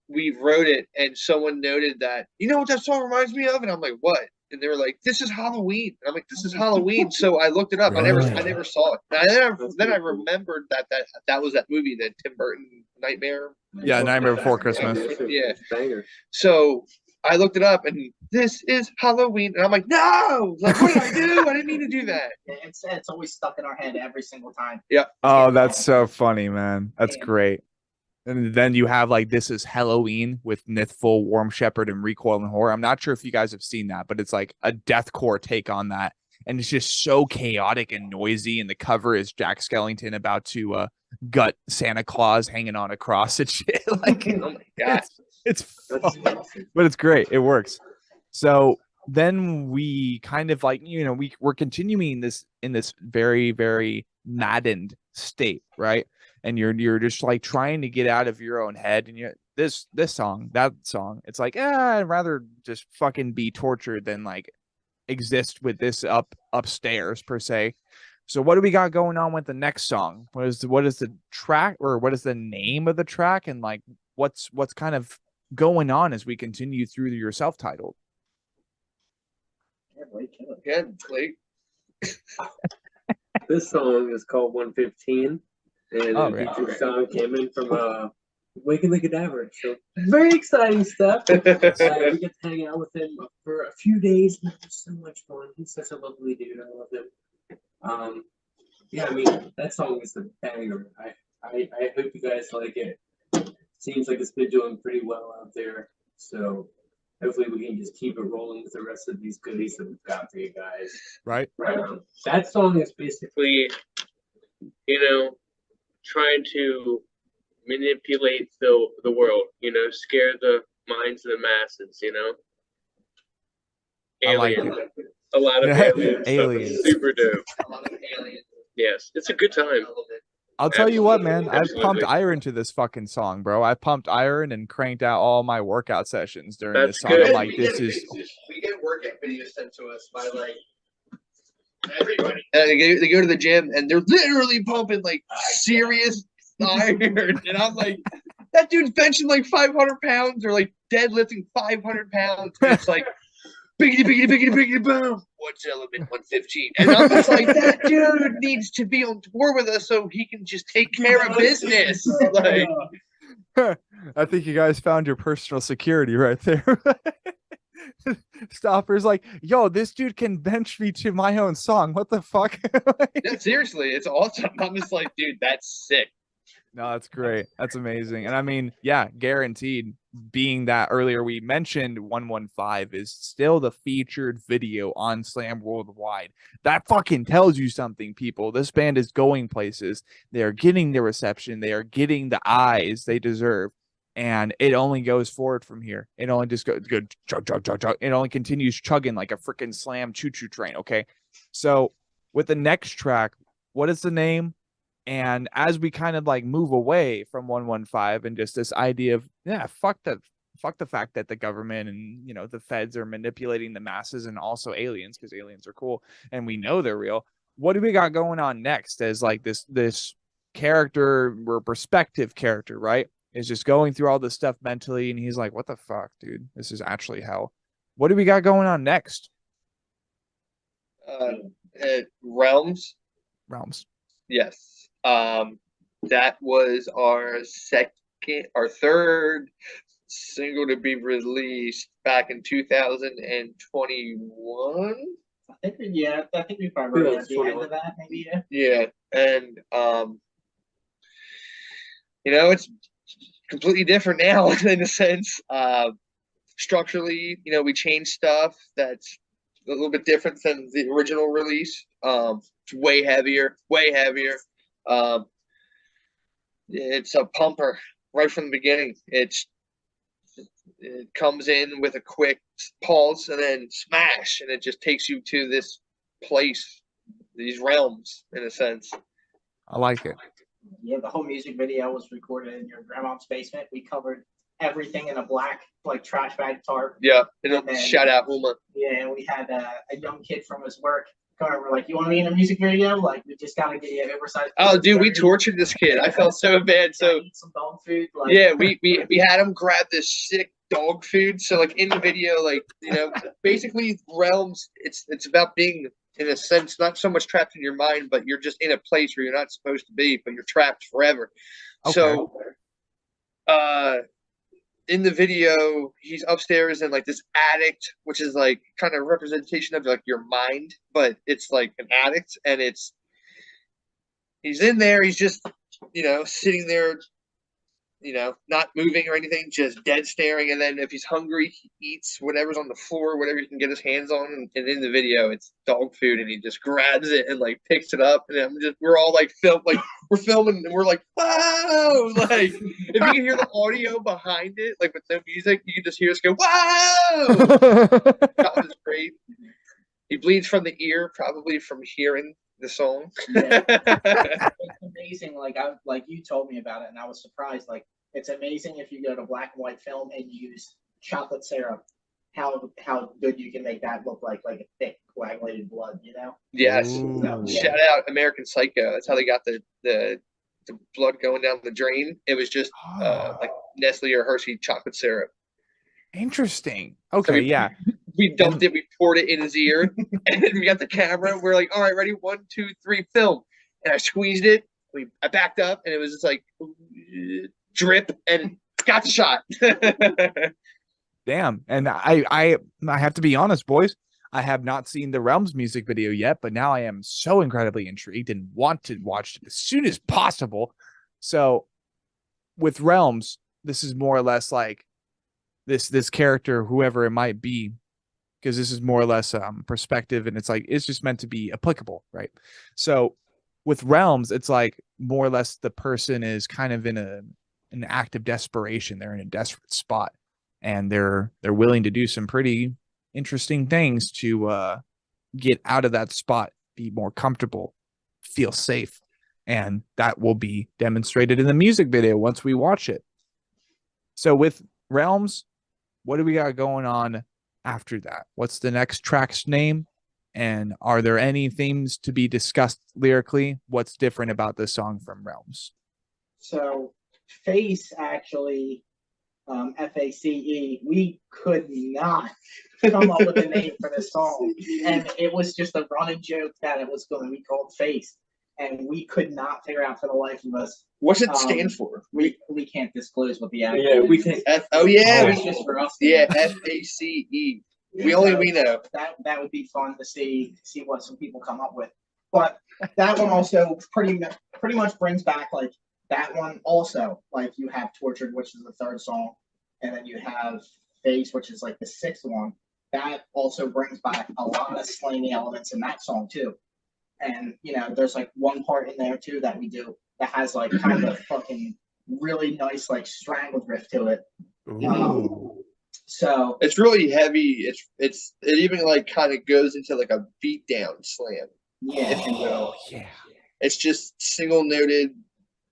[SPEAKER 1] we wrote it, and someone noted that, you know what that song reminds me of, and I'm like, what? And they were like, this is Halloween. And I'm like, this is Halloween. So I looked it up.
[SPEAKER 2] Really?
[SPEAKER 1] I never saw it. And then I remembered that was that movie, the Tim Burton Nightmare.
[SPEAKER 2] Yeah, Nightmare Before Christmas.
[SPEAKER 1] Yeah. So I looked it up, and this is Halloween, and I'm like, no, like, what did I do? I didn't mean to do that.
[SPEAKER 4] It's always stuck in our head every single time.
[SPEAKER 1] Yeah.
[SPEAKER 2] Oh, that's so funny, man. That's great. And then you have like This Is Halloween with Nithful, Warm Shepherd, and Recoil and Horror. I'm not sure if you guys have seen that, but it's like a deathcore take on that. And it's just so chaotic and noisy. And the cover is Jack Skellington about to gut Santa Claus hanging on a cross and shit. Like,
[SPEAKER 1] oh my God.
[SPEAKER 2] It's fun, but it's great. It works. So then we kind of like, you know, we're continuing this in this very, very maddened state, right? And you're just like trying to get out of your own head, and this song, that song, it's like, I'd rather just fucking be tortured than like exist with this upstairs per se. So what do we got going on with the next song? What is the track, or what is the name of the track, and like what's kind of going on as we continue through your self-titled?
[SPEAKER 1] Yeah, Blake.
[SPEAKER 6] This song is called 115. And it features Sean Kamen from Waking the Cadaver. So very exciting stuff. We get to hang out with him for a few days, and it was so much fun. He's such a lovely dude. I love him. Yeah, I mean, that song is a banger. I hope you guys like it. Seems like it's been doing pretty well out there. So hopefully we can just keep it rolling with the rest of these goodies that we've got for you guys.
[SPEAKER 2] Right.
[SPEAKER 6] That song is basically, you know, trying to manipulate the world, you know, scare the minds of the masses, you know. Alien.
[SPEAKER 2] I like it.
[SPEAKER 6] A lot of aliens.
[SPEAKER 2] Aliens.
[SPEAKER 6] Super dope.
[SPEAKER 1] A lot of aliens.
[SPEAKER 6] Yes, it's a good time.
[SPEAKER 2] I'll tell you what, man. I've pumped iron to this fucking song, bro. I pumped iron and cranked out all my workout sessions during this song.
[SPEAKER 6] Good.
[SPEAKER 2] I'm like,
[SPEAKER 1] we get workout videos sent to us by like everybody. They go to the gym, and they're literally pumping like serious iron, and I'm like, that dude's benching like 500 pounds or like deadlifting 500 pounds. And it's like biggity biggity biggity biggity boom. What's element 115? And I'm just like, that dude needs to be on tour with us so he can just take care of business. Like,
[SPEAKER 2] I think you guys found your personal security right there. Stauffer's like, yo, this dude can bench me to my own song. What the fuck?
[SPEAKER 1] yeah, seriously, it's awesome. I'm just like, dude, that's sick.
[SPEAKER 2] No, that's great. That's amazing. And I mean, yeah, guaranteed, being that earlier we mentioned 115 is still the featured video on Slam Worldwide. That fucking tells you something, people. This band is going places. They are getting the reception. They are getting the eyes they deserve. And it only goes forward from here. It only just goes chug, chug, chug, chug. It only continues chugging like a freaking Slam choo-choo train. Okay. So with the next track, what is the name? And as we kind of like move away from 115 and just this idea of, yeah, fuck the fact that the government and, you know, the feds are manipulating the masses and also aliens, because aliens are cool and we know they're real. What do we got going on next as like this character or perspective character, right? Is just going through all this stuff mentally. And he's like, what the fuck, dude? This is actually hell. What do we got going on next?
[SPEAKER 1] Realms. Yes. That was our third single to be released back in 2021.
[SPEAKER 4] I think we probably wrote at the end of that, maybe.
[SPEAKER 1] Yeah, and you know, it's completely different now in a sense. Structurally, you know, we changed stuff that's a little bit different than the original release. It's way heavier. It's a pumper right from the beginning. It comes in with a quick pulse and then smash, and it just takes you to this place, these realms, in a sense.
[SPEAKER 2] I like it.
[SPEAKER 4] Yeah, the whole music video was recorded in your grandma's basement. We covered everything in a black, like, trash bag tarp.
[SPEAKER 1] Yeah, and shout out Uma.
[SPEAKER 4] Yeah, and we had a young kid from his work come over, like, you want to be in a music video? Like, we just got to get you oversized.
[SPEAKER 1] Oh, dude, we tortured this kid. I felt so bad. So
[SPEAKER 4] eat some dog food. Like.
[SPEAKER 1] Yeah, we had him grab this sick dog food. So, like, in the video, like, you know, basically Realms, it's about being, in a sense, not so much trapped in your mind, but you're just in a place where you're not supposed to be, but you're trapped forever. Okay. So, in the video, he's upstairs in, like, this attic, which is, like, kind of representation of, like, your mind, but it's like an attic, and he's in there, he's just, you know, sitting there, you know, not moving or anything, just dead staring. And then if he's hungry, he eats whatever's on the floor, whatever he can get his hands on. And in the video, it's dog food, and he just grabs it and, like, picks it up. And we're all like, we're filming, and we're like, wow! Like, if you can hear the audio behind it, like with no music, you can just hear us go, wow! That was great. He bleeds from the ear, probably from hearing the song.
[SPEAKER 4] Yeah. It's amazing. Like you told me about it, and I was surprised. Like, it's amazing if you go to black and white film and use chocolate syrup, how good you can make that look like a thick coagulated blood, you know?
[SPEAKER 1] Yes.
[SPEAKER 4] So,
[SPEAKER 1] shout out American Psycho. That's how they got the blood going down the drain. It was just like Nestle or Hershey chocolate syrup.
[SPEAKER 2] Interesting. Okay, so
[SPEAKER 1] we dumped it, we poured it in his ear, and then we got the camera. We're like, all right, ready? 1, 2, 3, film. And I squeezed it. I backed up, and it was just like drip, and got the shot.
[SPEAKER 2] Damn. And I have to be honest, boys. I have not seen the Realms music video yet, but now I am so incredibly intrigued and want to watch it as soon as possible. So with Realms, this is more or less like this character, whoever it might be, because this is more or less perspective, and it's just meant to be applicable, right? So with Realms, it's like more or less the person is kind of in an act of desperation. They're in a desperate spot, and they're willing to do some pretty interesting things to get out of that spot, be more comfortable, feel safe, and that will be demonstrated in the music video once we watch it. So with Realms, what do we got going on after that? What's the next track's name? And are there any themes to be discussed lyrically? What's different about this song from Realms?
[SPEAKER 4] So Face, actually, F-A-C-E, we could not come up with a name for this song. And it was just a running joke that it was going to be called Face. And we could not figure out for the life of us.
[SPEAKER 1] What's it stand for?
[SPEAKER 4] We can't disclose what the actual
[SPEAKER 1] we can. It's
[SPEAKER 4] just for us.
[SPEAKER 1] F-A-C-E. We know.
[SPEAKER 4] That would be fun to see what some people come up with. But that one also pretty much brings back, like, that one also, like, you have Tortured, which is the third song, and then you have Face, which is like the sixth one. That also brings back a lot of slangy elements in that song too. And, you know, there's like one part in there too that we do that has like kind of a fucking really nice, like, strangled riff to it. So
[SPEAKER 1] it's really heavy. It even, like, kind of goes into like a beat down slam.
[SPEAKER 4] Yeah,
[SPEAKER 1] if you will.
[SPEAKER 2] Yeah.
[SPEAKER 1] It's just single noted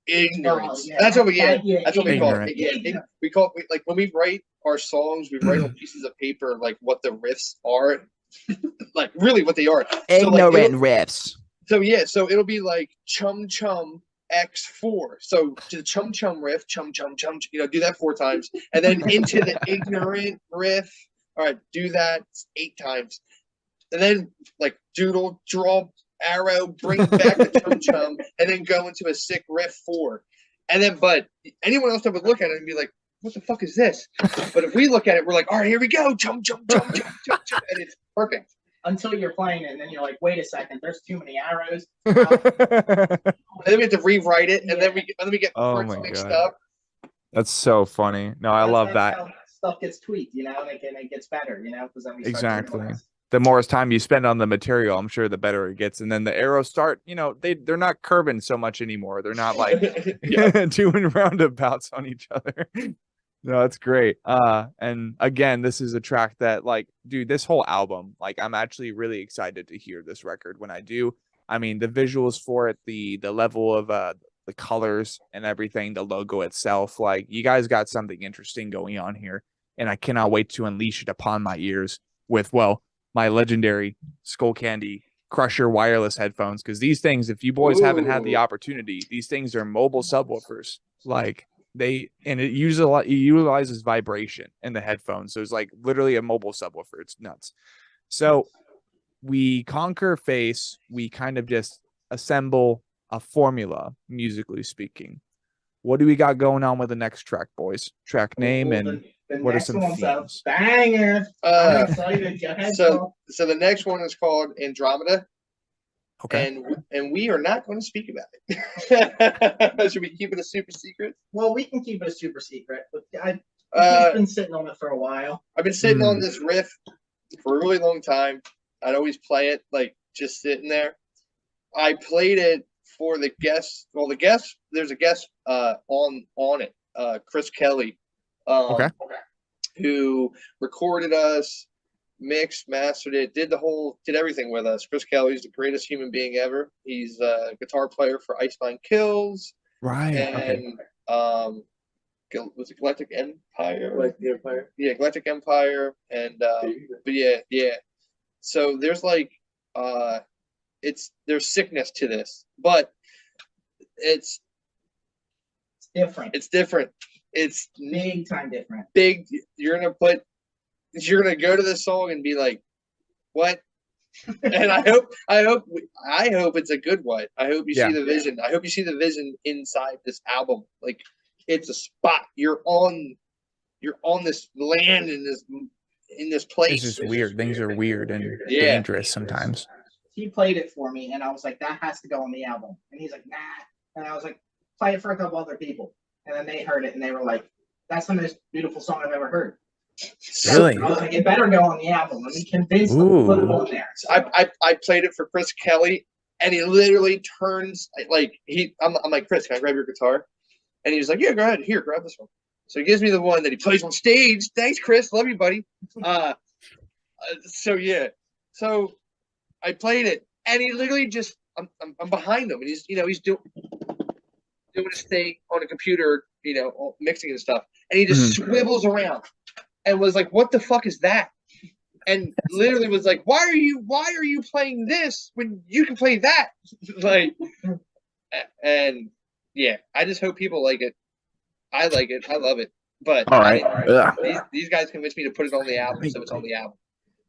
[SPEAKER 1] ignorance. That's what we get. That's what we call it. Yeah, we call it, like, when we write our songs, we write on pieces of paper, like, what the riffs are, like, really what they are.
[SPEAKER 2] Ignorant riffs.
[SPEAKER 1] So it'll be like chum chum X4. So to the chum chum riff, chum chum chum, you know, do that 4 times, and then into the ignorant riff. All right, do that 8 times, and then, like, doodle, draw, arrow, bring back the chum chum, and then go into a sick riff 4. And then, but anyone else that would look at it and be like, what the fuck is this? But if we look at it, we're like, all right, here we go, chum chum chum chum chum chum, and it's perfect.
[SPEAKER 4] Until you're playing it, and then you're like, wait a second, there's too many arrows.
[SPEAKER 1] And then we have to rewrite it, and then we get parts mixed up.
[SPEAKER 2] That's so funny. No, I love that.
[SPEAKER 4] How stuff gets tweaked, you know, and it gets better, you know, because then we
[SPEAKER 2] exactly. the more time you spend on the material, I'm sure the better it gets. And then the arrows start, you know, they're not curving so much anymore. They're not like doing roundabouts on each other. No, that's great. And again, this is a track that, like, dude, this whole album, like, I'm actually really excited to hear this record when I do. I mean, the visuals for it, the level of the colors and everything, the logo itself, like, you guys got something interesting going on here, and I cannot wait to unleash it upon my ears with, well, my legendary Skull Candy Crusher wireless headphones, because these things, if you boys haven't had the opportunity, these things are mobile subwoofers. Like, it utilizes vibration in the headphones, so it's like literally a mobile subwoofer. It's nuts. So we conquer face, we kind of just assemble a formula, musically speaking. What do we got going on with the next track, boys? Track name and what are some themes?
[SPEAKER 4] Banger. I'm excited.
[SPEAKER 1] So the next one is called Andromeda.
[SPEAKER 2] Okay.
[SPEAKER 1] And we are not going to speak about it. Should we keep it a super secret?
[SPEAKER 4] Well, we can keep it a super secret. But I've been sitting on it for a while.
[SPEAKER 1] I've been sitting on this riff for a really long time. I'd always play it, like, just sitting there. I played it for the guests. Well, the guests, there's a guest on it, Chris Kelly, who recorded us, mixed, mastered it, did everything with us. Chris Kelly's the greatest human being ever. He's a guitar player for Iceland Kills.
[SPEAKER 2] Right.
[SPEAKER 1] And was it Galactic Empire?
[SPEAKER 6] Galactic Empire.
[SPEAKER 1] Yeah, Galactic Empire. And but yeah. So there's like there's sickness to this, but it's
[SPEAKER 4] different.
[SPEAKER 1] It's different. It's
[SPEAKER 4] big time different.
[SPEAKER 1] Big. You're gonna go to this song and be like, what? And I hope it's a good one. I hope you see the vision. I hope you see the vision inside this album. Like, it's a spot. You're on this land in this place.
[SPEAKER 2] It's just weird. Things are weird and dangerous sometimes.
[SPEAKER 4] He played it for me, and I was like, that has to go on the album. And he's like, nah. And I was like, play it for a couple other people. And then they heard it, and they were like, that's the most beautiful song I've ever heard.
[SPEAKER 2] Really?
[SPEAKER 4] I was like, it better go on the album. Let me convince them to put it on there.
[SPEAKER 1] So I played it for Chris Kelly, and he literally turns like I'm like, Chris, can I grab your guitar? And he was like, yeah, go ahead. Here, grab this one. So he gives me the one that he plays on stage. Thanks, Chris. Love you, buddy. So I played it, and he literally just I'm behind him, and he's doing his thing on a computer, mixing and stuff, and he just swivels around and was like, what the fuck is that? And literally was like, why are you playing this when you can play that? Like, and yeah, I just hope people like it. I like it. I love it. But
[SPEAKER 2] all right,
[SPEAKER 1] these guys convinced me to put it on the album, so it's on the album.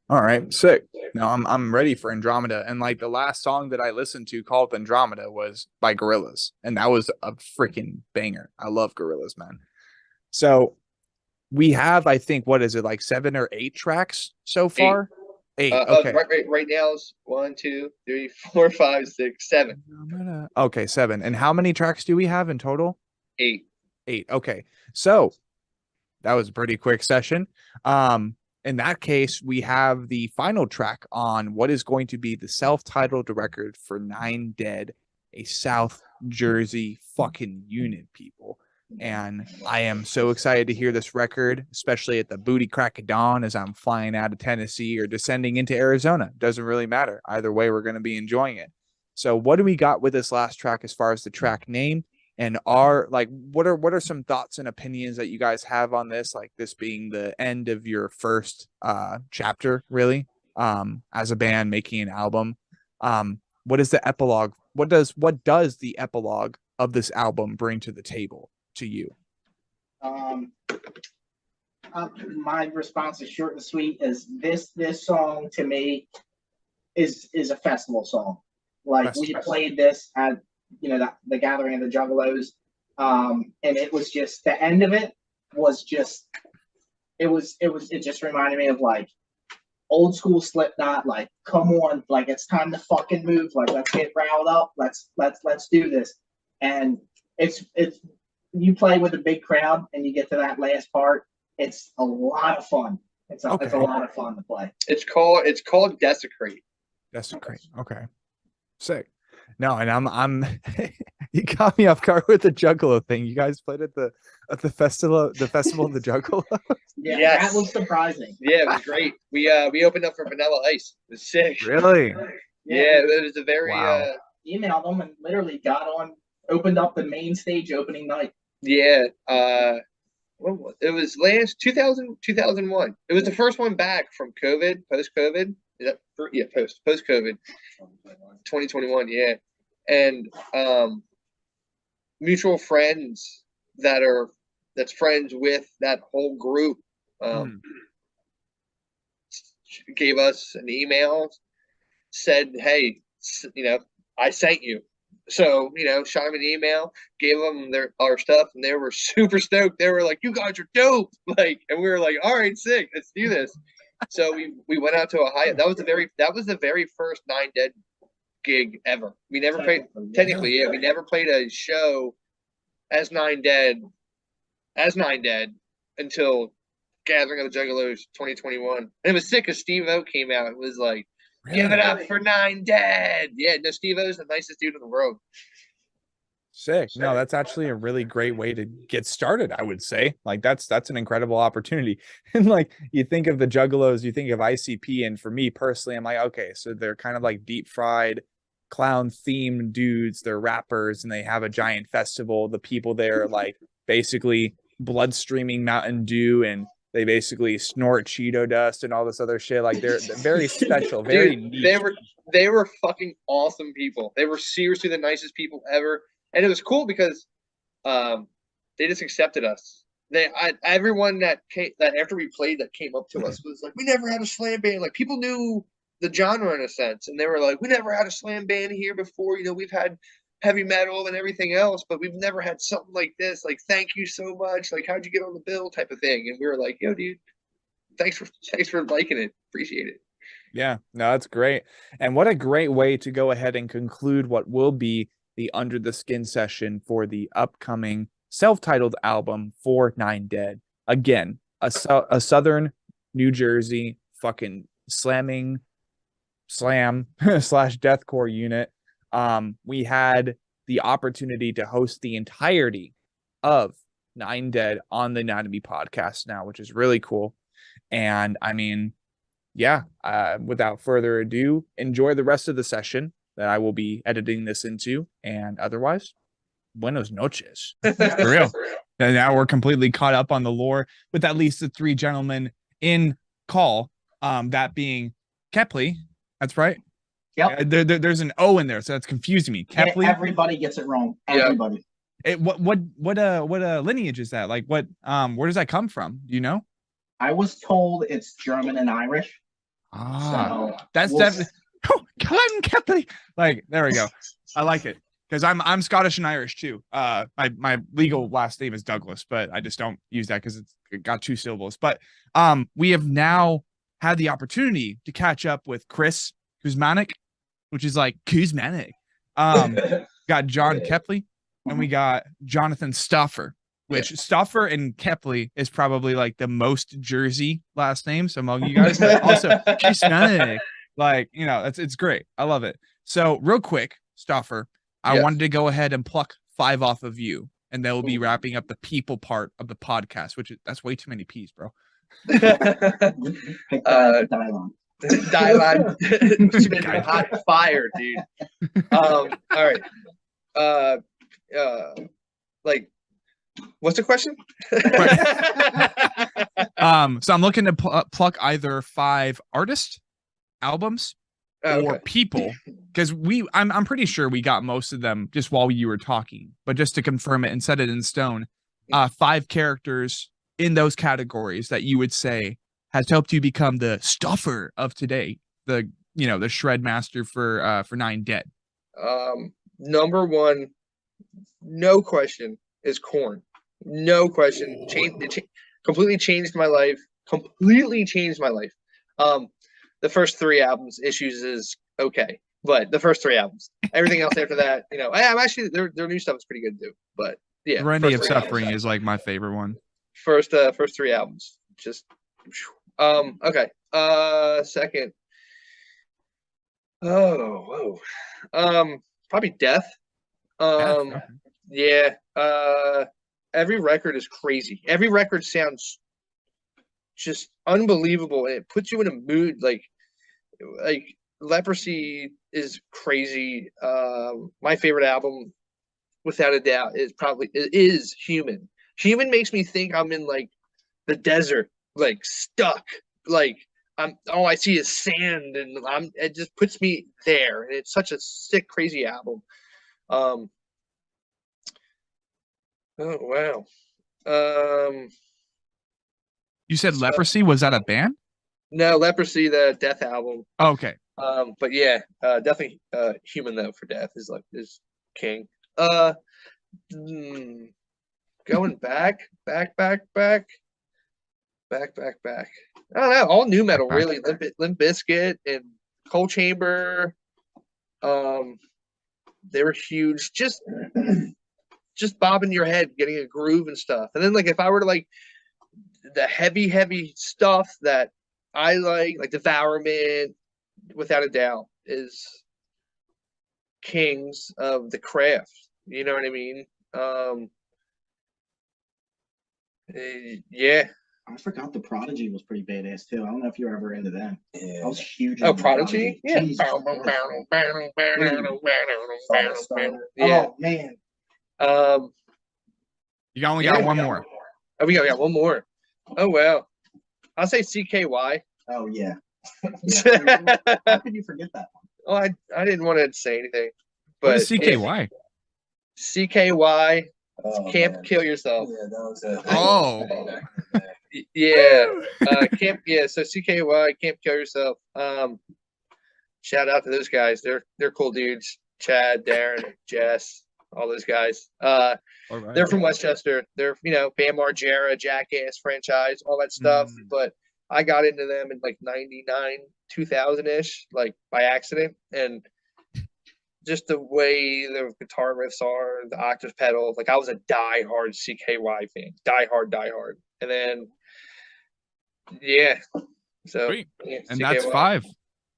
[SPEAKER 2] All right, sick. Now I'm ready for Andromeda, and like the last song that I listened to called Andromeda was by Gorillaz, and that was a freaking banger. I love Gorillaz, man. So we have, I think, what is it, like 7 or 8 tracks so far? 8. Okay.
[SPEAKER 1] Right now is 1, 2, 3, 4, 5, 6, 7.
[SPEAKER 2] Okay, 7. And how many tracks do we have in total?
[SPEAKER 1] 8.
[SPEAKER 2] 8. Okay. So that was a pretty quick session. In that case, we have the final track on what is going to be the self-titled record for 9 Dead, a South Jersey fucking unit, people. And I am so excited to hear this record, especially at the booty crack of dawn as I'm flying out of Tennessee or descending into Arizona. Doesn't really matter. Either way, we're going to be enjoying it. So what do we got with this last track as far as the track name? And what are some thoughts and opinions that you guys have on this? Like, this being the end of your first chapter, really, as a band making an album. What is the epilogue? What does the epilogue of this album bring to the table to you?
[SPEAKER 4] My response is short and sweet. Is this song to me is a festival song. Like, we played this at the gathering of the Juggalos, and it was just, the end of it was just, it just reminded me of like old school Slipknot. Like, come on, like, it's time to fucking move. Like, let's get riled up. Let's do this. And it's you play with a big crowd and you get to that last part. It's a lot of fun. It's a lot of fun to play.
[SPEAKER 1] It's called Desecrate.
[SPEAKER 2] Desecrate. Okay. Sick. No, and I'm you got me off guard with the Juggalo thing. You guys played at the festival of the Juggalo.
[SPEAKER 4] Yeah, yes. That was surprising.
[SPEAKER 1] Yeah, it was great. We opened up for Vanilla Ice. It was sick.
[SPEAKER 2] Really?
[SPEAKER 1] Yeah, it was a very
[SPEAKER 4] emailed them and literally opened up the main stage opening night.
[SPEAKER 1] Yeah. It was last 2001. It was the first one back from COVID, post-COVID. Is that post-COVID 2021, yeah. And mutual friends that's friends with that whole group gave us an email, said, hey, I sent you. So, shot them an email, gave them our stuff, and they were super stoked. They were like, you guys are dope. And we were like, all right, sick, let's do this. So we went out to Ohio. That was the very first 9 Dead gig ever. We never played we never played a show as 9 Dead until Gathering of the Juggalos 2021. And it was sick because Steve O came out and was like, give it up for 9 Dead. Yeah, no, Steve O's the nicest dude in the world.
[SPEAKER 2] Sick. No, that's actually a really great way to get started, I would say. That's an incredible opportunity. And you think of the Juggalos, you think of ICP, and for me personally, I'm like, okay, so they're kind of like deep fried clown themed dudes. They're rappers and they have a giant festival. The people there are basically blood streaming Mountain Dew, and they basically snort Cheeto dust and all this other shit. They're very special, very niche.
[SPEAKER 1] They were fucking awesome people. They were seriously the nicest people ever. And it was cool because they just accepted us. Everyone that after we played that came up to us was like, we never had a slam band. People knew the genre in a sense, and they were like, we never had a slam band here before. We've had heavy metal and everything else, but we've never had something like this. Thank you so much. How'd you get on the bill? Type of thing. And we were like, yo, dude, thanks for liking it. Appreciate it.
[SPEAKER 2] Yeah, no, that's great. And what a great way to go ahead and conclude what will be the Under the Skin session for the upcoming self-titled album for 9 Dead. Again, a Southern New Jersey fucking slam / deathcore unit. We had the opportunity to host the entirety of 9 Dead on the Anatomy podcast now, which is really cool. And I mean, without further ado, enjoy the rest of the session that I will be editing this into, and otherwise, buenos noches. For real. And now we're completely caught up on the lore with at least the 3 gentlemen in call, that being Kopfle. That's right.
[SPEAKER 4] Yep.
[SPEAKER 2] There's an O in there, so that's confusing me. Kopfle.
[SPEAKER 4] Yeah, everybody gets it wrong. Everybody.
[SPEAKER 2] What lineage is that? Where does that come from? Do you know?
[SPEAKER 4] I was told it's German and Irish.
[SPEAKER 2] So that's definitely. Oh, come on, Kopfle. There we go. I like it because I'm Scottish and Irish too. My legal last name is Douglas, but I just don't use that because it got 2 syllables. But we have now had the opportunity to catch up with Chris Kusmanick, which is Kusmanick. Got John Kopfle, and we got Jonathan Stauffer. Which Stauffer and Kopfle is probably the most Jersey last names among you guys. But also Kusmanick. It's great. I love it. So real quick, Stauffer, I wanted to go ahead and pluck 5 off of you, and that will be wrapping up the people part of the podcast, that's way too many P's, bro.
[SPEAKER 1] Dylon. Spitting hot fire, dude. All right. What's the question?
[SPEAKER 2] So I'm looking to pluck either 5 artists, albums, or people, because I'm pretty sure we got most of them just while you were talking, but just to confirm it and set it in stone, 5 characters in those categories that you would say has helped you become the Stauffer of today, the shred master for 9 Dead.
[SPEAKER 1] Number 1, no question, is Korn. No question. Completely changed my life. The first 3 albums, Issues is okay, but the first 3 albums, everything else after that, I'm actually their new stuff is pretty good too. But yeah,
[SPEAKER 2] Serenity of Suffering is my favorite one.
[SPEAKER 1] First 3 albums, just Okay. Second. Oh, whoa. Probably Death.
[SPEAKER 2] Okay.
[SPEAKER 1] Yeah. Every record is crazy. Every record sounds just unbelievable, and it puts you in a mood. Like Leprosy is crazy. My favorite album, without a doubt, is Human. Human makes me think I'm in like the desert, like stuck, like I'm all I see is sand, and it just puts me there, and it's such a sick, crazy album. Oh wow.
[SPEAKER 2] You said Leprosy, was that a band?
[SPEAKER 1] No, Leprosy, the Death album.
[SPEAKER 2] Okay.
[SPEAKER 1] But yeah, definitely Human though for Death is king. Going back. I don't know. All new metal, really. Limp Bizkit and Cold Chamber. They were huge. Just bobbing your head, getting a groove and stuff. And then like if I were to like the heavy stuff that I like Devourment, without a doubt, is kings of the craft. You know what I mean? Yeah.
[SPEAKER 4] I forgot the Prodigy was pretty badass too. I don't know if you're ever into them.
[SPEAKER 3] Yeah.
[SPEAKER 4] I was huge.
[SPEAKER 1] Oh, Prodigy? Yeah.
[SPEAKER 4] Oh man.
[SPEAKER 2] You only got one more.
[SPEAKER 1] Oh, we got one more. Oh wow. I'll say CKY.
[SPEAKER 4] Oh yeah. How could you forget that one?
[SPEAKER 1] Oh, I didn't want to say anything. But
[SPEAKER 2] what is CKY?
[SPEAKER 1] CKY. Can't
[SPEAKER 3] man.
[SPEAKER 1] Kill Yourself.
[SPEAKER 3] Yeah, that was a
[SPEAKER 1] Yeah. So CKY, Can't Kill Yourself. Shout out to those guys. They're cool dudes. Chad, Darren, Jess, all those guys. They're from Westchester. They're, Bam Margera, Jackass franchise, all that stuff. But I got into them in like 99, 2000-ish, like by accident. And just the way the guitar riffs are, the octave pedal, like I was a diehard CKY fan. Die hard. And then, yeah. So, yeah,
[SPEAKER 2] and that's 5.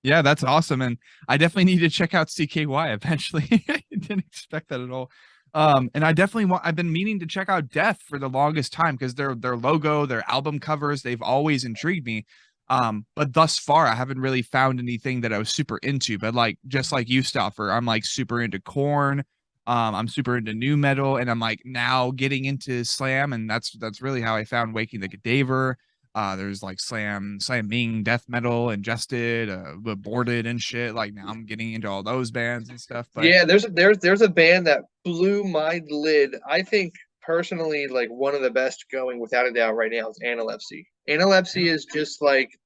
[SPEAKER 2] Yeah, that's awesome. And I definitely need to check out CKY eventually. I didn't expect that at all. And I've been meaning to check out Death for the longest time because their logo, their album covers, they've always intrigued me. But thus far I haven't really found anything that I was super into. But like just like you, Stauffer, I'm like super into Korn. I'm super into new metal, and I'm like now getting into slam, and that's really how I found Waking the Cadaver. There's like slamming death metal, Ingested, Aborted and shit. Like now I'm getting into all those bands and stuff. But
[SPEAKER 1] yeah, there's a band that blew my lid. I think personally, like one of the best going without a doubt right now is Analepsy. Analepsy is just like,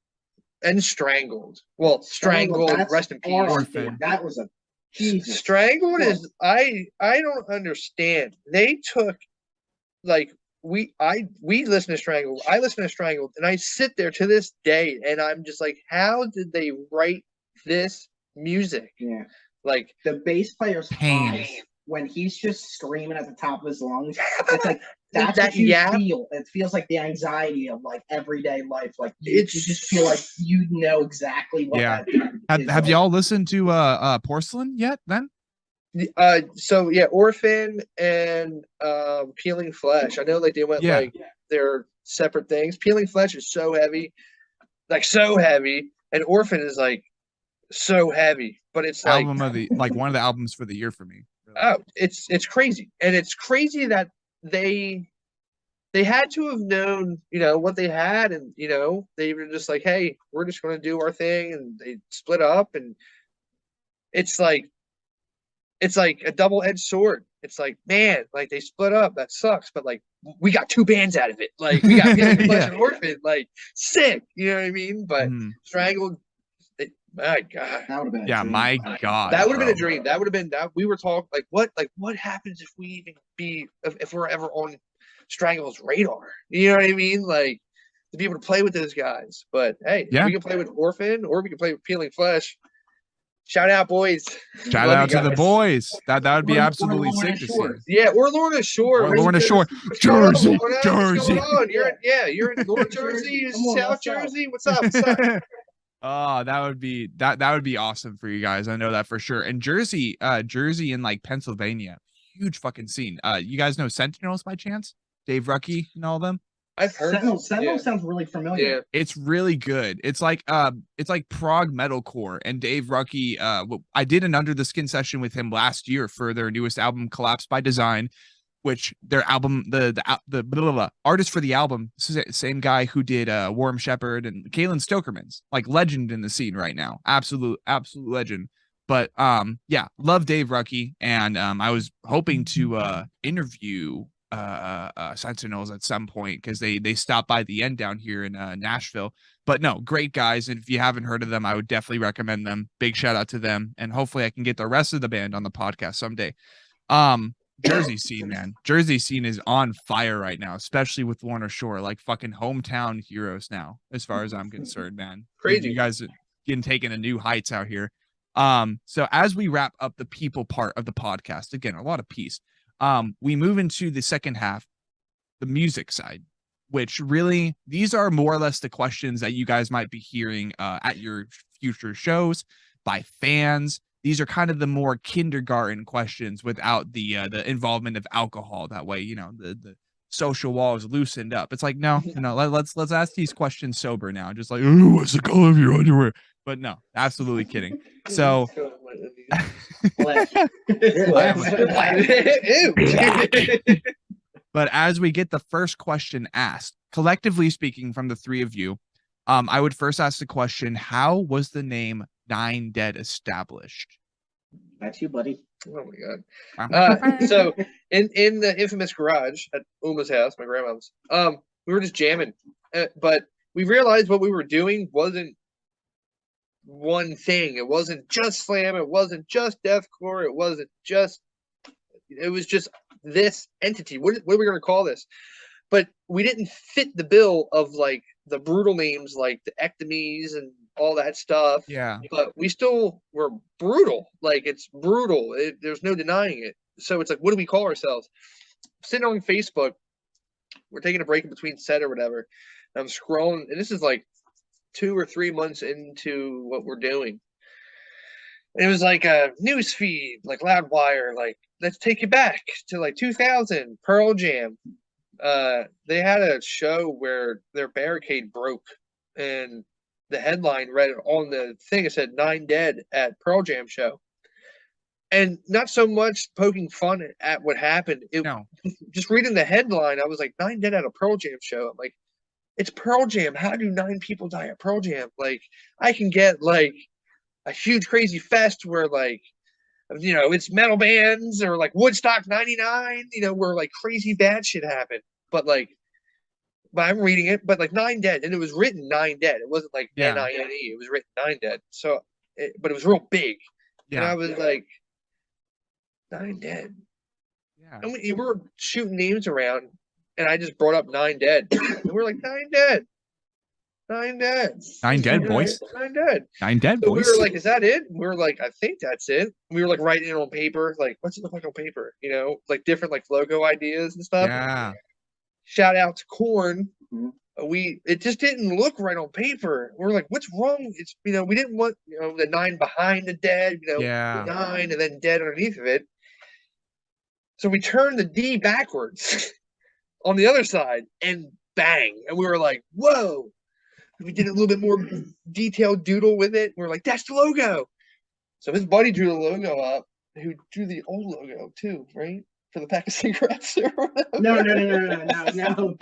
[SPEAKER 1] and Strangled. Well, Strangled, rest in peace.
[SPEAKER 4] Orphan. That was a Jesus.
[SPEAKER 1] Strangled is I don't understand. They took like we listen to Strangled. I listen to Strangled, and I sit there to this day, and I'm just like, how did they write this music?
[SPEAKER 4] Yeah,
[SPEAKER 1] like
[SPEAKER 4] the bass player's eyes when he's just screaming at the top of his lungs. It's like that's what you feel. It feels like the anxiety of like everyday life. Like you just feel like you know exactly what.
[SPEAKER 2] Yeah.
[SPEAKER 4] That
[SPEAKER 2] have y'all listened to Porcelain yet? Then.
[SPEAKER 1] So yeah, Orphan and Peeling Flesh. I know like they went like they're separate things. Peeling Flesh is so heavy, and Orphan is like so heavy, but it's like
[SPEAKER 2] album of the one of the albums for the year for me.
[SPEAKER 1] Really. Oh, it's crazy, and it's crazy that they had to have known what they had, and they were just like, hey, we're just going to do our thing, and they split up, and it's like a double-edged sword. It's like, man, like they split up, that sucks, but like we got 2 bands out of it. Like we got Peeling Flesh and Orphan, like sick, you know what I mean? But Strangled, my God,
[SPEAKER 4] that would have been
[SPEAKER 2] my God,
[SPEAKER 1] that would have been a dream. That would have been that we were talking like what happens if we even if we're ever on Strangled's radar? You know what I mean? Like to be able to play with those guys. But hey, if we can play with Orphan or we can play with Peeling Flesh, Shout out, boys.
[SPEAKER 2] Shout
[SPEAKER 1] Love
[SPEAKER 2] out
[SPEAKER 1] you
[SPEAKER 2] to the
[SPEAKER 1] guys.
[SPEAKER 2] boys. That would be
[SPEAKER 4] Or
[SPEAKER 2] absolutely
[SPEAKER 4] Lorna
[SPEAKER 2] sick to see.
[SPEAKER 4] Shore.
[SPEAKER 1] Yeah, or Lorna Shore.
[SPEAKER 2] Or Lorna Shore.
[SPEAKER 1] What's going on,
[SPEAKER 5] Jersey,
[SPEAKER 1] Lorna?
[SPEAKER 5] Jersey.
[SPEAKER 1] What's going on? You're in North Jersey,
[SPEAKER 4] Come on,
[SPEAKER 1] South
[SPEAKER 4] let's go.
[SPEAKER 1] Jersey. What's up? What's up?
[SPEAKER 2] Oh, that would be awesome for you guys. I know that for sure. And Jersey and like Pennsylvania, huge fucking scene. You guys know Sentinels by chance? Dave Rucky and all of them?
[SPEAKER 1] I've heard
[SPEAKER 4] Sentinel sounds really familiar.
[SPEAKER 1] Yeah.
[SPEAKER 2] It's really good. It's like prog metalcore. And Dave Rucky, I did an Under the Skin session with him last year for their newest album, Collapse by Design, which their album, the blah, blah, blah, artist for the album, same guy who did Warm Shepherd and Kalen Stokerman's, like legend in the scene right now. Absolute legend. But yeah, love Dave Rucky, and I was hoping to interview Sentinels at some point because they stopped by the end down here in Nashville. But no, great guys, and if you haven't heard of them, I would definitely recommend them. Big shout out to them, and hopefully I can get the rest of the band on the podcast someday. Jersey scene, man. Jersey scene is on fire right now, especially with Lorna Shore, like fucking hometown heroes now, as far as I'm concerned, man.
[SPEAKER 1] Crazy.
[SPEAKER 2] You guys are getting taken to new heights out here. So as we wrap up the people part of the podcast, again, a lot of peace. We move into the second half, the music side, which really, these are more or less the questions that you guys might be hearing at your future shows by fans. These are kind of the more kindergarten questions without the involvement of alcohol. That way, you know, the social wall is loosened up. It's like, no, let's ask these questions sober now. Just like, ooh, what's the color of your underwear? But no, absolutely kidding. So but as we get the first question asked, collectively speaking from the three of you, I would first ask the question, how was the name Nine Dead established?
[SPEAKER 4] That's you, buddy.
[SPEAKER 1] Oh my god. So in the infamous garage at Uma's house, my grandma's, we were just jamming, but we realized what we were doing wasn't one thing. It wasn't just slam. It wasn't just deathcore. It was just this entity. What are we going to call this? But we didn't fit the bill of like the brutal names like the ectomies and all that stuff.
[SPEAKER 2] Yeah.
[SPEAKER 1] But we still were brutal. Like it's brutal. There's no denying it. So it's like, what do we call ourselves? Sitting on Facebook, we're taking a break in between set or whatever. And I'm scrolling, and this is like 2 or 3 months into what we're doing. And it was like a news feed, like Loudwire, like let's take you back to like 2000, Pearl Jam. They had a show where their barricade broke, and the headline read on the thing, it said 9 dead at Pearl Jam show. And not so much poking fun at what happened. Just reading the headline, I was like, 9 dead at a Pearl Jam show. I'm like, it's Pearl Jam. How do 9 people die at Pearl Jam? Like, I can get like a huge crazy fest where like, you know, it's metal bands or like Woodstock 99, you know, where like crazy bad shit happened. But I'm reading it, but like 9 dead, and it was written 9 dead. It wasn't like NINE. It was written 9 dead. So, but it was real big. Yeah. And I was like, 9 dead. Yeah. And we were shooting names around, and I just brought up 9 dead. And we were like, 9 dead. 9 dead.
[SPEAKER 2] 9 dead, boys.
[SPEAKER 1] 9 dead.
[SPEAKER 2] 9 dead,
[SPEAKER 1] so
[SPEAKER 2] boys.
[SPEAKER 1] We were like, is that it? We were like, I think that's it. We were like writing it on paper. Like, what's it look like on paper? You know, like different like logo ideas and stuff.
[SPEAKER 2] Yeah.
[SPEAKER 1] Shout out to Korn. It just didn't look right on paper. We're like, what's wrong? It's, you know, we didn't want, you know, the 9 behind the dead, you know, the 9 and then dead underneath of it. So we turned the D backwards on the other side, and bang. And we were like, whoa. We did a little bit more detailed doodle with it. We were like, that's the logo. So his buddy drew the logo up, who drew the old logo too, right? For the pack of cigarettes or whatever.
[SPEAKER 4] No.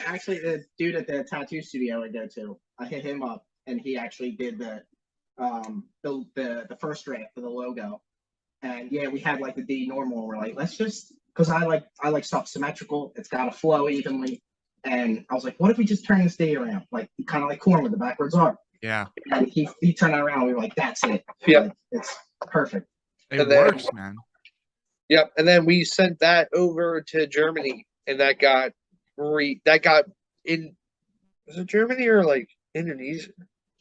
[SPEAKER 4] Actually, the dude at the tattoo studio I go to, I hit him up, and he actually did the first draft for the logo. And yeah, we had like the D normal. We're like, let's just, because I like stuff symmetrical. It's got to flow evenly. And I was like, what if we just turn this D around, like kind of like Korn with the backwards arm?
[SPEAKER 2] Yeah.
[SPEAKER 4] And he turned it around. We were like, that's it.
[SPEAKER 1] Yeah,
[SPEAKER 4] like, it's perfect.
[SPEAKER 2] It works, man.
[SPEAKER 1] Yep. And then we sent that over to Germany, and that got in. Was it Germany or like Indonesia?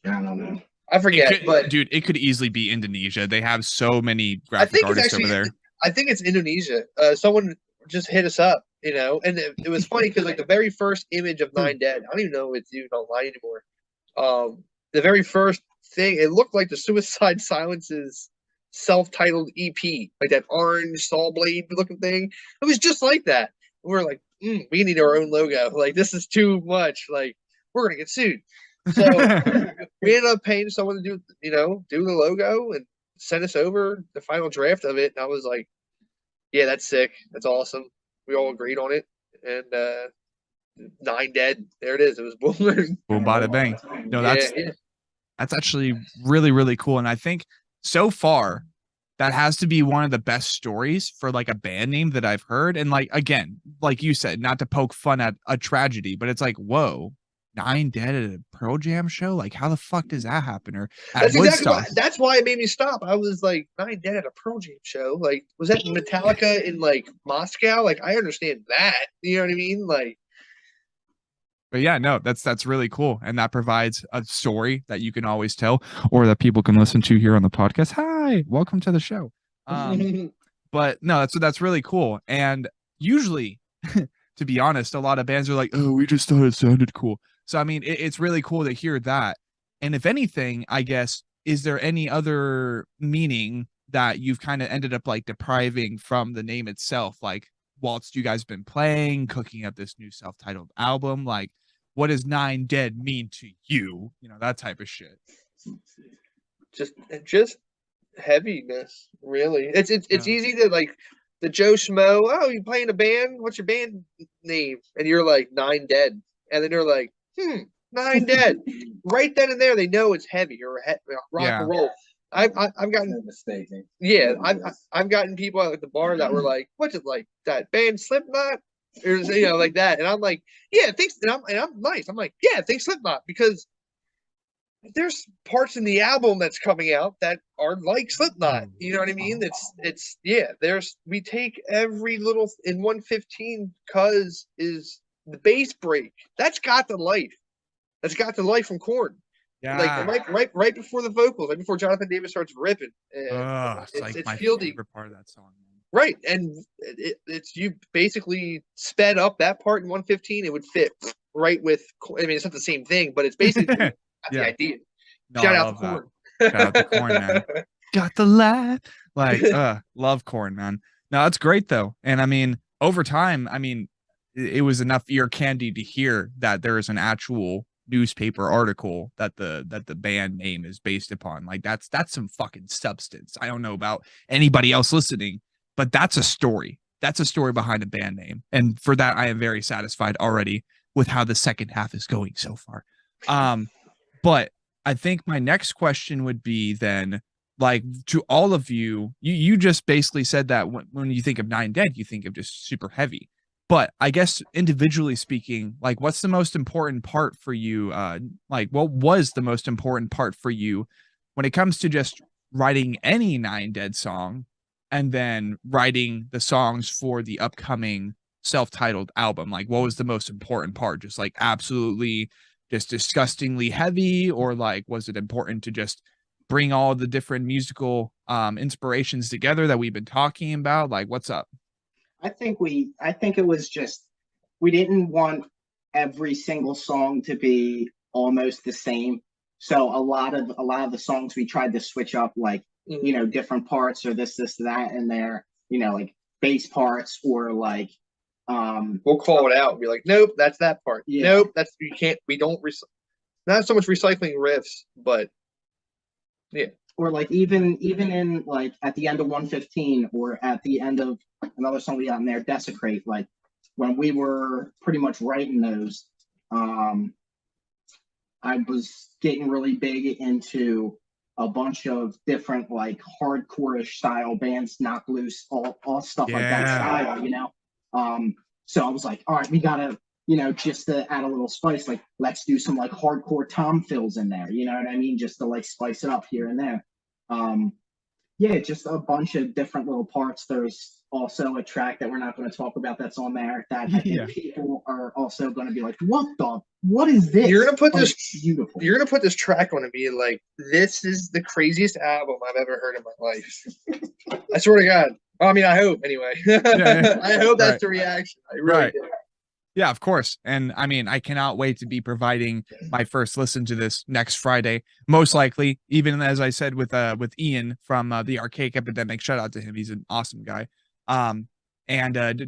[SPEAKER 4] I don't know.
[SPEAKER 1] I forget, but
[SPEAKER 2] dude, it could easily be Indonesia. They have so many graphic artists over there.
[SPEAKER 1] I think it's Indonesia. Someone just hit us up, you know, and it was funny because like the very first image of Nine Dead, I don't even know if it's even online anymore. The very first thing, it looked like the Suicide Silence's self-titled EP, like that orange saw blade looking thing. It was just like that. We were like, we need our own logo. Like, this is too much. Like, we're gonna get sued. So we ended up paying someone to do the logo and send us over the final draft of it. And I was like, yeah, that's sick. That's awesome. We all agreed on it. And 9 Dead. There it is. It was boom.
[SPEAKER 2] Boom, bada bang. No, that's actually really, really cool. And I think so far that has to be one of the best stories for like a band name that I've heard. And like, again, like you said, not to poke fun at a tragedy, but it's like, whoa, 9 Dead at a Pearl Jam show? Like, how the fuck does that happen? Or at Woodstock?
[SPEAKER 1] That's why it made me stop. I was like, 9 Dead at a Pearl Jam show? Like, was that Metallica in like Moscow? Like, I understand that. You know what I mean? Like,
[SPEAKER 2] but yeah, no, that's really cool. And that provides a story that you can always tell or that people can listen to here on the podcast. Hi, welcome to the show. But no, that's really cool. And usually, to be honest, a lot of bands are like, oh, we just thought it sounded cool. So, I mean, it's really cool to hear that. And if anything, I guess, is there any other meaning that you've kind of ended up like depriving from the name itself? Like, whilst you guys been playing, cooking up this new self-titled album, like, what does 9 Dead mean to you? You know, that type of shit.
[SPEAKER 1] Just heaviness, really. It's easy to like the Joe Schmo. Oh, you playing a band? What's your band name? And you're like 9 Dead, and then you're like, 9 Dead. Right then and there, they know it's heavy or rock and roll. I've gotten
[SPEAKER 3] mistaken.
[SPEAKER 1] Yeah, I've gotten people at the bar that were like, "What's it like that band Slipknot?" Or like that, and I'm like, "Yeah, thanks." And I'm nice. I'm like, "Yeah, thanks Slipknot," because there's parts in the album that's coming out that are like Slipknot. You know what I mean? We take every little in 115 cuz is the bass break. That's got the life. That's got the life from Korn. Yeah, like right before the vocals, right before Jonathan Davis starts ripping.
[SPEAKER 2] It's like my
[SPEAKER 1] fieldy.
[SPEAKER 2] Favorite part of that song.
[SPEAKER 1] Right, and it's you basically sped up that part in 115. It would fit right with. I mean, it's not the same thing, but it's basically the idea.
[SPEAKER 2] No, Shout out to Korn. Shout out to Korn, man. Got the laugh. Like, love Korn, man. No, that's great though, and I mean, over time, I mean, it was enough ear candy to hear that there is an actual newspaper article that the band name is based upon. Like, that's some fucking substance. I don't know about anybody else listening, but that's a story. That's a story behind a band name. And for that, I am very satisfied already with how the second half is going so far. But I think my next question would be then, like, to all of you, you just basically said that when you think of 9 Dead, you think of just super heavy. But I guess individually speaking, like, what's the most important part for you? Like, what was the most important part for you when it comes to just writing any 9 Dead song and then writing the songs for the upcoming self-titled album? Like, what was the most important part? Just like absolutely just disgustingly heavy, or like, was it important to just bring all the different musical inspirations together that we've been talking about? Like, what's up?
[SPEAKER 4] I think it was just, we didn't want every single song to be almost the same. So a lot of the songs we tried to switch up, like, different parts or this, that, and there, like bass parts, or like,
[SPEAKER 1] we'll call it out and be like, nope, that's that part. Yeah. Nope, that's, we don't not so much recycling riffs, but yeah.
[SPEAKER 4] Or like even in like at the end of 115, or at the end of another song we got in there, Desecrate, like when we were pretty much writing those, I was getting really big into a bunch of different like hardcore-ish style bands, Knock Loose, all stuff like that style, so I was like, all right, we gotta, just to add a little spice, like, let's do some like hardcore tom fills in there, you know what I mean? Just to like spice it up here and there. Just a bunch of different little parts. There's also a track that we're not going to talk about that's on there that I think people are also going to be like, what is this?
[SPEAKER 1] You're gonna put this
[SPEAKER 4] beautiful.
[SPEAKER 1] You're gonna put this track on and be like, this is the craziest album I've ever heard in my life. I swear to God. I mean, I hope anyway. I hope that's the reaction. I really do.
[SPEAKER 2] Yeah, of course. And I mean, I cannot wait to be providing my first listen to this next Friday. Most likely, even as I said with Ian from the Archaic Epidemic, shout out to him. He's an awesome guy.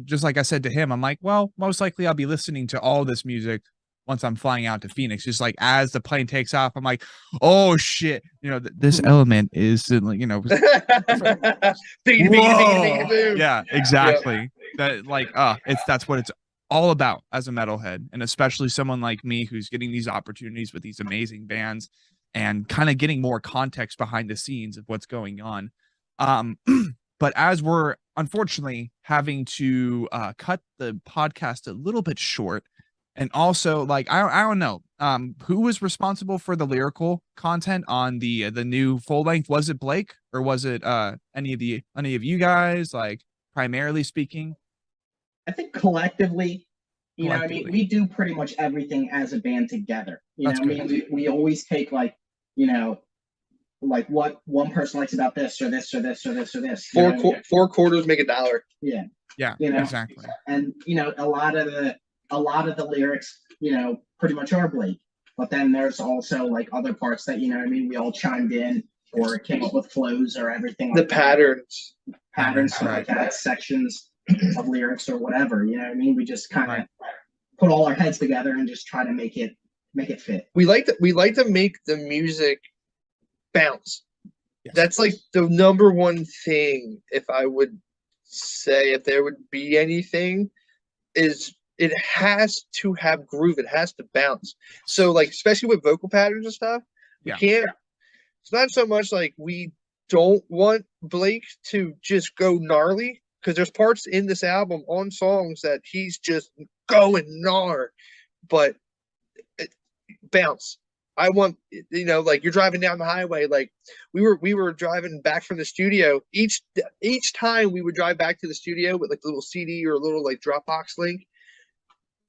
[SPEAKER 2] Just like I said to him, I'm like, well, most likely I'll be listening to all this music once I'm flying out to Phoenix. Just like as the plane takes off, I'm like, oh shit, this element is, yeah, exactly. Yep. That's what it's all about as a metalhead, and especially someone like me who's getting these opportunities with these amazing bands and kind of getting more context behind the scenes of what's going on. But as we're unfortunately having to cut the podcast a little bit short, and also like I don't know who was responsible for the lyrical content on the new full length. Was it Blake or was it any of you guys, like primarily speaking?
[SPEAKER 4] I think collectively, you know, I mean, we do pretty much everything as a band together. You know, I mean, we always take like, like what one person likes about this or this or this or this or this.
[SPEAKER 1] Four quarters make $1.
[SPEAKER 4] Yeah.
[SPEAKER 2] Yeah. Exactly.
[SPEAKER 4] And a lot of the lyrics, pretty much are Blake. But then there's also like other parts that we all chimed in or came up with flows or everything.
[SPEAKER 1] The patterns,
[SPEAKER 4] like that, sections of lyrics or whatever. We just kind of put all our heads together and just try to make it fit.
[SPEAKER 1] We like to make the music bounce. Yes. That's like the number one thing. If I would say, if there would be anything, is it has to have groove. It has to bounce. So like, especially with vocal patterns and stuff, it's not so much like we don't want Blake to just go gnarly, because there's parts in this album on songs that he's just going gnar, but bounce. I want, like you're driving down the highway, like we were driving back from the studio. Each time we would drive back to the studio with like a little CD or a little like Dropbox link,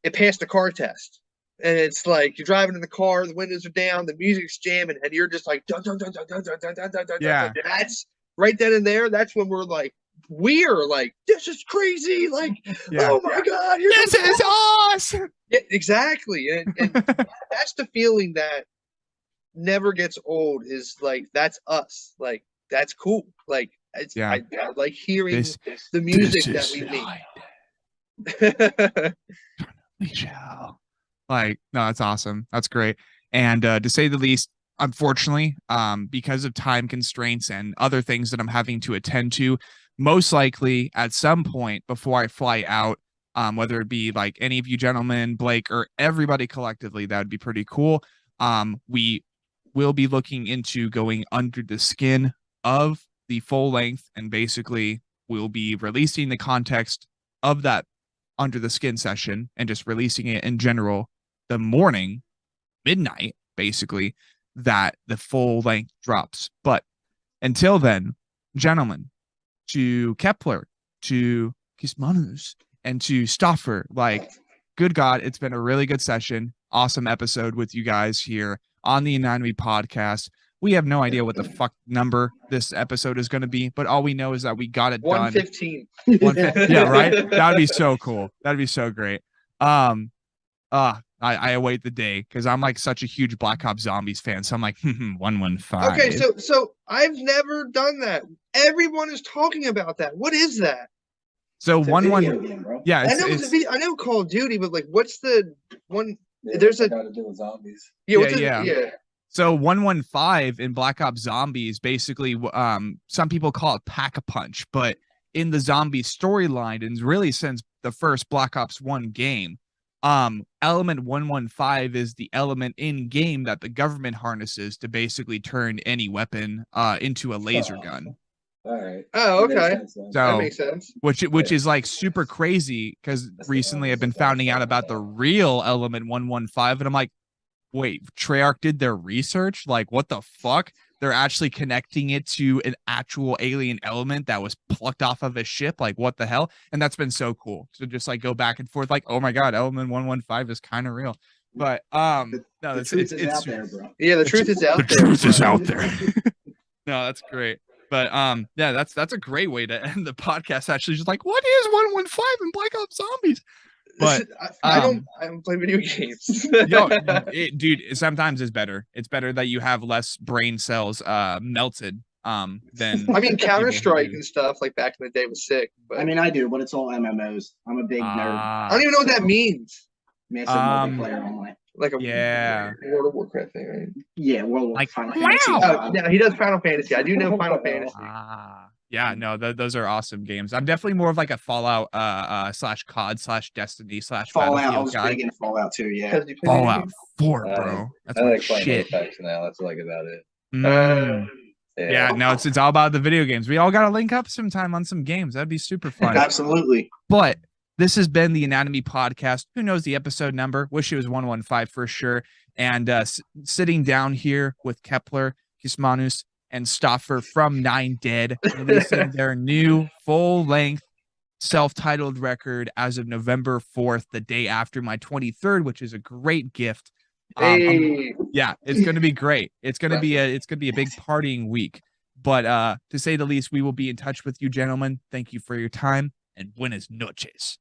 [SPEAKER 1] it passed the car test. And it's like you're driving in the car, the windows are down, the music's jamming, and you're just like dun dun dun dun dun dun dun dun dun dun.
[SPEAKER 2] Yeah.
[SPEAKER 1] That's right then and there. That's when we're like, this is crazy. Like, oh my God,
[SPEAKER 2] this is awesome.
[SPEAKER 1] Yeah, exactly. And that's the feeling that never gets old, is like, that's us. Like, that's cool. Like, I like hearing the music that we make.
[SPEAKER 2] We shall. Like, no, that's awesome. That's great. And to say the least, unfortunately, because of time constraints and other things that I'm having to attend to, most likely at some point before I fly out, whether it be like any of you gentlemen, Blake, or everybody collectively, that would be pretty cool. We will be looking into going under the skin of the full length, and basically we'll be releasing the context of that under the skin session and just releasing it in general the morning, midnight, basically, that the full length drops. But until then, gentlemen, to Kopfle, to Kusmanick, and to Stauffer, like, good God, it's been a really good session. Awesome episode with you guys here on the Anatomy Podcast. We have no idea what the fuck number this episode is going to be, but all we know is that we got it
[SPEAKER 1] 115.
[SPEAKER 2] done. 115. Yeah, right? That'd be so cool. That'd be so great. I await the day, because I'm like such a huge Black Ops Zombies fan. So I'm like, 115.
[SPEAKER 1] Okay, so I've never done that. Everyone is talking about that. What is that?
[SPEAKER 2] So yeah,
[SPEAKER 1] I know Call of Duty, but like, what's the one? There's a
[SPEAKER 3] got to do with zombies.
[SPEAKER 1] Yeah.
[SPEAKER 2] So 115 in Black Ops Zombies, basically, some people call it Pack-a-Punch, but in the zombie storyline, and really since the first Black Ops 1 game, element 115 is the element in game that the government harnesses to basically turn any weapon into a laser gun.
[SPEAKER 3] All right.
[SPEAKER 1] Oh, okay.
[SPEAKER 2] So
[SPEAKER 1] that makes sense.
[SPEAKER 2] Which is like super crazy, because recently I've been finding out about the real element 115, and I'm like, wait, Treyarch did their research? Like, what the fuck? they're actually connecting it to an actual alien element that was plucked off of a ship. Like, what the hell? And that's been so cool. So just like go back and forth, like, oh my God, element 115 is kind of real. But no,
[SPEAKER 4] the truth is out there, bro.
[SPEAKER 1] Yeah, the truth is out there.
[SPEAKER 5] The truth is out there.
[SPEAKER 2] No, that's great. But yeah, that's a great way to end the podcast. Actually, just like, what is 115 and Black Ops Zombies? But
[SPEAKER 1] I don't play video games.
[SPEAKER 2] Dude, sometimes it's better. It's better that you have less brain cells melted than
[SPEAKER 1] I mean, Counter-Strike and stuff like back in the day was sick. But
[SPEAKER 4] I mean, I do, but it's all MMOs. I'm a big nerd.
[SPEAKER 1] I don't even know what that means.
[SPEAKER 4] Massive multiplayer online.
[SPEAKER 1] Like a World of Warcraft thing, right?
[SPEAKER 4] Yeah, World of
[SPEAKER 2] like,
[SPEAKER 4] Final Fantasy.
[SPEAKER 1] Oh, yeah, he does Final Fantasy. I do know Final Fantasy.
[SPEAKER 2] Yeah, no, those are awesome games. I'm definitely more of like a Fallout slash COD slash Destiny slash
[SPEAKER 4] Fallout. I
[SPEAKER 2] Battlefield
[SPEAKER 4] was
[SPEAKER 2] guy.
[SPEAKER 4] big in Fallout too. Yeah,
[SPEAKER 2] Fallout 4, bro. That's
[SPEAKER 3] I
[SPEAKER 2] my
[SPEAKER 3] like playing
[SPEAKER 2] shit.
[SPEAKER 3] Apex now. That's like about it.
[SPEAKER 2] Yeah, no, it's all about the video games. We all got to link up sometime on some games. That'd be super fun.
[SPEAKER 4] Absolutely.
[SPEAKER 2] But this has been the Anatomy Podcast. Who knows the episode number? Wish it was 115 for sure. And sitting down here with Kopfle, Kusmanick, and Stauffer from 9 Dead, releasing their new full-length self-titled record as of November 4th, the day after my 23rd, which is a great gift. Yeah, it's going to be great. It's going to be a big partying week. But to say the least, we will be in touch with you, gentlemen. Thank you for your time, and buenas noches.